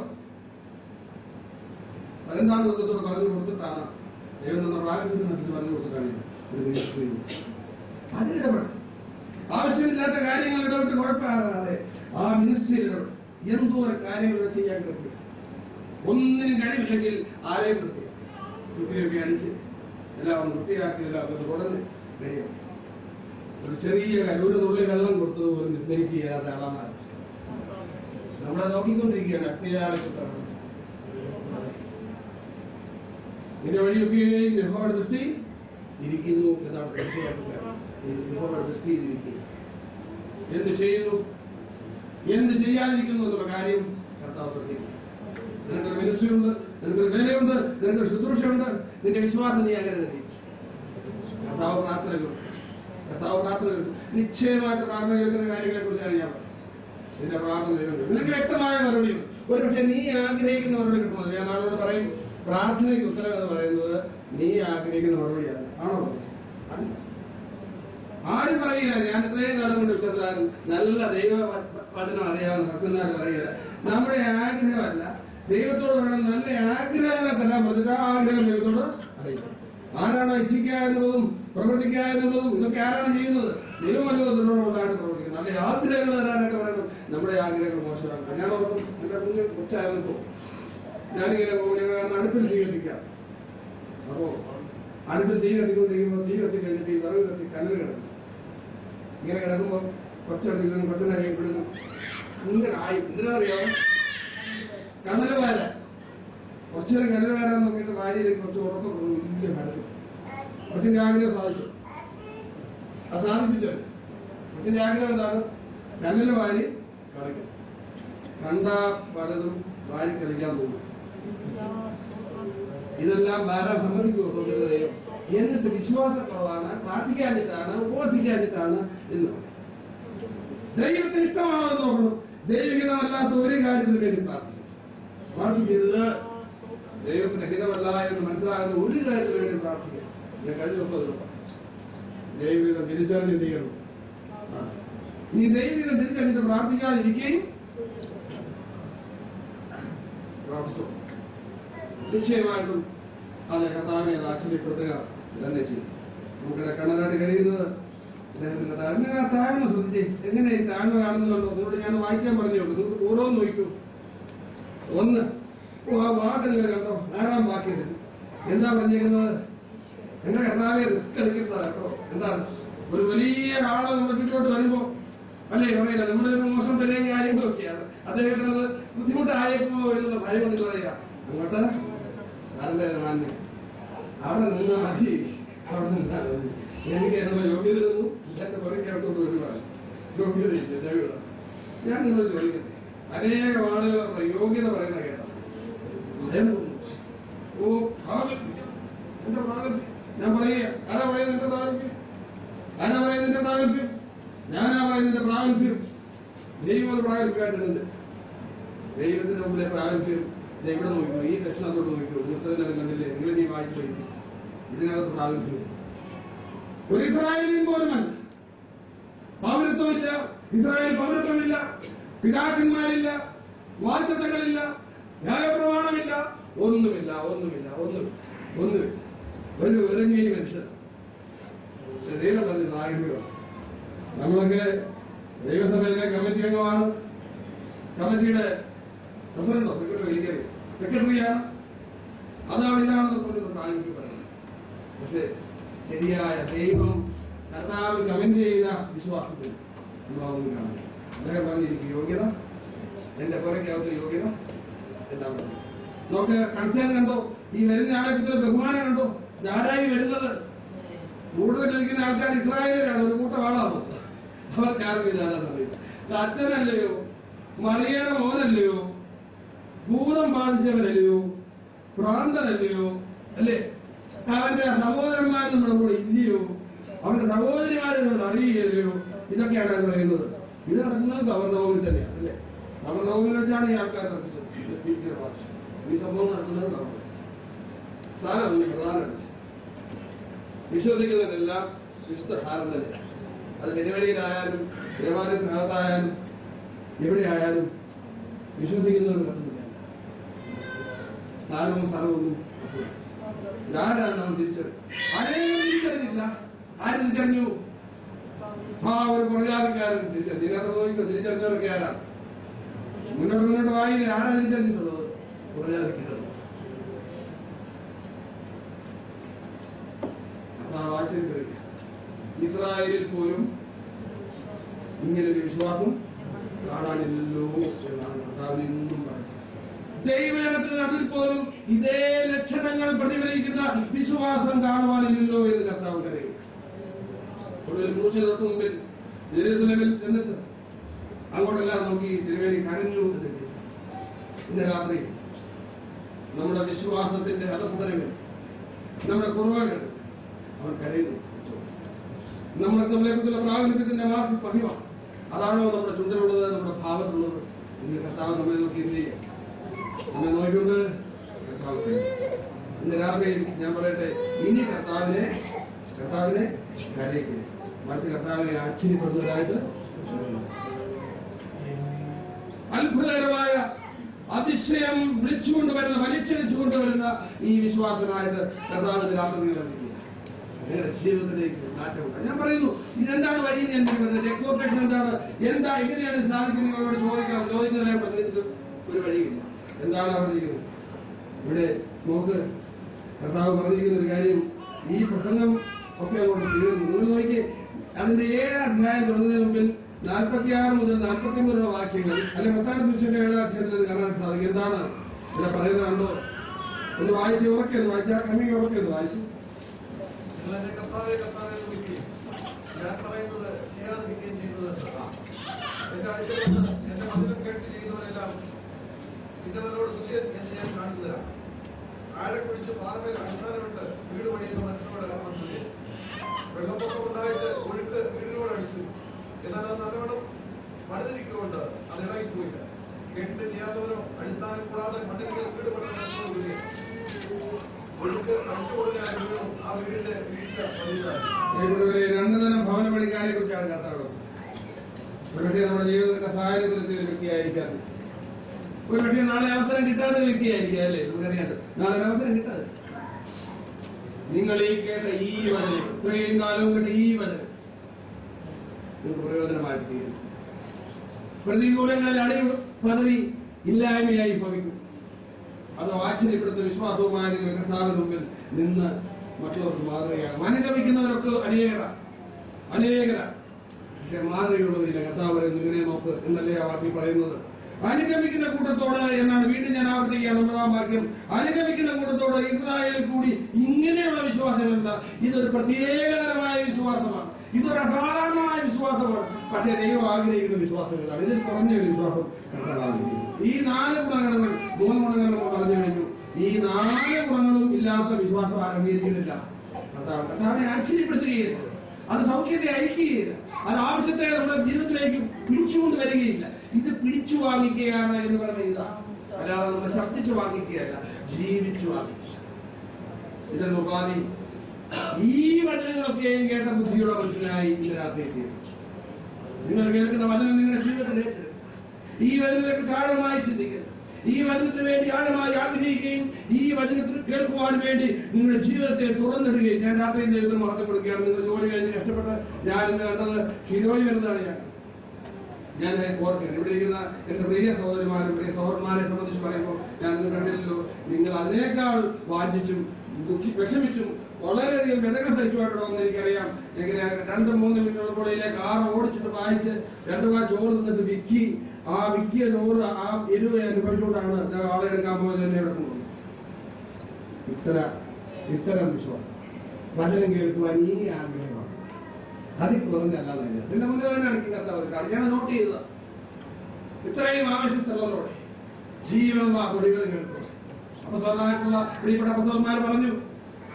അതെന്താണ് ദുഃഖത്തോട് പറഞ്ഞു കൊടുത്തിട്ടാണ് ദൈവം തന്ന പ്രാഗത്തിന്റെ മനസ്സിൽ പറഞ്ഞു കൊടുത്തിട്ടാണ് ഒരു മിനിസ്ട്രി. അതിനിടപെടും, ആവശ്യമില്ലാത്ത കാര്യങ്ങൾ ഇടപെട്ട് കുഴപ്പമാകാതെ ആ മിനിസ്ട്രിയിൽ ഇടപെടും. എന്തോരം കാര്യങ്ങൾ ചെയ്യാൻ കഴിയും, ഒന്നിനും കഴിവില്ലെങ്കിൽ ആരെയും പ്രത്യേകം അടിച്ച് എല്ലാം വൃത്തിയാക്കി എല്ലാം തുടർന്ന് കഴിയാം. ഒരു ചെറിയ ഒരു തുള്ളി വെള്ളം കൊടുത്തത് പോലും വിസ്മരിക്ക് ചെയ്യാത്ത ആളാണ് നമ്മളെ നോക്കിക്കൊണ്ടിരിക്കുകയാണ്. അഗ്നിയാളെക്കുറിച്ചാണ് ഇതിന്റെ വഴിയൊക്കെയും യഹോവയുടെ ദൃഷ്ടി ഇരിക്കുന്നു എന്നാണ് യഹോവയുടെ ദൃഷ്ടി ഇരിക്കുന്നു. എന്ത് ചെയ്യുന്നു, എന്ത് ചെയ്യാതിരിക്കുന്നു എന്നുള്ള കാര്യം കർത്താവ് ശ്രദ്ധിക്കുന്നു. നിനക്കൊരു മിനിസ്ട്രി ഉണ്ട്, നിനക്കൊരു വേലയുണ്ട്, നിനക്കൊരു ശുശ്രൂഷയുണ്ട്, നിന്റെ വിശ്വാസം നീ അങ്ങനെ തന്നെ. കർത്താവ് പ്രാർത്ഥനകളുണ്ട്, നിശ്ചയമായിട്ട് പ്രാർത്ഥന കേൾക്കുന്ന കാര്യങ്ങളെ കുറിച്ചാണ് ഞാൻ പറഞ്ഞത്. നിന്റെ പ്രാർത്ഥന നിനക്ക് വ്യക്തമായ മറുപടിയും ഒരു പക്ഷെ നീ ആഗ്രഹിക്കുന്ന മറുപടി കിട്ടുന്നത്. ഞാൻ ആളോട് പറയും, പ്രാർത്ഥനയ്ക്ക് ഉത്തരം എന്ന് പറയുന്നത് നീ ആഗ്രഹിക്കുന്ന മറുപടിയാണ്. ആണോ? അല്ല, ആരും പറയില്ല. ഞാൻ ഇത്രയും കാലം കൊണ്ട് വിശ്വസിച്ചാലും നല്ല ദൈവ വചനം അറിയാവുന്ന ഭക്തന്മാർ പറയുക, നമ്മുടെ ആഗ്രഹമല്ല ദൈവത്തോട് പറയണം. നല്ല ആഗ്രഹങ്ങളെ തരാൻ പറഞ്ഞിട്ട് ആ ആഗ്രഹം ദൈവത്തോട് അറിയിക്കും. ആരാണോ ഇച്ഛിക്കാനുള്ളതും പ്രവർത്തിക്കാനുള്ളതും ഇതൊക്കെ ആരാണ് ചെയ്യുന്നത്? ദൈവമല്ലോ ദൃഢമുണ്ടായിട്ട് പ്രവർത്തിക്കുന്നത്. നല്ല ആഗ്രഹങ്ങൾ തരാനായിട്ട് പറയണം. നമ്മുടെ ആഗ്രഹങ്ങൾ മോശമാക്കണം. ഞാൻ ഓർക്കും, എന്റെ കുഞ്ഞ് കൊച്ചായിരുന്നപ്പോ ഞാനിങ്ങനെ പോകുമ്പോൾ അടുപ്പിൽ തീ കത്തിക്കാം. അപ്പോ അടുപ്പിൽ തീ കത്തിക്കൊണ്ടിരിക്കുമ്പോൾ തീ കത്തി കഴിഞ്ഞിട്ട് ഈ വിറക് കത്തി കനൽ കിടക്കും. ഇങ്ങനെ കിടക്കുമ്പോൾ കൊച്ചടിക്കുന്നു, കൊച്ചനറിയപ്പെടുന്നു. ഇങ്ങനെ ആയി എന്തിനറിയാമോ? കനൽ വാര കുറച്ചു നേരം കനൽ വാരാൻ നോക്കിയിട്ട് ഭാര്യയിലേക്ക് കുറച്ച് ഉറക്കം വലിയ കടച്ചു. കൊച്ചിന്റെ ആഗ്രഹം സാധിച്ചു. അത് സാധിപ്പിച്ചു. കൊച്ചിന്റെ ആഗ്രഹം എന്താണ്? കനൽ വാരി കളിക്കും. കണ്ട പലതും വാരി കളിക്കാൻ തോന്നും. ഇതെല്ലാം വാരാൻ സമ്മതിക്കുമോ സൗകര്യ ദൈവം? എന്നിട്ട് വിശ്വാസക്കുറവാണ്, പ്രാർത്ഥിക്കാഞ്ഞിട്ടാണ്, ഉപവസിക്കാഞ്ഞിട്ടാണ് എന്ന് പറയും. ദൈവത്തിന് ഇഷ്ടമാണോ എന്ന് നോക്കണം. ദൈവഹിതമല്ലാത്ത ഒരു കാര്യത്തിന് വേണ്ടി പ്രാർത്ഥിക്കരുത്. ദൈവത്തിന്റെ ഹിതമല്ല എന്ന് മനസ്സിലാകുന്ന ഒരു കാര്യത്തിന് വേണ്ടി പ്രാർത്ഥിക്കുക. ഞാൻ കഴിഞ്ഞ ദിവസം ദൈവഹിതം തിരിച്ചറിഞ്ഞ് ചെയ്യണം. നീ ദൈവഹിതം തിരിച്ചറിഞ്ഞിട്ട് പ്രാർത്ഥിക്കാതിരിക്കുകയും പ്രാർത്ഥിച്ചു നിശ്ചയമായിട്ടും അത് കർത്താവിനെ ആശ്ചര്യപ്പെടുത്തുക തന്നെ ചെയ്യും. നമുക്കിടെ കണ്ണനായിട്ട് കഴിയുന്നത് താഴ്മ ശ്രദ്ധിച്ചേ. എങ്ങനെ ഈ താഴ്മ കാണുന്നുണ്ടോ? നിങ്ങളോട് ഞാൻ വായിക്കാൻ പറഞ്ഞു നോക്കും. നിങ്ങൾക്ക് ഓരോന്ന് നോക്കൂ. ഒന്ന്, ആ വാക്ക് നിങ്ങൾ കണ്ടോ? 4-ാം വാക്യത്തിൽ എന്താ പറഞ്ഞിരിക്കുന്നത്? എന്റെ കർത്താവെ റിസ്ക് എടുക്കുന്നത് കേട്ടോ. എന്താണ്? ഒരു വലിയ ആള് നമ്മുടെ ചുറ്റോട്ട് വരുമ്പോ അല്ലേ പറയില്ല, നമ്മുടെ ഒരു മോശം വിലയും കാര്യങ്ങളൊക്കെയാണ്. അദ്ദേഹത്തിന് അത് ബുദ്ധിമുട്ടായപ്പോ എന്നുള്ള ഭയം കൊണ്ട് പറയാ, അങ്ങോട്ട് നല്ല മാന്യം അവിടെ നിന്നാ മതി, അവിടെ നിന്നാ മതി. എനിക്ക് എന്നുള്ള യോഗ്യത ഒന്നും എന്റെ പുറകെ കേട്ടോണ്ട് വരുവാണ്. യോഗ്യതയില്ല. യോഗ്യത ഞാൻ നിങ്ങളോട് ചോദിക്കട്ടെ, അനേകം ആളുകളുടെ യോഗ്യത പറയുന്ന കേട്ടാ ഭയം തോന്നുന്നു. ഓ പ്രാഗൽഭ്യം, എന്റെ പ്രാഗൽഭ്യം. ഞാൻ പറയുക, ആരാ പറയുന്നത് എന്റെ പ്രാഗൽഭ്യം? ആരാ പറയുന്നത് എന്റെ പ്രാഗൽഭ്യം? ഞാനാ പറയുന്നതിന്റെ പ്രാഗൽഭ്യം. ദൈവം അത് പ്രാഗൽഭ്യമായിട്ടുണ്ട്. ദൈവത്തിന്റെ മുമ്പിലെ പ്രാഗൽഭ്യം ഇവിടെ നോക്കൂ, ഈ ദക്ഷിണത്തോട്ട് നോക്കൂ. ഇന്നത്തെ കണ്ടില്ലേ, നിങ്ങൾ നീ വായിച്ചു പോയിരിക്കും. ഇതിനകത്ത് പ്രാഗൽഭ്യം ഒരു ഇസ്രായേലിൻ പോലുമല്ല. പൗരത്വമില്ല, ഇസ്രായേൽ പൗരത്വമില്ല, പിതാക്കന്മാരില്ല, വാഗ്ദത്തങ്ങളില്ല, ന്യായപ്രമാണമില്ല, ഒന്നുമില്ല. ഒരു ഇറങ്ങിയ മനുഷ്യൻ. ദൈവം പറഞ്ഞ പ്രാഗൽഭ്യമാണ്. നമ്മളൊക്കെ ദൈവസഭയിലെ കമ്മിറ്റി അംഗമാണ്. കമ്മിറ്റിയുടെ പ്രസിഡന്റോ സെക്രട്ടറിയാണ്. അതാണ് ഇതാണെന്ന് കൊണ്ട് പ്രാഗൽഭ്യം പറയുന്നത്. പക്ഷെ ശരിയായ ദൈവം കർത്താവ് കമന്റ് ചെയ്ത വിശ്വാസത്തിൽ നമ്മളൊന്നും കാണില്ല. അദ്ദേഹം പറഞ്ഞിരിക്കും യോഗ്യത, എന്റെ പുറയ്ക്കകത്ത് യോഗ്യത എന്താണ് നമുക്ക് കൺസേൺ കണ്ടോ? ഈ വരുന്ന ആളെ കുറിച്ച് ബഹുമാനം കണ്ടോ? ആരായി വരുന്നത്? കൂടുതൽ ഇരിക്കുന്ന ആൾക്കാർ ഇസ്രായേലിലാണ്. ഒരു കൂട്ടം ആളാണോ? അവർക്കാർക്കില്ല. അച്ഛനല്ലയോ, മറിയയുടെ മോനല്ലയോ, ഭൂതം ബാധിച്ചവനല്ലയോ, ഭ്രാന്തനല്ലയോ, അല്ലേ? അവന്റെ സഹോദരന്മാർ നമ്മുടെ കൂടെ ഇല്ലയോ, അവന്റെ സഹോദരിമാരെ നമ്മൾ അറിയില്ലയോ? ഇതൊക്കെയാണ് എന്ന് പറയുന്നത്. ഇത് നടക്കുന്നത് ഗവർണോമിൽ തന്നെയാണ്, അല്ലേ? ഗവർണോമിൽ വെച്ചാണ് ഈ ആൾക്കാർ നടത്തിച്ചത്. ഈ സംഭവം നടക്കുന്നത് ഗവർണർ സ്ഥാനമല്ല, പ്രധാനമല്ല. വിശ്വസിക്കുന്നതിനെല്ലാം വിശുദ്ധ സ്ഥാനം തന്നെ. അത് പെരുവഴിയിലായാലും ദേവാലയത്തിനകത്തായാലും എവിടെയായാലും വിശ്വസിക്കുന്നവർ കത്തുന്നില്ല. സ്ഥാനവും സ്ഥലമൊന്നും ആരാണ് നാം തിരിച്ചറിഞ്ഞു? ആരെയും തിരിച്ചറിഞ്ഞില്ല. ആര് തിരിച്ചറിഞ്ഞു? ഒരു പുറജാതിക്കാരൻ തിരിച്ചറിഞ്ഞു. ഇതിനകത്ത് നോക്കിക്കോ, തിരിച്ചറിഞ്ഞവരൊക്കെ ആരാണ്? മുന്നോട്ട് വായില്ല. ആരാ തിരിച്ചറിഞ്ഞിട്ടുള്ളത്? പുറജാതിക്കാരൻ. ഇസ്രായേലിൽ പോലും ഇങ്ങനൊരു വിശ്വാസം കാണാനില്ലല്ലോ എന്നാണ് കർത്താവ് ഇന്നും പറയുന്നത്. ദൈവജനത്തിന് അതിൽ പോലും ഇതേ ലക്ഷണങ്ങൾ പ്രതിഫലിക്കുന്ന വിശ്വാസം കാണുവാനില്ലല്ലോ എന്ന് കർത്താവ് കരയും. ക്രൂശിന് മുമ്പിൽ ജെറുസലേമിൽ ചെന്നിട്ട് അങ്ങോട്ടെല്ലാം നോക്കി തിരുവേലി കരഞ്ഞു. ഇന്ന് രാത്രി നമ്മുടെ വിശ്വാസത്തിന്റെ ഹതപതനങ്ങൾ, നമ്മുടെ കുറവുകൾ അവർ കരയുന്നു. നമ്മളെക്കുറിച്ചുള്ള പ്രാഗൽഭ്യത്തിന്റെ മഹിമ അതാണോ നമ്മുടെ ചുണ്ടിലുള്ളത്, നമ്മുടെ ഭാവത്തിലുള്ളത്? ഇന്ന് കർത്താവ് നമ്മളെ നോക്കി എന്ത് ചെയ്യും? നമ്മെ നോക്കിക്കൊണ്ട് ഇന്ന് രാത്രി ഞാൻ പറയട്ടെ, ഇനി കർത്താവിനെ കരയിക്കുക, മറിച്ച് കർത്താവിനെ ആശ്ചര്യപ്പെടുന്നതായിട്ട് അത്ഭുതകരമായ അതിശയം വിളിച്ചുകൊണ്ടുവരുന്ന, വലിച്ചടിച്ചുകൊണ്ടുവരുന്ന ഈ വിശ്വാസമായിട്ട് കർത്താവിന്റെ രാത്രി നിങ്ങളുടെ ജീവിതത്തിലേക്ക് മാറ്റമുണ്ട്. ഞാൻ പറയുന്നു, ഇതെന്താണ് വഴി? ഞാൻ പറയുന്നത് എക്സോർട്ടേഷൻ എന്താണ്, എങ്ങനെയാണ് സാധിക്കുന്നത്? ചോദിക്കുന്നതിനെ പ്രസംഗിച്ചിട്ട് ഒരു വഴിയില്ല. എന്താണ് പറഞ്ഞിരിക്കുന്നത്? ഇവിടെ നോക്ക്, കർത്താവ് പറഞ്ഞിരിക്കുന്ന ഒരു കാര്യം, ഈ പ്രസംഗം ഒക്കെ അങ്ങോട്ട് തീർന്നു. നിങ്ങൾ നോക്കി, അതിന്റെ 7 അധ്യായം തുടങ്ങുന്നതിന് മുമ്പിൽ 46 മുതൽ 49 വാക്യങ്ങൾ, അല്ലെ മത്തായി സുവിശേഷം 7 അധ്യായത്തിൽ കാണാൻ സാധിക്കും. എന്താണ് ഇവിടെ പറയുന്നത് കണ്ടോ? ഒന്ന് വായിച്ച് ഉറക്കെന്ന് വായിച്ചാൽ കമ്മി ഉറക്കെന്ന് വായിച്ചു. ഞാൻ പറയുന്നത് ചെയ്യാതിരിക്കുകയും ചെയ്യുന്നത് എന്റെ മതിലും കേട്ട് ചെയ്യുന്നവരെല്ലാം ഇന്നവരോട് തുല്യൻ എന്ന് ഞാൻ കാണിച്ചതാണ്. ആഴെ കുഴിച്ച് പാറമേൽ അടിസ്ഥാനമിട്ട് വീട് പണിയുന്ന മനുഷ്യനോട് തുല്യൻ. വെള്ളപ്പൊക്കം ഉണ്ടായിട്ട് ഒഴുക്ക് വീടിനോട് അടിച്ചു, എന്നാൽ അത് നല്ലവണ്ണം പണിതിരിക്കൊണ്ട് അത് ഇളകിപ്പോയില്ല. കേട്ടിട്ട് ചെയ്യാത്തവരോ അടിസ്ഥാനം കൂടാതെ മണ്ണിൽ വീട് പണിയുന്ന തുല്യൻ. ഒഴുക്ക് അടിച്ചു കൊടുക്കാൻ വീഴും, ആ വീടിന്റെ വീഴ്ച വലുതാണ്. 2 തരം ഭവന പണിക്കാരെ കുറിച്ചാണ് കർത്താവ്. ഒരുപക്ഷെ നമ്മുടെ ജീവിതത്തിന്റെ സഹായത്തിലെത്തിയ ഒരു വ്യക്തിയായിരിക്കാം, ഒരുപക്ഷെ നാളെ അവസരം കിട്ടാത്ത വ്യക്തിയായിരിക്കാം, അല്ലേ? നമുക്കറിയാം, നാളെ അവസരം കിട്ടാതെ നിങ്ങൾ ഈ കേട്ട ഈ വചനം, ഇത്രയും കാലവും കേട്ട ഈ വചനം നിങ്ങൾക്ക് പ്രയോജനമായിട്ട് തീരും. പ്രതികൂലങ്ങളിൽ അടി പദവി ഇല്ലായ്മയായി ഭവിക്കും. അത് ആശ്ചര്യപ്പെടുന്ന വിശ്വാസവുമായി കർത്താവിന് മുമ്പിൽ നിന്ന് മറ്റുള്ളവർക്ക് മാതൃകയാണ്. അനുഗമിക്കുന്നവരൊക്കെ അനേകര പക്ഷെ മാതൃകയുള്ളവരില്ല. കർത്താവ് പറയുന്നു, ഇങ്ങനെ നോക്ക് എന്നല്ലേ ആ വാക്കിൽ പറയുന്നത്. അനുഗമിക്കുന്ന കൂട്ടത്തോട് എന്നാണ് വീണ്ടും ഞാൻ ആവർത്തിക്കുകയാണ് 9-ാം വാക്യം. അനുഗമിക്കുന്ന കൂട്ടത്തോട് ഇസ്രായേൽ കൂടി ഇങ്ങനെയുള്ള വിശ്വാസമല്ല. ഇതൊരു പ്രത്യേകതരമായ വിശ്വാസമാണ്. ഇതൊരു അസാധാരണമായ വിശ്വാസമാണ്. പക്ഷേ ദൈവം ആഗ്രഹിക്കുന്ന വിശ്വാസങ്ങളാണ്. ഇതിൽ കുറഞ്ഞൊരു വിശ്വാസം ഈ 4 ഗുണങ്ങൾ 3 ഗുണങ്ങൾ പറഞ്ഞു കഴിഞ്ഞു. ഈ 4 ഗുണങ്ങളും ഇല്ലാത്ത വിശ്വാസം അംഗീകരിക്കുന്നില്ല. കർത്താവിനെ ആശ്ചര്യപ്പെടുത്തുകയില്ല, അത് സൗഖ്യത്തെ അയക്കുകയില്ല, അത് ആവശ്യത്തെ നമ്മുടെ ജീവിതത്തിലേക്ക് പിടിച്ചുകൊണ്ട് വരികയില്ല. ഇത് പിടിച്ചു വാങ്ങിക്കുകയാണ് എന്ന് പറയുന്നത് ഇതാണ്. അല്ലാതെ നമ്മൾ ശബ്ദിച്ചു വാങ്ങിക്കുകയല്ല, ജീവിച്ചു വാങ്ങിക്കുക. ഇതിന്റെ ഉപാധി ഈ വചനങ്ങളൊക്കെയും കേട്ട ബുദ്ധിയുള്ള മനുഷ്യനായി ഇന്ന് രാത്രി എത്തിയത്. നിങ്ങൾ കേൾക്കുന്ന വചനം നിങ്ങളുടെ ജീവിതത്തിലേക്ക് ഈ വചനത്തിലേക്ക് ആഴമായി ചിന്തിക്കുക, ഈ വചനത്തിന് വേണ്ടി ആഴമായി ആഗ്രഹിക്കുകയും ഈ വചനത്തിൽ കേൾക്കുവാൻ വേണ്ടി നിങ്ങളുടെ ജീവിതത്തെ തുറന്നിടുകയും. ഞാൻ രാത്രിയും ദൈവത്തിന് മഹത്വം കൊടുക്കുകയാണ്. നിങ്ങൾ ജോലി കഴിഞ്ഞ് കഷ്ടപ്പെട്ട് ഞാൻ ഇന്ന് കണ്ടത് ഷിനോയി വരുന്നതാണ്. ഞാൻ ഓർക്കുകയാണ്, ഇവിടെ ഇരിക്കുന്ന എന്റെ പ്രിയ സഹോദരിമാരും പ്രിയ സഹോദരന്മാരെ സംബന്ധിച്ച് പറയുമ്പോൾ ഞാൻ ഇന്ന് കണ്ടില്ലല്ലോ, നിങ്ങൾ അതിനേക്കാൾ വാഞ്ചിച്ചും വിഷമിച്ചും വളരെയധികം വ്യതകൾ സഹിച്ചുമായിട്ടുണ്ടോന്ന് എനിക്കറിയാം. എങ്ങനെ 2-3 മിനിറ്റുള്ള കാർ ഓടിച്ചിട്ട് വായിച്ച് 2 വാ ചോറ് നിന്നിട്ട് വിക്കി, ആ വിക്കിയ ചോറ് ആ എരിവ് അനുഭവിച്ചുകൊണ്ടാണ് ആളെ എടുക്കാൻ പോയത് തന്നെ എടുക്കുന്നത്. ഇത്തരം വിശ്വാസം വചനം കേൾക്കുവാൻ ഈ ആഗ്രഹമാണ്. അതിൽ കുറഞ്ഞല്ലാതെ അതിന്റെ മുന്നേ തന്നെയാണ് കർത്താവ് ഞാൻ നോട്ട് ചെയ്തത്. ഇത്രയും ആവശ്യത്തിലുള്ളതോടെ ജീവനുള്ള കൊടികൾ കേൾക്കുക. അപ്പസ്തലനായിട്ടുള്ള പ്രിയപ്പെട്ട അപ്പസ്തലന്മാർ പറഞ്ഞു,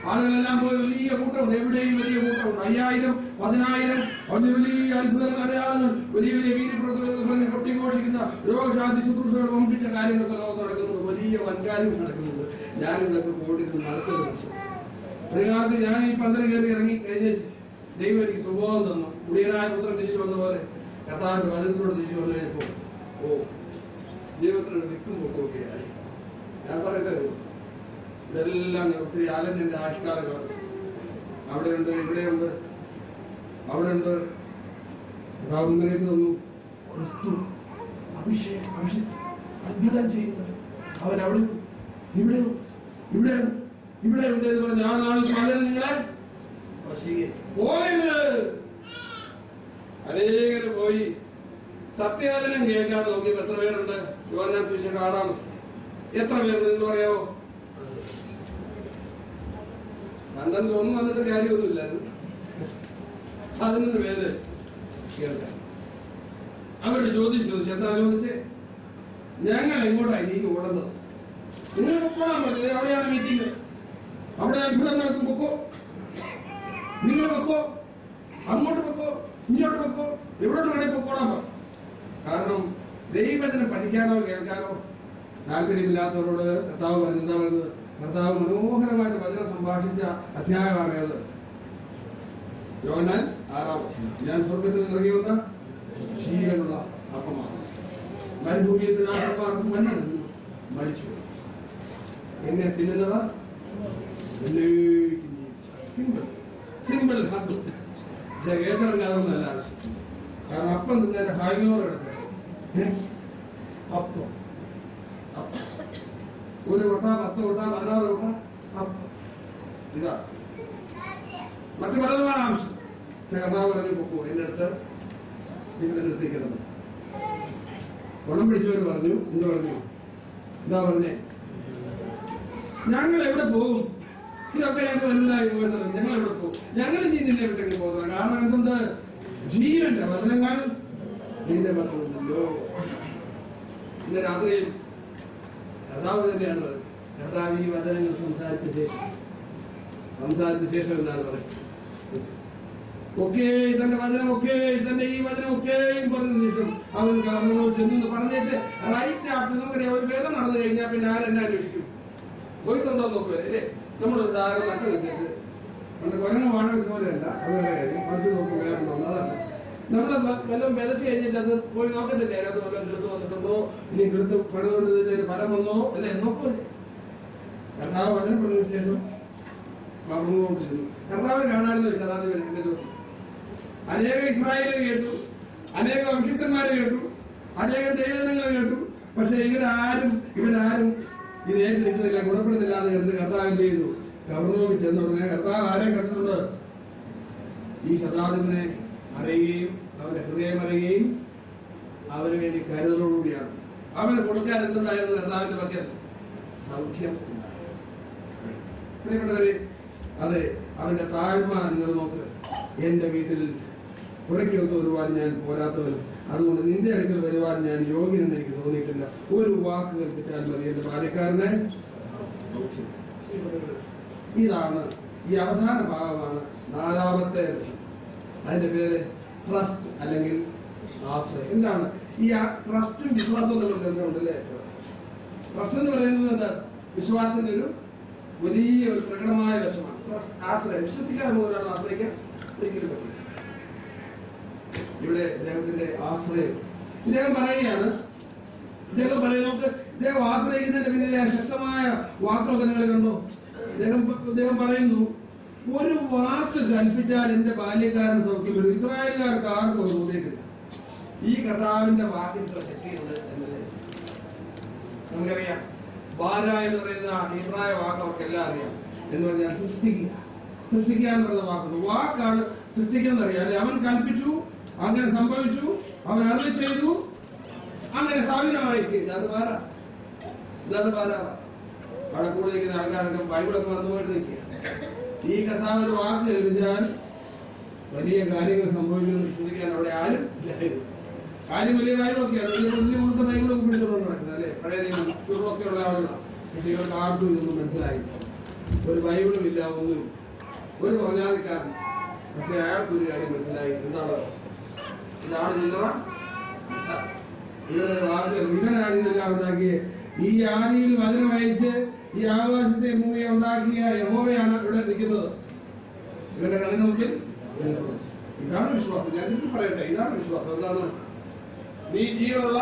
ആളുകളെല്ലാം പോയി വലിയ കൂട്ടമുണ്ട്, എവിടെയും വലിയ കൂട്ടമുണ്ട്. 5000, 10,000 വലിയ അത്ഭുതങ്ങൾ, അടയാളങ്ങൾ, വലിയ വലിയ വീര്യപ്രവൃത്തികൾ കൊട്ടിഘോഷിക്കുന്ന രോഗശാന്തി ശുശ്രൂഷകൾ വമ്പിച്ച കാര്യങ്ങളൊക്കെ ലോകത്ത് നടക്കുന്നുണ്ട്. വലിയ വൻകാര്യങ്ങൾ നടക്കുന്നുണ്ട്. ഞാനിവിടൊക്കെ പോയിട്ട് നടക്കുന്നത് ഒരു കാലത്ത് ഞാൻ ഈ പന്തൽ കയറി ഇറങ്ങി കഴിഞ്ഞ ദൈവം എനിക്ക് സുബോധം തന്നു. മുടിയനായ പുത്രൻ തിരിച്ചു വന്ന പോലെ കർത്താവിന്റെ വചനത്തോട് തിരിച്ചു വന്നു കഴിഞ്ഞപ്പോ ജീവിതത്തിനൊരു വിക്കും പൊക്കുകയായി. ഞാൻ പറയട്ടെ, ഇതെല്ലാം ഒത്തിരി ആലന്റെ ആഷ്കാലങ്ങളാണ്. അവിടെയുണ്ട്, ഇവിടെയുണ്ട്, അവിടെയുണ്ട്. മുന്നിലേക്ക് തന്നു ക്രിസ്തു അഭിഷേകം അത്ഭുതം ചെയ്യുന്നത്. അവൻ അവിടെ ഇവിടെ ഇവിടെ ഇവിടെ ഉണ്ട് എന്ന് പറഞ്ഞ ആ നാളിൽ പലരും നിങ്ങളെ പോയത്. അനേകര് പോയി സത്യവചനം കേൾക്കാൻ നോക്കിയപ്പോ എത്ര പേരുണ്ട്? യോഹന്നാൻ സുവിശേഷം 6 എത്ര പേരുണ്ട് എന്ന് പറയാവോ? 12 ഒന്നും വന്നിട്ട് കാര്യമൊന്നുമില്ലായിരുന്നു. 11 പേര് കേൾക്കാൻ. അവരുടെ ചോദ്യം ചോദിച്ചു. എന്താ ചോദിച്ചേ? ഞങ്ങൾ എങ്ങോട്ടായി നീ ഓടുന്നത്? നിങ്ങൾ പൊക്കോളാൻ പറ്റില്ല, അവിടെയാണ് മീറ്റിംഗ്, അവിടെ അത്ഭുതം നടക്കും, പൊക്കോ, നിങ്ങൾ പൊക്കോ, അങ്ങോട്ട് പൊക്കോ, ഇങ്ങോട്ട് പൊക്കോ, എവിടോട്ട് വേണേൽ പൊക്കോളാൻ പറ. കാരണം ദൈവത്തിനെ പഠിക്കാനോ കേൾക്കാനോ താല്പര്യമില്ലാത്തവരോട് കർത്താവ് പറയുന്നത്, കർത്താവ് മനോഹരമായിട്ട് വചനം സംഭാഷിച്ച അധ്യായമാണ് അത്. യോഹന്നാൻ 6 ഞാൻ സ്വർഗത്തിൽ നിന്ന് ഇറങ്ങി വന്ന ജീവനുള്ള അപ്പമാണ്. മരുഭൂമിയിൽ പിതാക്കന്മാർക്ക് മണ്ണ് മരിച്ചു, എന്നെ തിന്നുന്നവർ സിമ്പിൾ ഹബ്. കേട്ടറിഞ്ഞാതൊന്നല്ല ആവശ്യം. കാരണം അപ്പം തിന്നേന്റെ ഹായ്നോട് കിടക്കുക. അപ്പം ഒരു കൊട്ട, 10 കൊട്ട, 16 കൊട്ട അപ്പം. ഇതാ മറ്റു പലതുമാണ് ആവശ്യം. കർത്താവ് പറഞ്ഞു പൊക്കോ, എന്റെ അടുത്ത് നിങ്ങളുടെ നിർത്തിക്കുന്നത്. ഗുണം പിടിച്ചവർ പറഞ്ഞു, എന്ത് പറഞ്ഞു? എന്താ പറഞ്ഞേ? ഞങ്ങൾ എവിടെ പോകും? ഇതൊക്കെ ഞങ്ങൾ വലുതായി പോയത്. ഞങ്ങൾ എവിടെ പോകും? ഞങ്ങൾ ഇനി നിന്നെ വിട്ടെങ്കിൽ പോകുന്നത്. കാരണം എന്തുണ്ട്? ജീവന്റെ വചനങ്ങൾ നിന്റെ പത്രമുണ്ടല്ലോ. ഇന്ന് രാത്രിയിൽ കർത്താവ് തന്നെയാണ് പറയുന്നത്. കർത്താവ് ഈ വചനങ്ങൾ സംസാരിച്ച ശേഷം എന്താണ് പറയുന്നത്? ഒക്കെ തന്റെ വചനം, ഒക്കെ തന്റെ ഈ വചനം ഒക്കെയും പറഞ്ഞ ശേഷം അവൻ കാരണങ്ങൾ ചെന്ന് പറഞ്ഞിട്ട് റൈറ്റ് ആഫ്റ്റർ നമുക്കറിയാം, ഒരു വേദന നടന്നു കഴിഞ്ഞാൽ പിന്നെ ആരെന്നെ അന്വേഷിക്കും? പോയിട്ടുണ്ടോ നോക്കുക അല്ലേ? നമ്മളൊരു ധാരണ നട്ട് വെച്ചിട്ട് പണ്ട് കൊരങ്ങ് വാടക പോലെയല്ല, അതുപോലെ പഠിച്ചു നോക്കുക വേറുണ്ടോ അതല്ല. നമ്മളെ വല്ലതും വിതച്ച് കഴിഞ്ഞിട്ട് അത് പോയി നോക്കത്തില്ലേ, അതിനകത്ത് വല്ലതും എടുത്ത് വന്നിട്ടുണ്ടോ, ഇനി എടുത്ത് പണിതുകൊണ്ട് ഫലം വന്നോ അല്ലെ നോക്കൂല്ലേ? കർത്താവ് വചനപ്പെടുന്ന ശേഷം പറഞ്ഞുകൊണ്ട് ചെന്നു. കർത്താവ് കാണാനുള്ള ഒരു ശതാധിപൻ എന്റെ ചോദ്യം. അനേക ഇസ്രായേലിനെ കേട്ടു, അനേക വംശിത്തന്മാരെ കേട്ടു, അനേകം ദൈവജനങ്ങളെ കേട്ടു. പക്ഷെ ഇവരാരും ഇത് ഏറ്റെടുക്കുന്നില്ല, ഗുണപ്പെടുന്നില്ല എന്ന് കണ്ട് കർത്താവ് എന്ത് ചെയ്തു? കവർന്നോമി ചെന്നുടനെ കർത്താവ് ആരെ കണ്ടിട്ടുണ്ട്? ഈ ശതാധിപനെ അറിയുകയും അവന്റെ ഹൃദയം അറിയുകയും അവന് വേണ്ടി കരുതലോടുകൂടിയാണ് അവന് കൊടുക്കാൻ എന്തുണ്ടായിരുന്നു? കർത്താവിന്റെ പക്കൽ സൗഖ്യം ഉണ്ടായിരുന്നു. പ്രിയപ്പെട്ടവരെ, അതെ, അവന്റെ താഴ്മ നിങ്ങൾ നോക്ക്. എന്റെ വീട്ടിൽ പുറയ്ക്കൊത്ത് വരുവാൻ ഞാൻ പോരാത്തവൻ, അതുകൊണ്ട് നിന്റെ അടുക്കൽ വരുവാൻ ഞാൻ യോഗ്യനെന്ന് എനിക്ക് തോന്നിയിട്ടില്ല. ഒരു വാക്ക് കൽപ്പിച്ചാൽ മതി എന്റെ ബാല്യക്കാരനെ. ഇതാണ് ഈ അവസാന ഭാഗമാണ് 4ാമത്തെ. അതിന്റെ പേര് ട്രസ്റ്റ് അല്ലെങ്കിൽ ആശ്രയം. എന്താണ് ഈ ട്രസ്റ്റും വിശ്വാസവും തമ്മിൽ ബന്ധമുണ്ടല്ലേ? ട്രസ്റ്റ് എന്ന് പറയുന്നത് എന്താ? വിശ്വാസത്തിന്റെ ഒരു വലിയ ഒരു പ്രകടമായ വശമാണ്. ട്രസ്റ്റ്, ആശ്രയം. വിശ്വസിക്കാതെ ഒരാൾ ആശ്രയിക്കാൻ ഒരിക്കലും പറ്റില്ല. ഇവിടെ അദ്ദേഹത്തിന്റെ ആശ്രയം ഇദ്ദേഹം പറയുകയാണ്. ഇദ്ദേഹം ആശ്രയിക്കുന്നതിന്റെ പിന്നിലെ ശക്തമായ വാക്കൊക്കെ നിങ്ങൾ കണ്ടോ? ഇദ്ദേഹം പറയുന്നു, ഒരു വാക്ക് കൽപ്പിച്ചാൽ എന്റെ ബാല്യക്കാരൻ സൗഖ്യം വരും. ഇസ്രായേലുകാർക്ക് ആർക്കും തോന്നിയിട്ടില്ല ഈ കർത്താവിന്റെ വാക്കിന് ഇത്ര ശക്തിയുണ്ട് എന്നല്ലേ. നമുക്കറിയാം, ബാര എന്ന് പറയുന്ന ഇബ്രായ വാക്ക് അവർക്കെല്ലാം അറിയാം. എന്ന് പറഞ്ഞാൽ സൃഷ്ടിക്കുക എന്ന് പറയുന്ന വാക്കാണ് സൃഷ്ടിക്കാൻ അറിയാം. അല്ലെ, അവൻ കൽപ്പിച്ചു, അങ്ങനെ സംഭവിച്ചു, അവൻ അരുളി ചെയ്തു, അങ്ങനെ സാധ്യതമായി. ഇതാണ് ബാര. അവിടെ കൂടെ നിൽക്കുന്ന ആൾക്കാരൊക്കെ ബൈബിളൊക്കെ മറന്നുപോയിട്ട് നിൽക്കുക. ഈ കർത്താവ് ഒരു വാക്ക് കേൾപ്പിച്ചാൽ വലിയ കാര്യങ്ങൾ സംഭവിക്കുന്നത് വിശ്വസിക്കാൻ അവിടെ ആരും ഇല്ലായിരുന്നു. കാര്യം വലിയ കാര്യങ്ങളൊക്കെയാണ്. വലിയ മുഴുത്ത ബൈബിളൊക്കെ പിടിച്ചുകൊണ്ട് നടക്കുന്നത് അല്ലെ. പഴയ നിയമൊക്കെ ഉള്ള ആളുകളാണ്. പക്ഷെ ഇവർക്ക് ആർക്കും ഇതൊന്നും മനസ്സിലായില്ല. ഒരു ബൈബിളും ഇല്ല, ഒന്നും. ഒരു പറഞ്ഞാതിക്കാരൻ. പക്ഷെ അയാൾക്കൊരു കാര്യം മനസ്സിലായി. എന്താണ്? ഇതാണ് ഇവനാണ് ഇതെല്ലാം ഉണ്ടാക്കിയത്. ഈ ആദിയിൽ വചനം അയച്ച് ഈ ആകാശത്തെ ഭൂമിയെ ഉണ്ടാക്കിയ യഹോവയാണ് ഇവിടെ നിൽക്കുന്നത്. ഇവരുടെ കണ്ണിന് മുമ്പിൽ ഇതാണ് വിശ്വാസം. ഞാൻ എനിക്ക് പറയട്ടെ, ഇതാണ് വിശ്വാസം. എന്താണ്? നീ ജീവനുള്ള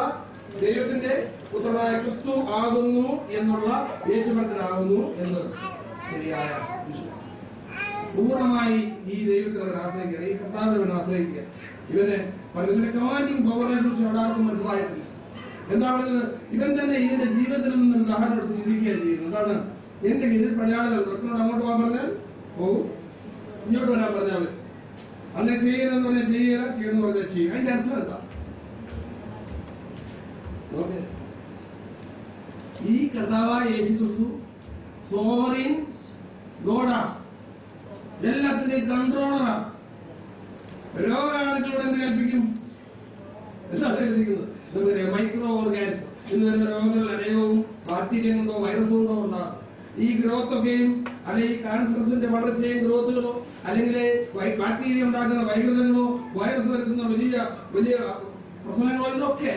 ദൈവത്തിന്റെ പുത്രനായ ക്രിസ്തു ആകുന്നു എന്നുള്ള ഏറ്റുപറച്ചിലാകുന്നു എന്ന് ശരിയായ വിശ്വാസം. പൂർണ്ണമായി ഈ ദൈവത്തെ അവൻ ആശ്രയിക്കുക, ഈ കർത്താവിനെ അവൻ ആശ്രയിക്കുക. ഇവന് ഇവന്റെ കമാൻഡിങ് പവറിനെ കുറിച്ച് അവിടെ ആർക്കും മനസ്സിലായിട്ടില്ല. എന്താ പറയുന്നത്? ഇവൻ തന്നെ ഇതിന്റെ ജീവിതത്തിൽ നിന്ന് ഉദാഹരണം എടുത്ത് ചിന്തിക്കുകയാണ് ചെയ്യുന്നത്. എന്താണ്? എന്റെ കീഴിൽ പഴയാളുകൾ ഡോക്ടറോട് അങ്ങോട്ട് പോകാൻ പറഞ്ഞാൽ പോകും, ഇങ്ങോട്ട് വരാൻ പറഞ്ഞാൽ അങ്ങനെ ചെയ്യണമെന്ന് പറഞ്ഞാൽ ചെയ്യുക, ചെയ്യണമെന്ന് പറഞ്ഞാൽ ചെയ്യുക. അതിന്റെ അർത്ഥം എന്താ? ഈ കർത്താവായ യേശു ക്രിസ്തു സോവറിൻ ഗോഡാണ്, എല്ലാത്തിന്റെയും കൺട്രോളറാണ്. രോഗാണുക്കളോട് എന്ത് കൽപ്പിക്കും? എന്താണ് കൽപ്പിക്കുന്നത്? നമുക്കറിയാം, മൈക്രോ ഓർഗാനിസം എന്ന് വരുന്ന രോഗങ്ങൾ അനേകവും ബാക്ടീരിയ കൊണ്ടോ വൈറസ് കൊണ്ടോ ഉണ്ടാകും. ഈ ഗ്രോത്ത് ഒക്കെയും അല്ലെങ്കിൽ കാൻസർസിന്റെ വളർച്ചയും ഗ്രോത്തുകളോ അല്ലെങ്കിൽ ബാക്ടീരിയ ഉണ്ടാക്കുന്ന വൈകൃതങ്ങളോ വൈറസ് വരുത്തുന്ന വലിയ വലിയ പ്രശ്നങ്ങളോ ഇതൊക്കെ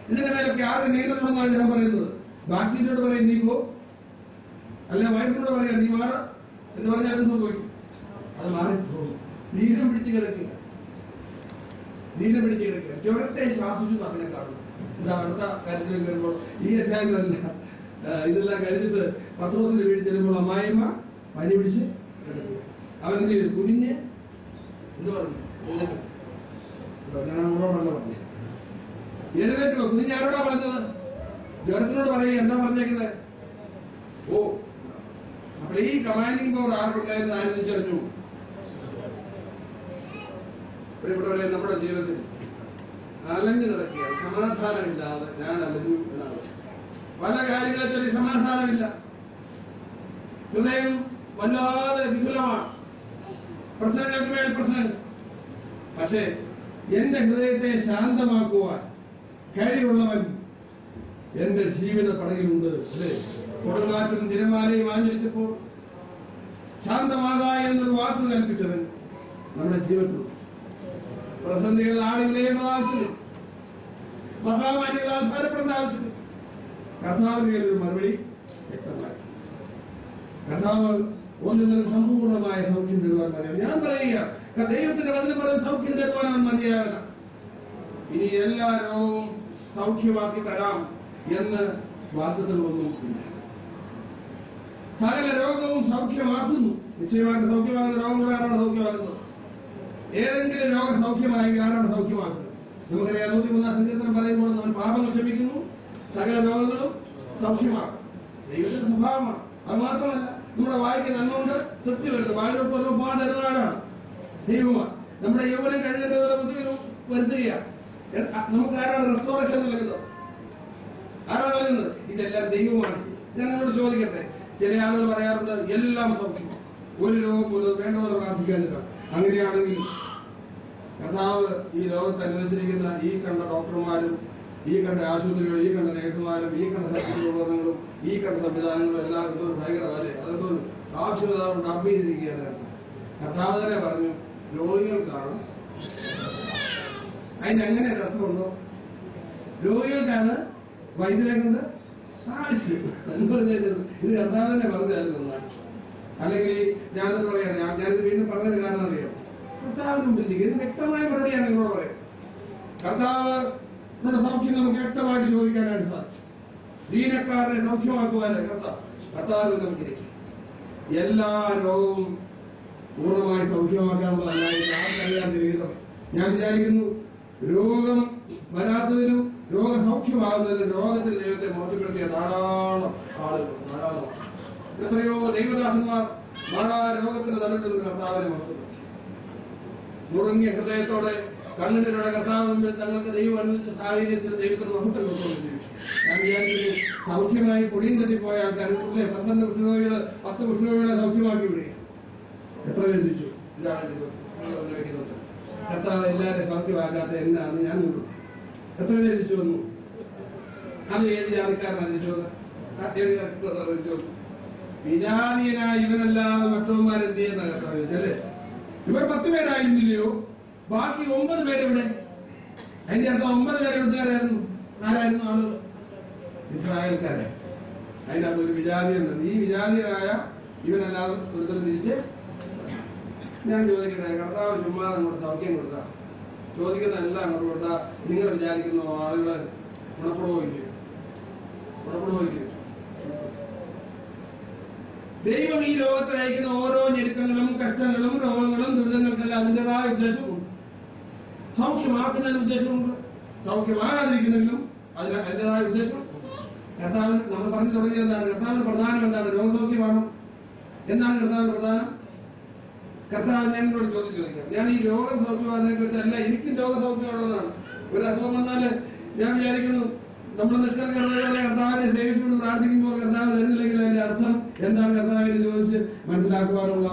ഇതിന്റെ മേലൊക്കെ ആർക്ക് നിയന്ത്രണമെന്നാണ് അദ്ദേഹം പറയുന്നത്. ബാക്ടീരിയയോട് പറയും നീ പോ, അല്ലെ വൈറസിനോട് പറയാം നീ മാറ എന്ന് പറഞ്ഞാൽ എന്ത് സംഭവിക്കും? അത് മാറിപ്പോകും. ധീരം പിടിച്ച് കിടക്കുക. ജ്വരത്തെ ശ്വാസിച്ചു അങ്ങനെ കാണും. എന്താ അടുത്ത കാര്യത്തിലേക്ക് വരുമ്പോൾ ഈ അധ്യായങ്ങളല്ല, ഇതെല്ലാം കഴിഞ്ഞിട്ട് പത്രോസിന്റെ വീട്ടിൽ ചെല്ലുമ്പോൾ അമ്മായിമ്മ പനി പിടിച്ച് കിടക്കുക. അവരെന്ത് ചെയ്തു? കുനിഞ്ഞ് എന്ത് പറഞ്ഞു? ഞാൻ അവളോടല്ല പറഞ്ഞു, എഴുന്നേറ്റോ. കുനിഞ്ഞ് ആരോടാ പറഞ്ഞത്? ജ്വരത്തിനോട് പറയുക. എന്താ പറഞ്ഞേക്കുന്നത്? ഓ, അപ്പോൾ ഈ കമാൻഡിങ് പവർ ആർക്കുണ്ടായെന്ന് ആരും തിരിച്ചറിഞ്ഞു. പ്രിയപ്പെട്ടവരെ, നമ്മുടെ ജീവിതത്തിൽ അലഞ്ഞു നടക്കുക, സമാധാനമില്ലാതെ ഞാൻ അലഞ്ഞു എന്നാണ്. പല കാര്യങ്ങളെ ചൊല്ലി സമാധാനമില്ല, ഹൃദയം വല്ലാതെ വിപുലമാണ്, പ്രശ്നങ്ങൾക്ക് വേണ്ടി പ്രശ്നങ്ങൾ. പക്ഷേ എന്റെ ഹൃദയത്തെ ശാന്തമാക്കുവാൻ കഴിവുള്ളവൻ എന്റെ ജീവിത പടകിലുണ്ട്. അല്ലേ? കൊടുങ്കാറ്റും തിരമാലയും ആഞ്ഞടിച്ചപ്പോൾ ശാന്തമാകാ എന്നൊരു വാക്ക് കൽപ്പിച്ചവൻ നമ്മുടെ ജീവിതത്തിലുണ്ട്. പ്രതിസന്ധികൾ ആടി വിലയേണ്ടത് ആവശ്യമില്ല, മഹാമാരികളാൽ ഭാരപ്പെടേണ്ട ആവശ്യമില്ല. കർത്താവിന്റെ ഒരു മറുപടി വ്യക്തമായി. കർത്താവ് ഒന്നിനും സമ്പൂർണമായ സൗഖ്യം തരുവാൻ മതിയാവും. ഞാൻ പറയുക, ദൈവത്തിന്റെ വചനം പറഞ്ഞ സൗഖ്യം തരുവാൻ അവൻ മതിയാവില്ല. ഇനി എല്ലാ രോഗവും സൗഖ്യമാക്കി തരാം എന്ന് വാഗ്ദത്തങ്ങളൊന്നും ഇല്ല. സകല രോഗവും സൗഖ്യമാക്കുന്നു. നിശ്ചയമായിട്ട് സൗഖ്യമാകുന്ന രോഗങ്ങളാരാണ് സൗഖ്യമാക്കുന്നത്? ഏതെങ്കിലും രോഗം സൗഖ്യമായെങ്കിൽ ആരാണ് സൗഖ്യമാക്കുന്നത്? നമുക്കറിയാം, 103 സങ്കീർത്തനം പറയുമ്പോൾ നമ്മൾ പാപങ്ങൾ ക്ഷമിക്കുന്നു, സകല രോഗങ്ങളും സൗഖ്യമാക്കും. ദൈവത്തിന്റെ സ്വഭാവമാണ്. അത് മാത്രമല്ല, നമ്മുടെ വായിക്ക് നന്നുകൊണ്ട് തൃപ്തി വരുന്നു. വായിലോട്ട് വരുമ്പോൾ പാടരുതാരാണ്? ദൈവമാണ്. നമ്മുടെ യൗവനം കഴിയുന്നതുപോലെ ബുദ്ധിമുട്ട് വരുത്തുകയാണ്. നമുക്ക് ആരാണ് റെസ്റ്റോറേഷൻ നൽകുന്നത്? ആരാ നൽകുന്നത്? ഇതെല്ലാം ദൈവമാണ്. ഞാൻ നിങ്ങളോട് ചോദിക്കട്ടെ, ചില ആളുകൾ പറയാറുണ്ട് എല്ലാം സൗഖ്യം, ഒരു രോഗം പോലും വേണ്ടവരെ പ്രാർത്ഥിക്കാനിട്ടാണ്. അങ്ങനെയാണെങ്കിൽ കർത്താവ് ഈ ലോകത്ത് അനുവദിച്ചിരിക്കുന്ന ഈ കണ്ട ഡോക്ടർമാരും, ഈ കണ്ട ആശുപത്രികളും, ഈ കണ്ട നേഴ്സുമാരും, ഈ കണ്ട സർട്ടിഫിക്കറ്റ് ഉപകരണങ്ങളും, ഈ കണ്ട സംവിധാനങ്ങളും എല്ലാം എന്തോരു ഭയങ്കരമല്ലേ, അതെന്തോ ആവശ്യകത കൊണ്ട് അപ്പ് ചെയ്തിരിക്കുകയാണ്. കർത്താവ് തന്നെ പറഞ്ഞു രോഗികൾക്കാണ്. അതിന് അങ്ങനെ ഒരു അർത്ഥമുണ്ടോ? രോഗികൾക്കാണ് വൈദ്യരെ കൊണ്ട് ആവശ്യം. ഇത് കർത്താവ് തന്നെ പറഞ്ഞായിരുന്നു. അല്ലെങ്കിൽ ഞാനത് പറയാണ്, ഞാനിത് വീണ്ടും പറഞ്ഞൊരു കാരണം അറിയാം. കർത്താവിന് മുമ്പിൽ ഇത് വ്യക്തമായ മറുപടിയാണ് നിങ്ങളോട് പറയാം. കർത്താവിനോട് സൗഖ്യം നമുക്ക് വ്യക്തമായിട്ട് ചോദിക്കാനായിട്ട് സാധിക്കും. ദീനക്കാരനെ സൗഖ്യമാക്കുവാനായി കർത്താവിൽ നമുക്കിരിക്കും. എല്ലാ രോഗവും പൂർണ്ണമായി സൗഖ്യമാക്കാനുള്ളതല്ലായി ആർക്കറിയാതിരിക്കുന്നത്. ഞാൻ വിചാരിക്കുന്നു രോഗം വരാത്തതിനും രോഗസൗഖ്യമാകുന്നതിനും രോഗത്തിൽ ദൈവത്തെ മോശപ്പെടുത്തിയ ധാരാളം ആളുകൾ, എത്രയോ ദൈവദാസന്മാർ രോഗത്തിന് നടുക്കുന്ന കർത്താവിനെ മോശപ്പെടുത്തി. മുറുങ്ങിയ ഹൃദയത്തോടെ കണ്ണിനോടെ കർത്താവ് മുമ്പിൽ തങ്ങൾക്ക് ദൈവം അനുവദിച്ച സാഹചര്യത്തിൽ ദൈവത്തിന് മഹത്വം കൊടുത്തുകൊണ്ട് ജീവിച്ചു. ഞാൻ വിചാരിക്കുന്നു സൗഖ്യമായി പൊടിയും തെറ്റിപ്പോയ ആൾക്കാർ 12 കുഷ്ഠരോഗികള് 10 കുഷ്ഠരോഗികളെ സൗഖ്യമാക്കി വിടുക. എത്ര ചിന്തിച്ചു? ഇതാണ് കർത്താവ് എല്ലാവരെയും സൗഖ്യമാക്കാത്ത എന്നാണ് ഞാൻ നിന്നു. എത്ര പേര് തിരിച്ചു വന്നു? അത് ഏത് ജാതിക്കാരനാണ് തിരിച്ചു വന്നത്? വിജാതീയനായ ഇവനല്ലാതെ മറ്റവന്മാരെന്ത് ചെയ്യുന്ന കർത്താവ് ചോദിച്ചല്ലേ? ഇവർ 10 പേരായിരുന്നില്ലയോ? ബാക്കി 9 പേരെവിടെ? അതിന്റെ അർത്ഥം 9 പേര് എഴുത്തുകാരായിരുന്നു. ആരായിരുന്നു? ആളുകൾ ഇസ്രായേൽക്കാരെ. അതിന്റെ അകത്ത് ഒരു വിജാതീയനുണ്ട്. ഈ വിജാതീയനായ ഇവനല്ലാതെ ഒരുത്തരം തിരിച്ച് ഞാൻ ചോദിക്കട്ടെ, കർത്താവ് ചുമ്മാ അങ്ങോട്ട് സൗഖ്യം കൊടുത്താ ചോദിക്കുന്നതെല്ലാം അങ്ങോട്ട് കൊടുത്താ നിങ്ങൾ വിചാരിക്കുന്ന ആളുകൾ ഗുണപ്പെടുവോ ഇല്ലയോ? ദൈവം ഈ ലോകത്തിൽ അയക്കുന്ന ഓരോ ഞെരുക്കങ്ങളും കഷ്ടങ്ങളും രോഗങ്ങളും ദുരിതങ്ങൾക്കെല്ലാം അതിൻ്റെതായ ഉദ്ദേശമുണ്ട്. സൗഖ്യമാക്കുന്നതിന് ഉദ്ദേശമുണ്ട്, സൗഖ്യമാകാതിരിക്കുന്നതിലും അതിന് അതിൻ്റെതായ ഉദ്ദേശം. കർത്താവിന് നമ്മൾ പറഞ്ഞു തുടങ്ങിയത് എന്താണ്? കർത്താവിന് പ്രധാനം എന്താണ്? രോഗസൗഖ്യമാണോ? എന്താണ് കർത്താവിന് പ്രധാനം? കർത്താവ് ഞാൻ നിങ്ങളോട് ചോദിക്കാം. ഞാൻ ഈ രോഗം സൗഖ്യമാകുന്നതിനെ കുറിച്ചല്ല, എനിക്കും രോഗസൗഖ്യമാണെന്നാണ്. ഒരു അസുഖം വന്നാല് ഞാൻ വിചാരിക്കുന്നു നമ്മൾ നിഷ്കളങ്കരായ കർത്താവിനെ സേവിച്ചുകൊണ്ട് പ്രാർത്ഥിക്കുമ്പോൾ കർത്താവ് തരുന്നില്ലെങ്കിൽ അതിന്റെ അർത്ഥം എന്താണ് കർത്താവിനെ ചോദിച്ച് മനസ്സിലാക്കുവാനുള്ള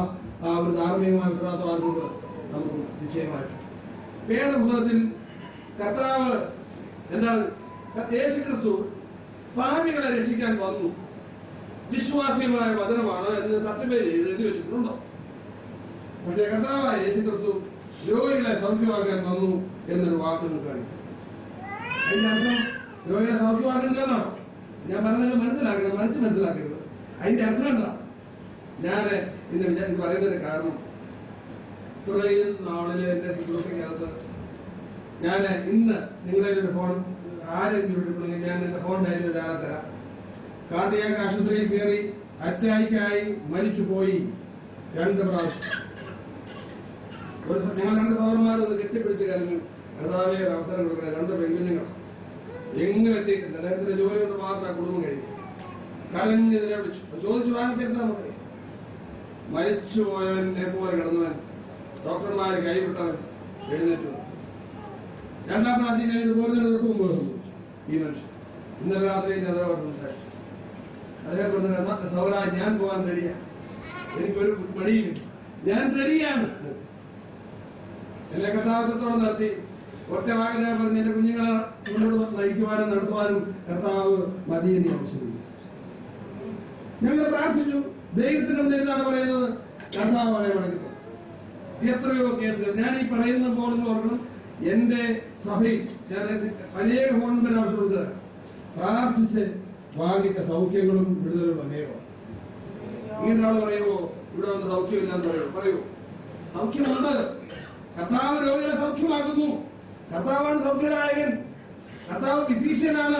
ആ ഒരു ധാർമ്മികമായ ഉത്തരവാദിത്വം അതുകൊണ്ട് നമുക്ക് നിശ്ചയമായിട്ട് വേദപുസ്തകത്തിൽ കർത്താവ് എന്താണ്? യേശുക്രിസ്തു പാപികളെ രക്ഷിക്കാൻ വന്നു, വിശ്വാസ്യമായ വചനമാണ് എന്ന് സർട്ടിഫൈ ചെയ്ത് എഴുതി വെച്ചിട്ടുണ്ടോ? പക്ഷേ കർത്താവായ യേശുക്രിസ്തു രോഗികളെ സൗഖ്യമാക്കാൻ വന്നു എന്നൊരു വാക്ക് കാണിക്കും. അതിന്റെ അർത്ഥം രോഗികളെ സൗഖ്യമാക്കുന്നില്ലെന്നാണോ? ഞാൻ പറഞ്ഞത് മനസ്സിലാക്കണം, മനസ്സിലാക്കരുത്. അതിന്റെ അർത്ഥം എന്താ? ഞാൻ ഇന്ന് പറയുന്നതിന്റെ കാരണം തുടങ്ങിയ നാളിലെ എന്റെ ശുശ്രൂഷയ്ക്കകത്ത് ഞാൻ ഇന്ന് നിങ്ങളെ ഒരു ഫോൺ ആരെങ്കിലും വിട്ടിട്ടുണ്ടെങ്കിൽ ഞാൻ എന്റെ ഫോൺ ഡയലിൽ ഒരാളെ തരാം. കാർഡിയാക് ആശുപത്രിയിൽ കയറി അറ്റാക്കായി മരിച്ചുപോയി 2 പ്രാവശ്യം. ഞങ്ങൾ 2 സഹോദരന്മാരൊന്ന് കെട്ടിപ്പിടിച്ച് കരഞ്ഞു. കർത്താവേ ഒരു അവസരം കൊടുക്കണേ. 2 പെൺകുഞ്ഞുങ്ങൾ എങ്ങും എത്തിയിട്ടില്ല. അദ്ദേഹത്തിന്റെ ജോലി കൊണ്ട് മാത്രം കുടുംബം കഴിയും. കരഞ്ഞ് ഇതിനെ വിളിച്ചു ചോദിച്ചു വാങ്ങിച്ചെടുത്താൽ മതി. മരിച്ചുപോയവനെ പോലെ കിടന്നവൻ, ഡോക്ടർമാര് കൈവിട്ടവൻ എഴുന്നേറ്റു. 2ാം പ്രാവശ്യം ഞാൻ ഇത് പോകുന്നതിന് തൊട്ട് മുമ്പ് സംഭവിച്ചു. ഈ മനുഷ്യൻ ഇന്നലെ രാത്രി ഞാൻ സംസാരിച്ചു. അദ്ദേഹം പറഞ്ഞു, സൗര ഞാൻ പോകാൻ റെഡിയാ, എനിക്കൊരു മടിയും, ഞാൻ റെഡിയാണ്. എന്നെ കർത്താവത്തോടെ നടത്തി ഒറ്റ വായന പറഞ്ഞ് എന്റെ കുഞ്ഞുങ്ങളെ മുന്നോട്ട് നയിക്കുവാനും നടത്തുവാനും കർത്താവ് മതിയെന്ന് ആവശ്യമില്ല. ഞങ്ങൾ പ്രാർത്ഥിച്ചു. ദൈവത്തിന്റെ മുന്നിൽ എന്താണ് പറയുന്നത്? കർത്താവ് വളയ്ക്കുന്നത്. എത്രയോ കേസുകൾ ഞാൻ ഈ പറയുന്ന പോലെ ഓർക്കണം. എന്റെ സഭയിൽ ഞാൻ അനേക ഫോൺ നമ്പർ ആവശ്യമുണ്ട്. പ്രാർത്ഥിച്ച് വാങ്ങിച്ച സൗഖ്യങ്ങളും വിടുതലും അനേകം. ഇങ്ങനെ ആള് പറയുമോ ഇവിടെ വന്ന് സൗഖ്യമില്ലാന്ന് പറയൂ? സൗഖ്യമുണ്ട്. കർത്താവ് രോഗികളെ സൗഖ്യമാക്കുന്നു. കർത്താവാണ് സൗഖ്യദായകൻ. കർത്താവ് ഫിസീഷ്യനാണ്,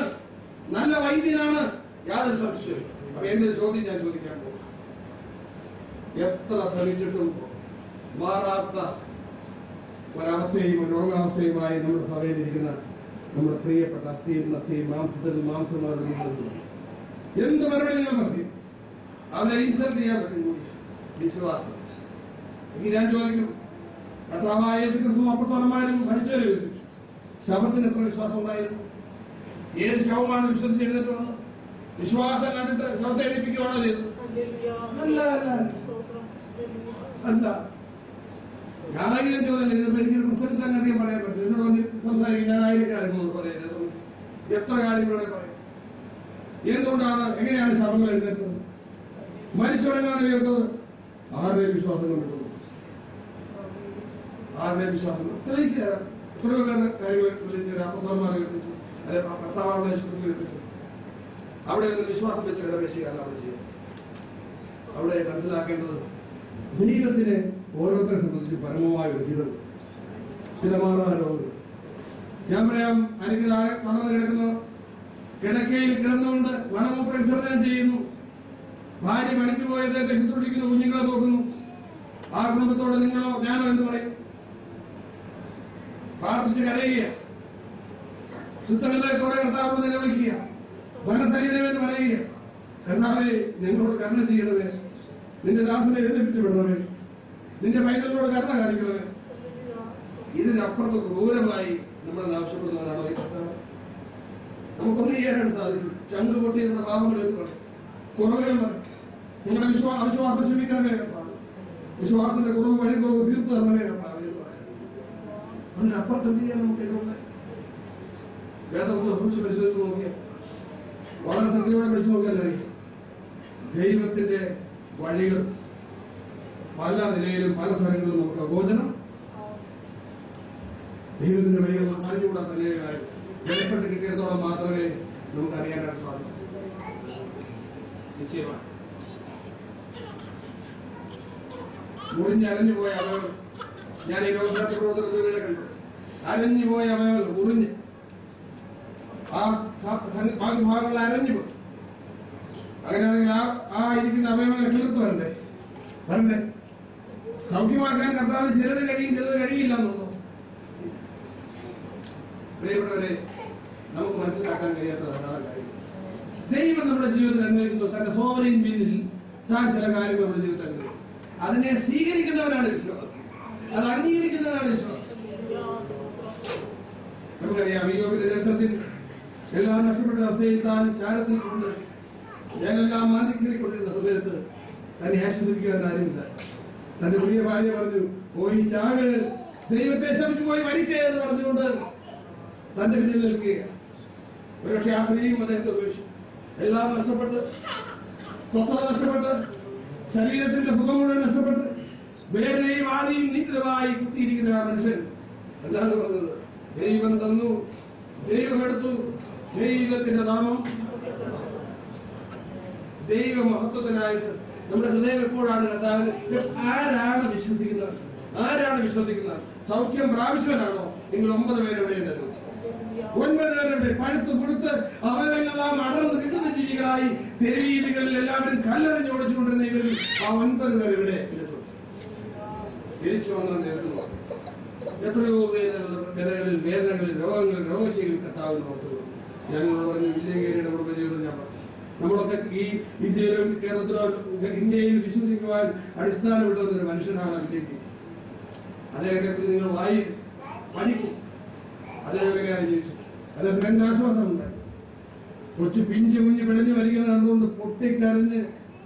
നല്ല വൈദ്യനാണ്, യാതൊരു സംശയവും. അപ്പൊ എന്റെ ചോദ്യം ഞാൻ ചോദിക്കാൻ പോകും. എത്ര ശ്രമിച്ചിട്ടും മാറാത്ത ഒരവസ്ഥയും രോഗാവസ്ഥയുമായി നമ്മുടെ സഭയിലിരിക്കുന്ന നമ്മുടെ പ്രിയപ്പെട്ട അസ്ഥിയും നസ്ഥിയും മാംസത്തിൽ മാംസമാരുടെ എന്ത് മറുപടി നിങ്ങൾ പറയും? അവരെ ഇൻസൾട്ട് ചെയ്യാൻ പറ്റും കൂടി വിശ്വാസം. എങ്കിൽ ഞാൻ ചോദിക്കും, കർത്താവായ യേശുക്രിസ്തു അപ്പസ്തലന്മാരും മരിച്ചവരെ വിളിപ്പിച്ചു. ശബത്തിന് എത്ര വിശ്വാസം ഉണ്ടായിരുന്നു? ഏത് ശവമാണ് വിശ്വസിച്ച് എഴുന്നേറ്റ് വന്നത്? വിശ്വാസം കണ്ടിട്ട് ശവത്തെ എഴുതിപ്പിക്കുകയാണോ ചെയ്തത്? അല്ല അല്ല അല്ല. ഞാനെങ്കിലും ചോദ്യം എനിക്ക് പുസ്തകത്തിൽ അങ്ങനെ അധികം പറയാൻ പറ്റും. എന്നോട് വന്ന് സംസാരിക്കും. ഞാൻ ആയിരം കാര്യങ്ങളോട് പറയുന്നത് എത്ര കാര്യങ്ങളോടെ പറയും. എന്തുകൊണ്ടാണ്, എങ്ങനെയാണ് ശവങ്ങൾ എഴുന്നേറ്റത്? മരിച്ചവരെങ്ങാണ് ഉയർത്തത്? ആരുടെയും വിശ്വാസം കൊണ്ടിട്ടത്? ആരുടെയും വിശ്വാസം തെളിയിച്ചു തരാം. എത്രയോ കാര്യങ്ങൾ തെളിയിച്ചു തരാം. അപ്പന്മാരെ കേൾപ്പിച്ചു, അല്ലെ കർത്താവാണ് കേൾപ്പിച്ചു. അവിടെ നിന്ന് വിശ്വാസം വെച്ച് ഇടവേശിയല്ല അവിടെ ചെയ്യുക. അവിടെ മനസ്സിലാക്കേണ്ടത് ദൈവത്തിന് ഓരോരുത്തരെ സംബന്ധിച്ച് പരമമായ ഒരു ഹിതം, ചില മാറാരോഗം. ഞാൻ പറയാം, അല്ലെങ്കിൽ തളർന്ന് കിടക്കുന്ന കിടക്കയിൽ കിടന്നുകൊണ്ട് വനമൂത്ര വിസർജനം ചെയ്യുന്നു. ഭാര്യ പണിക്ക് പോയത് ദഹിച്ചുകൊണ്ടിരിക്കുന്ന കുഞ്ഞുങ്ങളെ നോക്കുന്നു. ആ കുടുംബത്തോട് നിങ്ങളോ ഞാനോ എന്ന് പറയും? പ്രാർത്ഥിച്ച് കരയുക, ശുദ്ധഹൃദയത്തോടെ കർത്താവോട് നിലവിളിക്കുക, മനസ്സരിയണമെന്ന് പറയുക. കർത്താവേ, ഞങ്ങളോട് കരുണ ചെയ്യണമേ, നിന്റെ ദാസനെ എഴുന്നേൽപ്പിച്ചു വിടണമേ, നിന്റെ പൈതലിനോട് കരുണ കാണിക്കണമേ. ഇതിനപ്പുറത്ത് ക്രൂരമായി നമ്മൾ ആവശ്യപ്പെടുന്നവരാണോ ഈ കർത്താവ്? നമുക്കൊന്നും ചെയ്യാനായിട്ട് സാധിക്കും. ചങ്ക് പൊട്ടി നമ്മുടെ പാപങ്ങൾ പറയും, കുറവുകൾ പറയും. നിങ്ങളുടെ അവിശ്വാസം ക്ഷമിക്കണമേ കർത്താവ്, വിശ്വാസത്തിന്റെ കുറവ് വഴി കുറവ് തീർത്ത് തരണമേ കർത്താവ്. അതിനപ്പുറത്ത് എന്ത് ചെയ്യാൻ നമുക്ക് എന്നുള്ളത് വേദപുസ്തകം സൂക്ഷിച്ച് പരിശോധിച്ച് നോക്കിയാൽ, വളരെ ശ്രദ്ധയോടെ പഠിച്ചു നോക്കിയാൽ ദൈവത്തിന്റെ വഴികൾ പല നിലയിലും പല സ്ഥലങ്ങളിലും നമുക്ക് അഗോചനം. ദൈവത്തിന്റെ വഴികൾ അറിഞ്ഞുകൂടാത്ത നിലയിലായി വെളിപ്പെട്ട് കിട്ടിയതോളം മാത്രമേ നമുക്ക് അറിയാനായിട്ട് സാധിക്കൂ. നിശ്ചയമാണ് മുറിഞ്ഞരഞ്ഞു പോയ അവയവങ്ങൾ, ഞാൻ ഈ ലോകത്തെ പ്രവർത്തനത്തിലൂടെ കണ്ടു. അരഞ്ഞുപോയ അവയവങ്ങൾ മുറിഞ്ഞ് ആ ബാക്കി ഭാഗങ്ങൾ അരഞ്ഞുപോയി. അങ്ങനെയാണെങ്കിൽ ആ ഇരിക്കുന്ന അവയവങ്ങളെ കിളിർത്ത് വരണ്ടേ? സൗഖ്യമാക്കാൻ കർത്താവിന് ചിലത് കഴിയും, ചിലത് കഴിയില്ല എന്നുണ്ടോ? പ്രിയപ്പെട്ടവരെ, നമുക്ക് മനസ്സിലാക്കാൻ കഴിയാത്ത ധാരാളം കാര്യം ദൈവം നമ്മുടെ ജീവിതത്തിൽ അനുഭവിക്കുന്നു. തന്റെ സോവറിൻ പിന്നിൽ താൻ ചില കാര്യങ്ങൾ നമ്മുടെ ജീവിതത്തിൽ അനുഭവിക്കും. അതിനെ സ്വീകരിക്കുന്നവരാണ് വിശ്വാസം, അത് അംഗീകരിക്കുന്നവരാണ് വിശ്വാസം. നമുക്കറിയാം, യോബിന്റെ ചരിത്രത്തിൽ എല്ലാം നഷ്ടപ്പെട്ട അവസ്ഥയിൽ താൻ ചാരത്തിൽ കൊണ്ട് ഞാനെല്ലാം മാന്തിക്കേറിക്കൊണ്ടിരുന്ന സമയത്ത് തന്നെ ആശ്വസിപ്പിക്കാൻ ആരുമില്ല. തന്റെ പ്രിയ ഭാര്യ പറഞ്ഞു, പോയി ചാക്, ദൈവത്തെ ശമിച്ചു പോയി മരിക്കുക എന്ന് പറഞ്ഞുകൊണ്ട് തന്റെ പിന്നിൽ നിൽക്കുക. ഒരുപക്ഷെ ആ സ്ത്രീയും അദ്ദേഹത്തെ ഉപേക്ഷിച്ചു. എല്ലാം നഷ്ടപ്പെട്ട്, സ്വസ്ഥത നഷ്ടപ്പെട്ട്, ശരീരത്തിന്റെ സുഖം മുഴുവൻ നഷ്ടപ്പെട്ട്, വേദനയും ആദിയും നീറ്റലുമായി കുത്തിയിരിക്കുന്ന ആ മനുഷ്യൻ എന്താണ് പറഞ്ഞത്? ദൈവം തന്നു, ദൈവം എടുത്തു, ദൈവത്തിന്റെ നാമം ദൈവ മഹത്വത്തിനായിട്ട് നമ്മുടെ ഹൃദയം എപ്പോഴാണ് കർത്താവിന്? ആരാണ് വിശ്വസിക്കുന്നത്? ആരാണ് വിശ്വസിക്കുന്നത്? സൗഖ്യം പ്രാപിച്ചവനാണോ? നിങ്ങൾ 9 പേരുടെ 9 പേരുടെ പഴുത്ത് കൊടുത്ത് അവരെല്ലാം അടർന്ന് കിട്ടുന്ന ജീവികളായി തെരുവീതികളിൽ എല്ലാവരും കല്ലെറിഞ്ഞോടിച്ചുകൊണ്ടിരുന്ന ഇവരിൽ ആ 9 പേർ ഇവിടെ തിരിച്ചു വന്ന നേരത്തിൽ എത്രയോ വേദനകളിൽ രോഗങ്ങളിൽ രോഗശീലിൽ കർത്താവിന് ഓർത്തു. ഞങ്ങളോട് പറഞ്ഞു, വിജയഗേരിയുടെ കുടുംബജീവിതം ഞാൻ പറഞ്ഞു. നമ്മളൊക്കെ ഈ ഇന്ത്യയിലും കേരളത്തിലോ ഇന്ത്യയിൽ വിശ്വസിക്കുവാൻ അടിസ്ഥാനമിട്ടുന്നൊരു മനുഷ്യനാണ് വിജയഗിരി. അദ്ദേഹത്തെ കുറിച്ച് നിങ്ങൾ പഠിക്കും. അദ്ദേഹം എങ്ങനെയാണ് ജീവിച്ചു? അദ്ദേഹത്തിന് എന്ത് ആശ്വാസമുണ്ട്? കൊച്ചു പിഞ്ചു കുഞ്ഞ് പിഴഞ്ഞു വരിക നടന്നുകൊണ്ട് പൊട്ടിക്കരഞ്ഞ്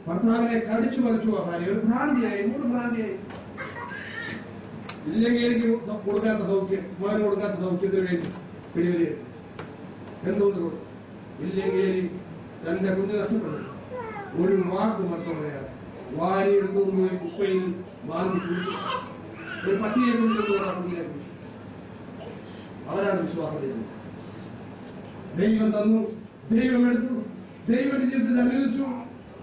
ഭർത്താവിനെ കടിച്ചു പറിച്ചു ആ ഭാര്യ. ഒരു ഭ്രാന്തിയായി, 3 ഭ്രാന്തിയായി. ഇല്ലെങ്കിൽ എനിക്ക് കൊടുക്കാത്ത സൗഖ്യം, മകന് കൊടുക്കാത്ത സൗഖ്യത്തിന് വേണ്ടി പിടിവലിയ എന്തുകൊണ്ട് കൊടുക്കും? ഇല്ലെങ്കിൽ തന്റെ കുഞ്ഞ് നഷ്ടപ്പെടും. ഒരു വാക്ക് മാത്രം പറയാതെ വാരി എടുത്തുകൊണ്ട് പോയി കുപ്പയിൽ മാന്തി കുടിച്ചു. ഒരു പട്ടിയെ കൊണ്ടുവരാൻ അവരാണ് വിശ്വാസം ചെയ്യുന്നത്. ദൈവം തന്നു, ദൈവം എടുത്തു, ദൈവത്തിന്റെ ജീവിതത്തിൽ അനുവദിച്ചു,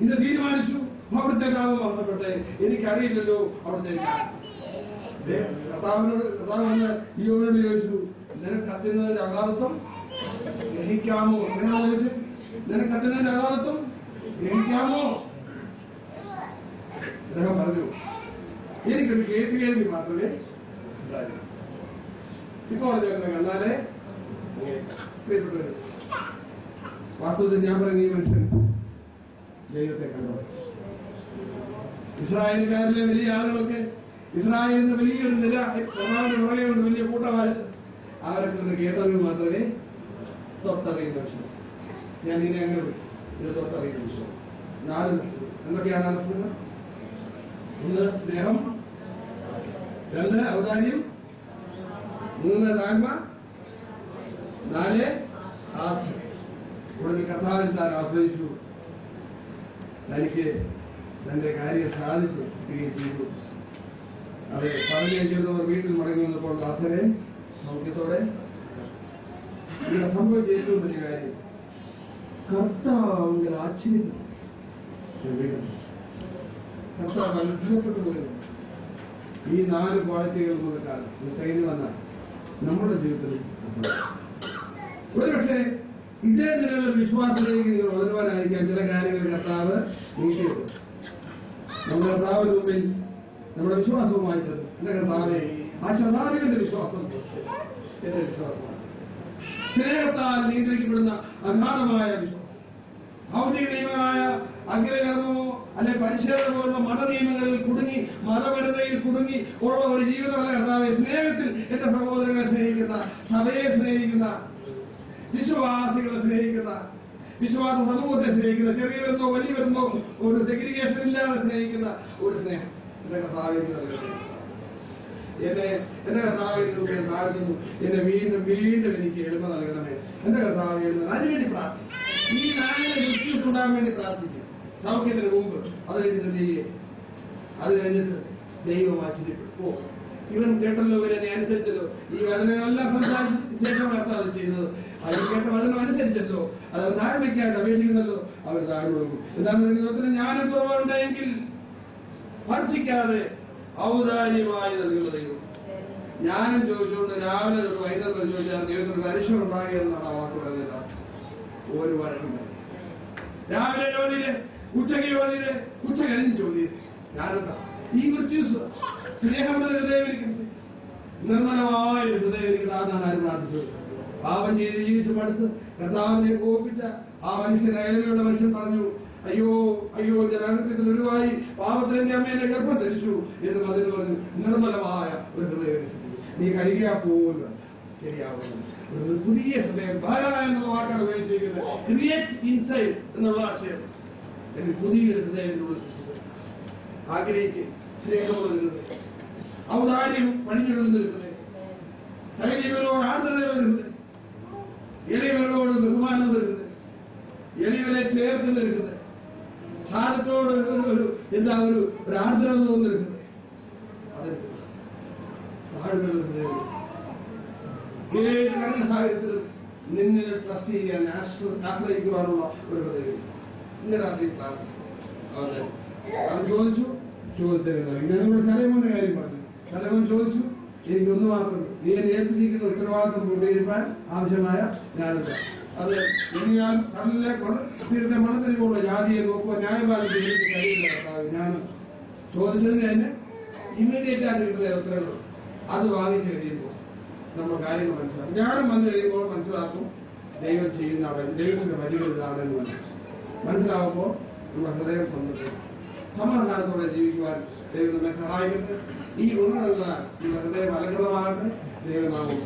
ഇത് തീരുമാനിച്ചു. അവിടുത്തെ നാമം നഷ്ടപ്പെട്ടെ എനിക്കറിയില്ലല്ലോ. അവിടുത്തെ കർത്താവിനോട് യോബിനോട് ചോദിച്ചു, നിനക്ക് കത്തുന്നതിന്റെ അഗാധത്വം ഗ്രഹിക്കാമോ? എങ്ങനെയാണോ ചോദിച്ചു? നിനക്ക് കത്തുന്നതിന്റെ അഗാധത്വം ഗ്രഹിക്കാമോ? അദ്ദേഹം പറഞ്ഞു, എനിക്കൊരു കേൾവി മാത്രമേ ഉണ്ടായിരുന്നു. ഇപ്പോൾ കണ്ടാലേ പ്രിയപ്പെട്ടവര്, വാസ്തവത്തിൽ ഞാൻ പറയുന്ന ഈ മനുഷ്യൻ ദൈവത്തെ കണ്ടു. ഇസ്രായേൽക്കാരിലെ വലിയ ആളുകളൊക്കെ ഇസ്രായേലിന്റെ വലിയൊരു നിര പുറകെയുണ്ട്, വലിയ കൂട്ടമായിട്ട് അവരൊക്കെ ഒന്ന് കേട്ടവർ മാത്രമേ തൊട്ടറിയുന്ന വിശ്വാസം. ഞാൻ ഇനി അങ്ങനെ ഇത് തൊട്ടറിയുന്ന വിശ്വാസം. 4 എന്തൊക്കെയാണ് ആ ലക്ഷണങ്ങൾ? 1 സ്നേഹം, 2 ഔദാര്യം, 3 താഴ്മ, 4 ആശ്രയം. ഇവിടെ കർത്താവിൽ താൻ ആശ്രയിച്ചു, തനിക്ക് തന്റെ കാര്യം സാധിച്ചു ചെയ്തു. അത് 15 വീട്ടിൽ മടങ്ങി വന്നപ്പോൾ ദാസനെ സൗഖ്യത്തോടെ ഇവിടെ സംഭവിച്ച ഏറ്റവും വലിയ കാര്യം കർത്താവ് ആശ്ചര്യപ്പെട്ടു. കർത്താവ് അത്ഭുതപ്പെട്ടു പോയത് ഈ 4 ക്വാളിറ്റികൾ കൊടുക്കാൻ കഴിഞ്ഞു വന്നാൽ നമ്മുടെ ജീവിതത്തിൽ ഒരുപക്ഷെ ഇതേ നിലയിലുള്ള വിശ്വാസത്തിലേക്ക് നിങ്ങൾ വളരുവാനായിരിക്കാം ചില കാര്യങ്ങൾ കർത്താവ് നീക്കിയത്. നമ്മുടെ കർത്താവിന് മുമ്പിൽ നമ്മുടെ വിശ്വാസവും വായിച്ചത് എന്റെ കർത്താവെ ആ ശതാധിപന്റെ വിശ്വാസം എന്റെ വിശ്വാസമാണ്. സ്നേഹത്താൽ നിയന്ത്രിക്കപ്പെടുന്ന അഗാധമായ വിശ്വാസം. ഭൗതിക നിയമമായ അഗ്രകർമ്മമോ അല്ലെ പരിശോധന പോലുള്ള മതനിയമങ്ങളിൽ കുടുങ്ങി മതപരതയിൽ കുടുങ്ങി ഉള്ള ഒരു ജീവിതമല്ല കർത്താവെ. സ്നേഹത്തിൽ എന്റെ സഹോദരങ്ങളെ സ്നേഹിക്കുന്ന, സഭയെ സ്നേഹിക്കുന്ന, വിശ്വാസികളെ സ്നേഹിക്കുന്ന, വിശ്വാസ സമൂഹത്തെ സ്നേഹിക്കുന്ന, ചെറിയ വരുന്നോ വലിയ വരുന്നോ ഒരു സെഗ്രിഗേഷൻ ഇല്ലാതെ സ്നേഹിക്കുന്ന ഒരു സ്നേഹം എന്റെ കർത്താവിന് നൽകുന്നു. എന്റെ കർത്താവിനെ താഴ്ത്തുന്നു. എന്നെ വീണ്ടും വീണ്ടും എനിക്ക് എളിമ നൽകണമേ. എന്റെ കർത്താവ് അതിനുവേണ്ടി പ്രാർത്ഥിക്കും. ഈ 4 രുചിസ് ഉണ്ടാകാൻ വേണ്ടി പ്രാർത്ഥിക്കും. സൗഖ്യത്തിന് മുമ്പ് അത് കഴിഞ്ഞിട്ട് നെയ്യേ, അത് കഴിഞ്ഞിട്ട് ദൈവം ആശ്ചര്യപ്പെട്ടു. ഇവൻ കേട്ടല്ലോ, ഇവരെന്നെ അനുസരിച്ചല്ലോ, ഈ വചനങ്ങളെല്ലാം സംസാരിച്ച ശേഷം കർത്താവ് ചെയ്യുന്നത്. അവർ കേട്ട വചനം അനുസരിച്ചല്ലോ, അത് അവർ താഴ്മയ്ക്കായിട്ട് അപേക്ഷിക്കുന്നല്ലോ, അവർ താഴ്ന്നു കൊടുക്കും. എന്താണ് ജീവിതത്തിന് ജ്ഞാനം കുറവുണ്ടെങ്കിൽ ഭർഷിക്കാതെ ഔദാര്യമായി നൽകുന്ന ദൈവം. ജ്ഞാനം ചോദിച്ചുകൊണ്ട് രാവിലെ തൊട്ട് വൈകുന്നേരം വരെ ചോദിച്ചാൽ ദൈവത്തിന് മനുഷ്യൻ ഉണ്ടാകുകയെന്നാണ് ആ വാക്ക് പറയുന്നത്. ഒരു വഴക്കുണ്ടായി. രാവിലെ ചോദ്യം, ഉച്ചയ്ക്ക് ചോദ്യം, ഉച്ച കഴിഞ്ഞ് ചോദ്യം. ഞാനെന്താ ഈ ക്രിസ്ത്യസ് സ്നേഹമുള്ള ഹൃദയം എനിക്ക്, നിർമ്മലമായ ഹൃദയം എനിക്ക് താന്നാണ് ആരും പ്രാർത്ഥിച്ചത്. പാപം ചെയ്ത് ജീവിച്ച് മടുത്ത് കർത്താവിനെ കോപിച്ച ആ മനുഷ്യൻ, എളിമയുള്ള മനുഷ്യൻ പറഞ്ഞു, അയ്യോ അയ്യോ, ജനാകൃത്യത്തിൽ ഒരുവായി പാപത്തിൽ എന്റെ അമ്മ എന്റെ ഗർഭം ധരിച്ചു എന്ന് പറഞ്ഞു. നിർമ്മലമായ ഒരു ഹൃദയം നീ കഴുകിയാ പോലും ശരിയാവുന്നു. ഒരു പുതിയ ഹൃദയം, ഭാര എന്നുള്ള വാക്കാണ് ഉപയോഗിച്ചിരിക്കുന്നത്. ക്രിയേറ്റ് ഇൻസൈഡ് എന്നുള്ള ആശയം. എനിക്ക് പുതിയൊരു ഹൃദയത്തിനുള്ള ആഗ്രഹിക്കുക. സ്നേഹമുള്ള ഹൃദയം, ഔദാര്യം പണിഞ്ഞെടുക്കുന്ന ഹൃദയം, ധൈര്യങ്ങളോട് ആർദ്രത വരുന്നത്, എളിയവരോട് ബഹുമാനം വരുന്നത്, എളിയവരെ ചേർക്കുന്ന ഹൃദയം, സാധുക്കളോട് ഒരു ആർദ്രത തോന്നുന്നത്, അത് താഴ്മയുള്ള ഹൃദയം. ഏത് സാഹചര്യത്തിലും നിന്നെ ട്രസ്റ്റ് ചെയ്യാൻ ആശ്രയിക്കുവാനുള്ള ഒരു ഹൃദയം. ഇന്ന് രാത്രി പ്രാർത്ഥന അവൻ ചോദിച്ചു, ചോദിച്ചത് സലമോന്റെ കാര്യം പറഞ്ഞു. സലമോൻ ചോദിച്ചു, എനിക്കൊന്നു മാത്രമേ, നീ എന്നെ ഏൽപ്പിച്ചിരിക്കുന്ന ഉത്തരവാദിത്വം പൂർത്തീകരിക്കാൻ ആവശ്യമായ ഞാനില്ല. അത് ഇനി ഞാൻ തീരത്തെ മണത്തിലുള്ള ജാതിയെ നോക്കുക ന്യായപാലം ചെയ്യാൻ കഴിയില്ല. ഞാൻ ചോദിച്ചതിന് തന്നെ ഇമ്മീഡിയറ്റ് ആയിട്ട് കിട്ടുന്ന ഉത്തരവുകൾ അത് വാങ്ങിച്ചു കഴിയുമ്പോൾ നമ്മൾ കാര്യങ്ങൾ മനസ്സിലാക്കും. ജ്ഞാനം വന്നു കഴിയുമ്പോൾ മനസ്സിലാക്കും ദൈവം ചെയ്യുന്ന അവൻ, ദൈവത്തിന്റെ വലിയൊരിതാണെന്ന് മനസ്സിലാവുമ്പോൾ നമ്മുടെ ഹൃദയം സ്വന്തം സമാധാനത്തോടെ ജീവിക്കുവാൻ ദൈവം നമ്മെ സഹായിക്കട്ടെ. ഈ ഗുണങ്ങളുള്ള ഈ ഹൃദയം അലങ്കൃതമാകട്ടെ. ദൈവനാമം